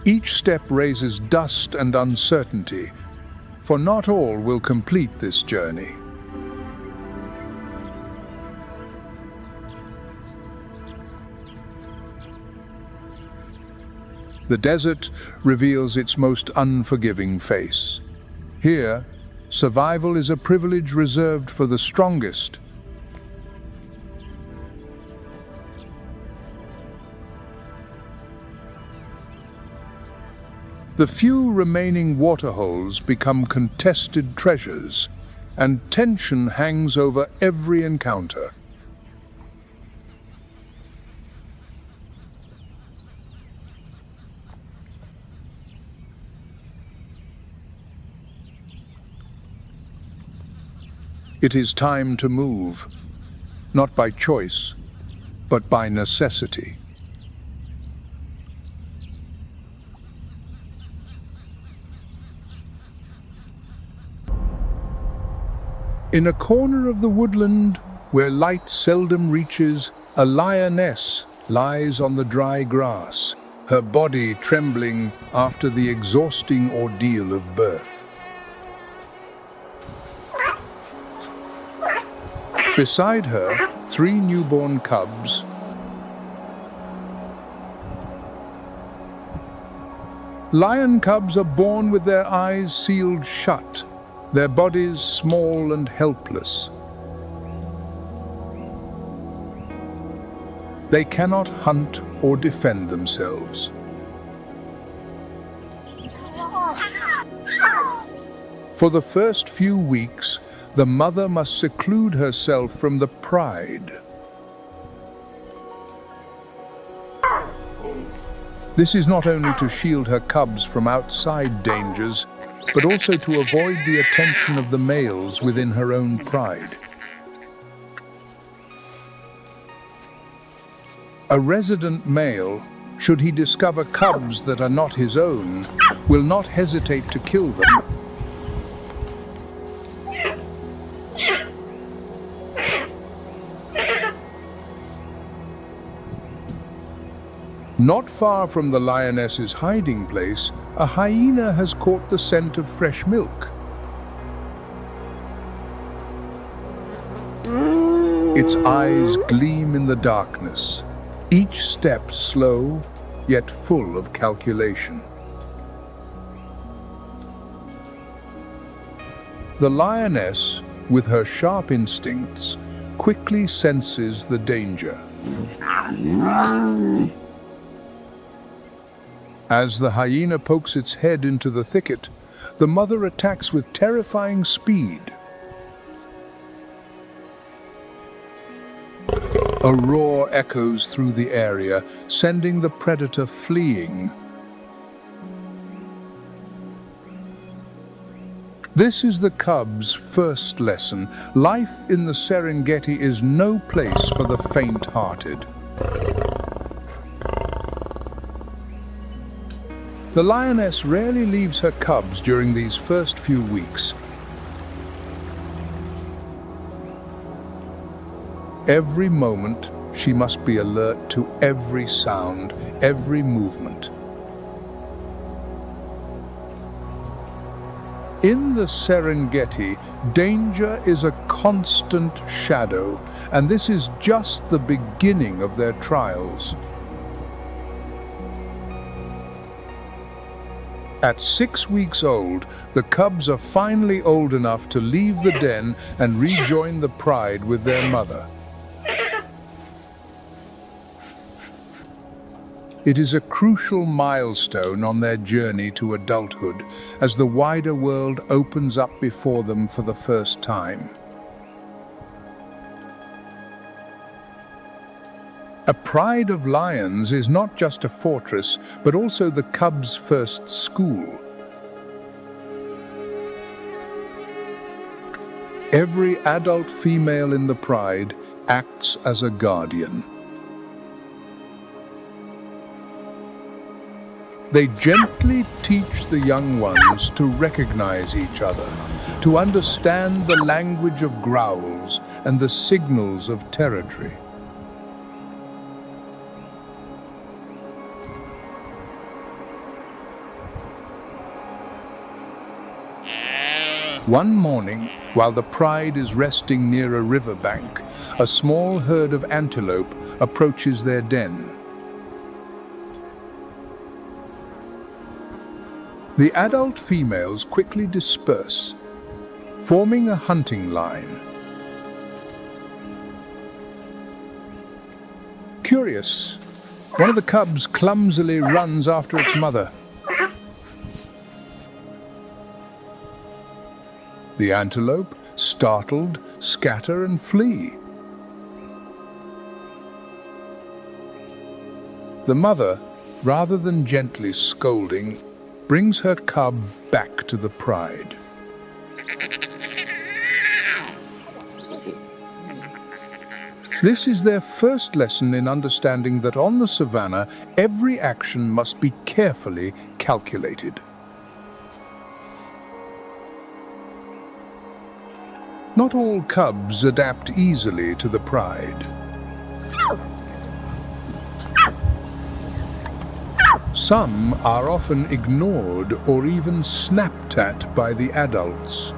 Each step raises dust and uncertainty, for not all will complete this journey. The desert reveals its most unforgiving face. Here, survival is a privilege reserved for the strongest. The few remaining waterholes become contested treasures, and tension hangs over every encounter. It is time to move, not by choice, but by necessity. In a corner of the woodland, where light seldom reaches, a lioness lies on the dry grass, her body trembling after the exhausting ordeal of birth. Beside her, 3 newborn cubs. Lion cubs are born with their eyes sealed shut, their bodies small and helpless. They cannot hunt or defend themselves. For the first few weeks, the mother must seclude herself from the pride. This is not only to shield her cubs from outside dangers, but also to avoid the attention of the males within her own pride. A resident male, should he discover cubs that are not his own, will not hesitate to kill them. Not far from the lioness's hiding place, a hyena has caught the scent of fresh milk. Its eyes gleam in the darkness, each step slow, yet full of calculation. The lioness, with her sharp instincts, quickly senses the danger. As the hyena pokes its head into the thicket, the mother attacks with terrifying speed. A roar echoes through the area, sending the predator fleeing. This is the cub's first lesson. Life in the Serengeti is no place for the faint-hearted. The lioness rarely leaves her cubs during these first few weeks. Every moment, she must be alert to every sound, every movement. In the Serengeti, danger is a constant shadow, and this is just the beginning of their trials. At 6 weeks old, the cubs are finally old enough to leave the den and rejoin the pride with their mother. It is a crucial milestone on their journey to adulthood, as the wider world opens up before them for the first time. A pride of lions is not just a fortress, but also the cubs' first school. Every adult female in the pride acts as a guardian. They gently teach the young ones to recognize each other, to understand the language of growls and the signals of territory. One morning, while the pride is resting near a riverbank, a small herd of antelope approaches their den. The adult females quickly disperse, forming a hunting line. Curious, one of the cubs clumsily runs after its mother. The antelope, startled, scatter and flee. The mother, rather than gently scolding, brings her cub back to the pride. This is their first lesson in understanding that on the savannah, every action must be carefully calculated. Not all cubs adapt easily to the pride. Some are often ignored or even snapped at by the adults.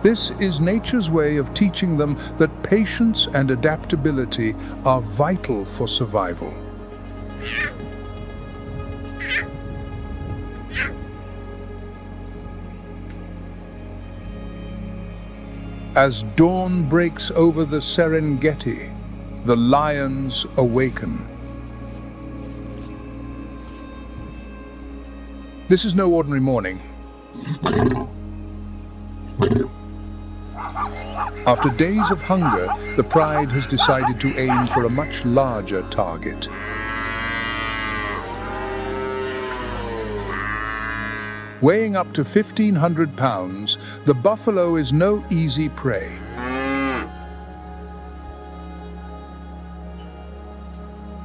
This is nature's way of teaching them that patience and adaptability are vital for survival. As dawn breaks over the Serengeti, the lions awaken. This is no ordinary morning. After days of hunger, the pride has decided to aim for a much larger target. Weighing up to 1,500 pounds, the buffalo is no easy prey.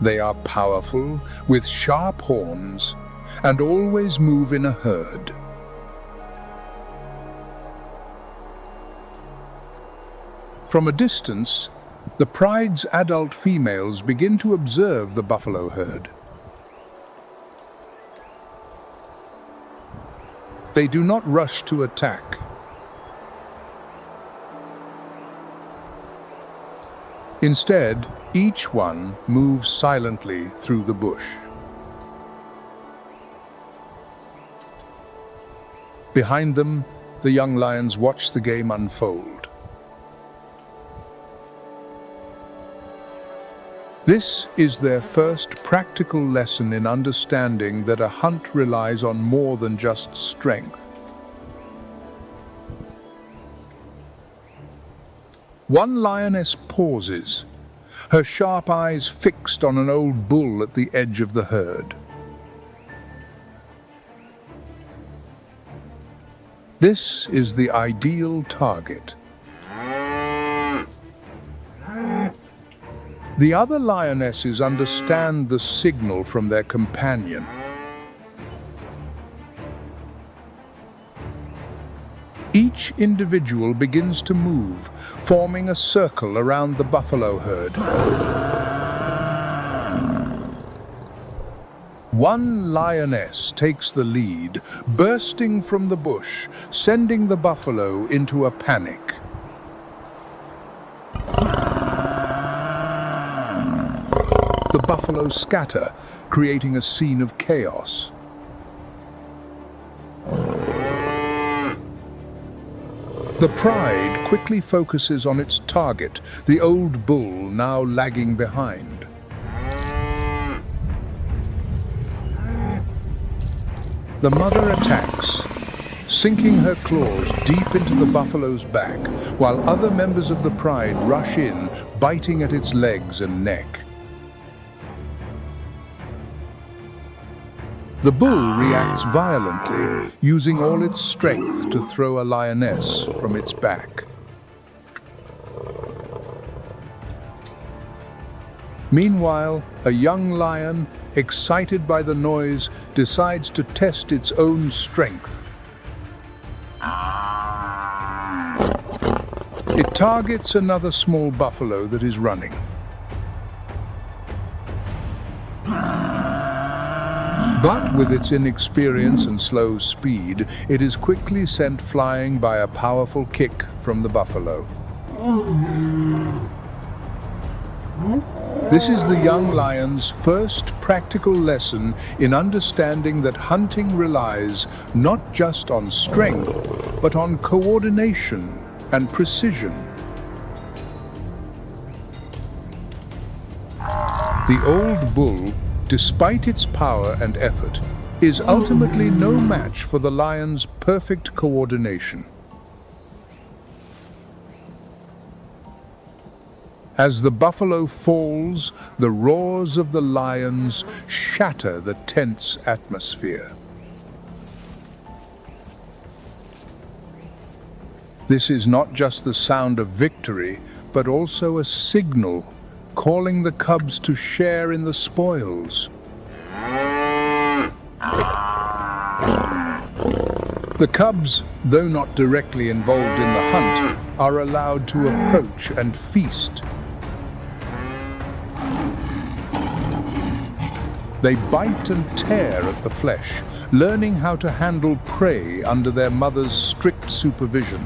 They are powerful, with sharp horns, and always move in a herd. From a distance, the pride's adult females begin to observe the buffalo herd. They do not rush to attack. Instead, each one moves silently through the bush. Behind them, the young lions watch the game unfold. This is their first practical lesson in understanding that a hunt relies on more than just strength. One lioness pauses, her sharp eyes fixed on an old bull at the edge of the herd. This is the ideal target. The other lionesses understand the signal from their companion. Each individual begins to move, forming a circle around the buffalo herd. One lioness takes the lead, bursting from the bush, sending the buffalo into a panic. The buffalo scatter, creating a scene of chaos. The pride quickly focuses on its target, the old bull now lagging behind. The mother attacks, sinking her claws deep into the buffalo's back, while other members of the pride rush in, biting at its legs and neck. The bull reacts violently, using all its strength to throw a lioness from its back. Meanwhile, a young lion, excited by the noise, decides to test its own strength. It targets another small buffalo that is running. But with its inexperience and slow speed, it is quickly sent flying by a powerful kick from the buffalo. This is the young lion's first practical lesson in understanding that hunting relies not just on strength, but on coordination and precision. The old bull, despite its power and effort, is ultimately no match for the lion's perfect coordination. As the buffalo falls, the roars of the lions shatter the tense atmosphere. This is not just the sound of victory, but also a signal calling the cubs to share in the spoils. The cubs, though not directly involved in the hunt, are allowed to approach and feast. They bite and tear at the flesh, learning how to handle prey under their mother's strict supervision.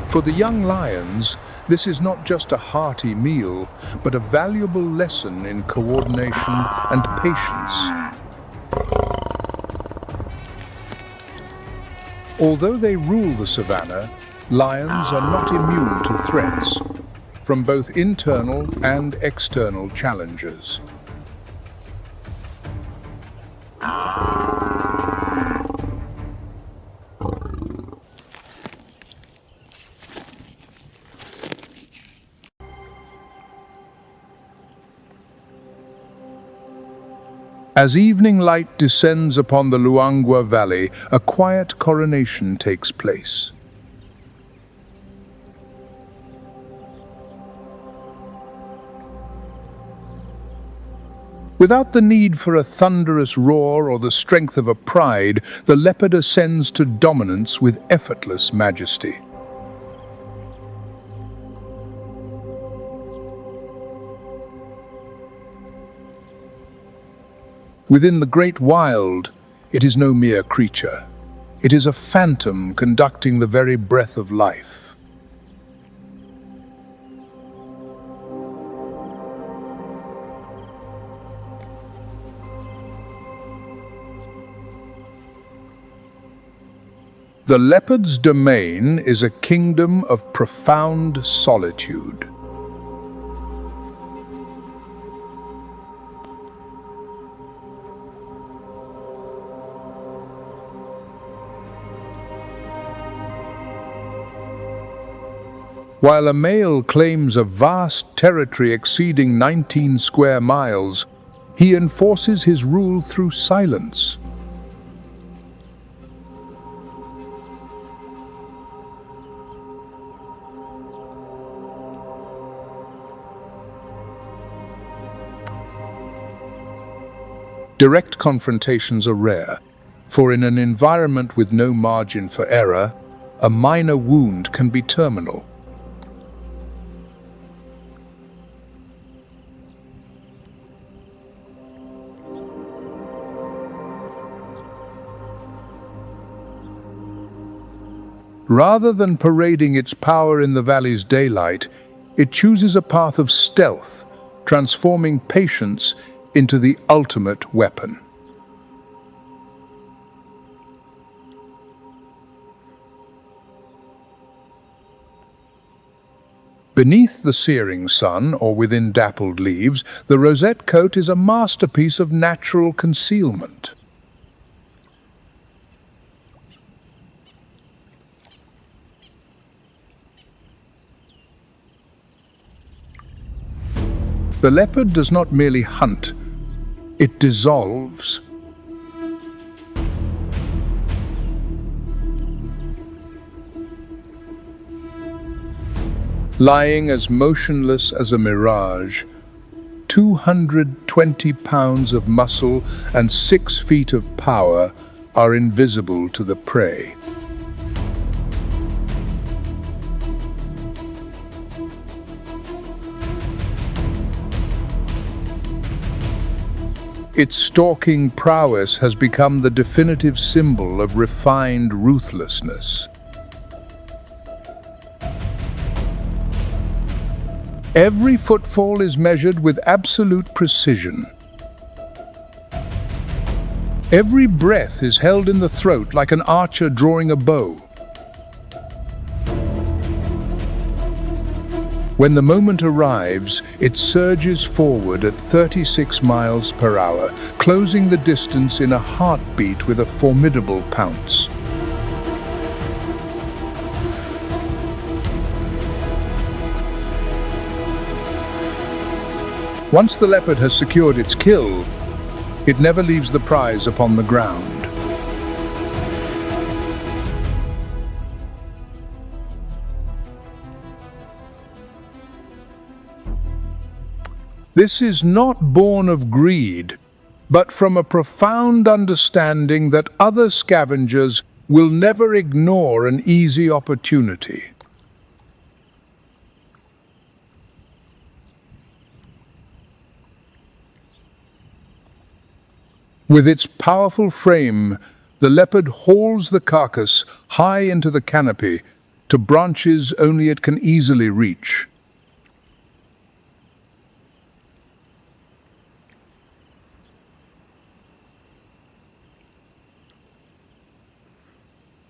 For the young lions, this is not just a hearty meal, but a valuable lesson in coordination and patience. Although they rule the savannah, lions are not immune to threats, from both internal and external challenges. As evening light descends upon the Luangwa Valley, a quiet coronation takes place. Without the need for a thunderous roar or the strength of a pride, the leopard ascends to dominance with effortless majesty. Within the great wild, it is no mere creature. It is a phantom conducting the very breath of life. The leopard's domain is a kingdom of profound solitude. While a male claims a vast territory exceeding 19 square miles, he enforces his rule through silence. Direct confrontations are rare, for in an environment with no margin for error, a minor wound can be terminal. Rather than parading its power in the valley's daylight, it chooses a path of stealth, transforming patience into the ultimate weapon. Beneath the searing sun, or within dappled leaves, the rosette coat is a masterpiece of natural concealment. The leopard does not merely hunt, it dissolves. Lying as motionless as a mirage, 220 pounds of muscle and 6 feet of power are invisible to the prey. Its stalking prowess has become the definitive symbol of refined ruthlessness. Every footfall is measured with absolute precision. Every breath is held in the throat like an archer drawing a bow. When the moment arrives, it surges forward at 36 miles per hour, closing the distance in a heartbeat with a formidable pounce. Once the leopard has secured its kill, it never leaves the prize upon the ground. This is not born of greed, but from a profound understanding that other scavengers will never ignore an easy opportunity. With its powerful frame, the leopard hauls the carcass high into the canopy to branches only it can easily reach.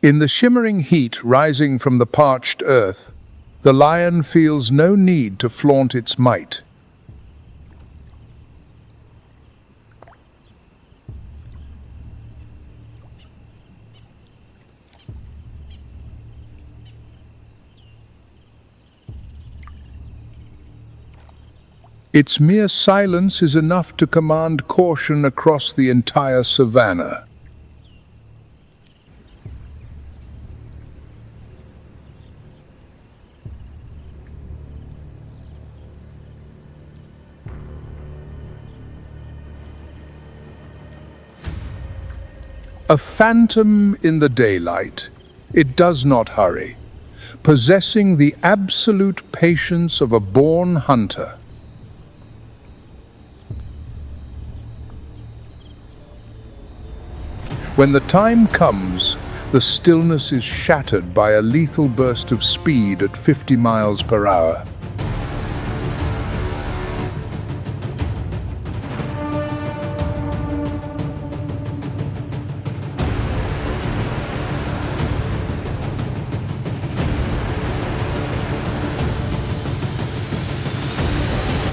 In the shimmering heat rising from the parched earth, the lion feels no need to flaunt its might. Its mere silence is enough to command caution across the entire savannah. A phantom in the daylight, it does not hurry, possessing the absolute patience of a born hunter. When the time comes, the stillness is shattered by a lethal burst of speed at 50 miles per hour.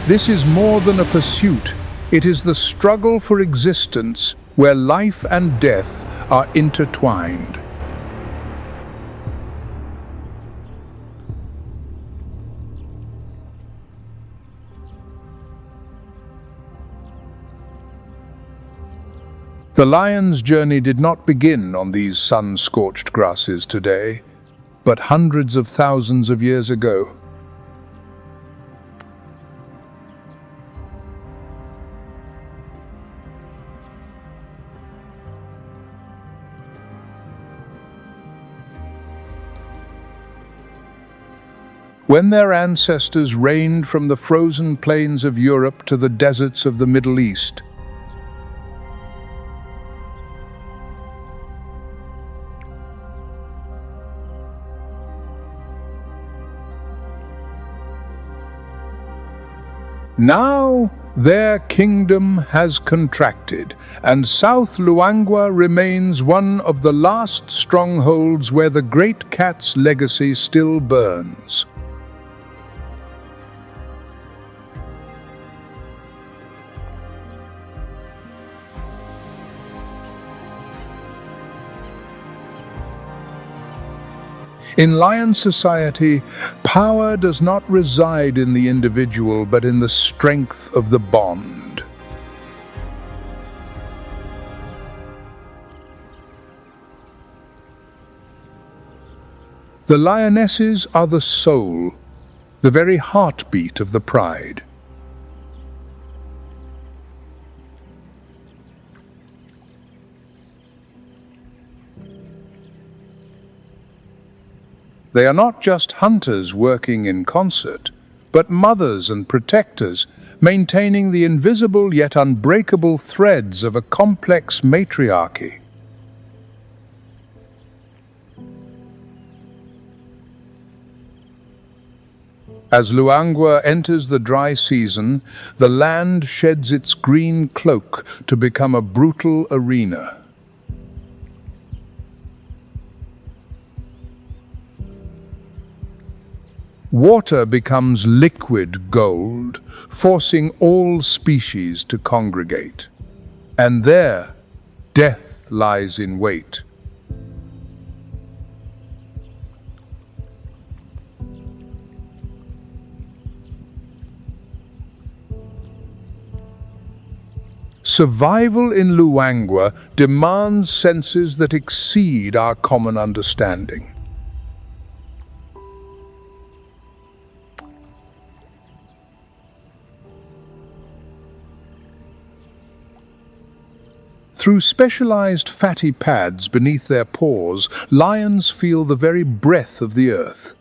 This is more than a pursuit. It is the struggle for existence where life and death are intertwined. The lion's journey did not begin on these sun-scorched grasses today, but hundreds of thousands of years ago. When their ancestors reigned from the frozen plains of Europe to the deserts of the Middle East, now their kingdom has contracted, and South Luangwa remains one of the last strongholds where the great cat's legacy still burns. In lion society, power does not reside in the individual, but in the strength of the bond. The lionesses are the soul, the very heartbeat of the pride. They are not just hunters working in concert, but mothers and protectors, maintaining the invisible yet unbreakable threads of a complex matriarchy. As Luangwa enters the dry season, the land sheds its green cloak to become a brutal arena. Water becomes liquid gold, forcing all species to congregate. And there, death lies in wait. Survival in Luangwa demands senses that exceed our common understanding. Through specialized fatty pads beneath their paws, lions feel the very breath of the earth.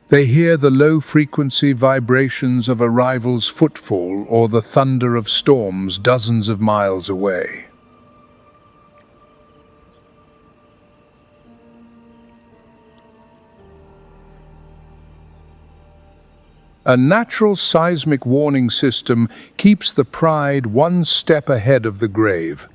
They hear the low-frequency vibrations of a rival's footfall or the thunder of storms dozens of miles away. A natural seismic warning system keeps the pride one step ahead of the grave.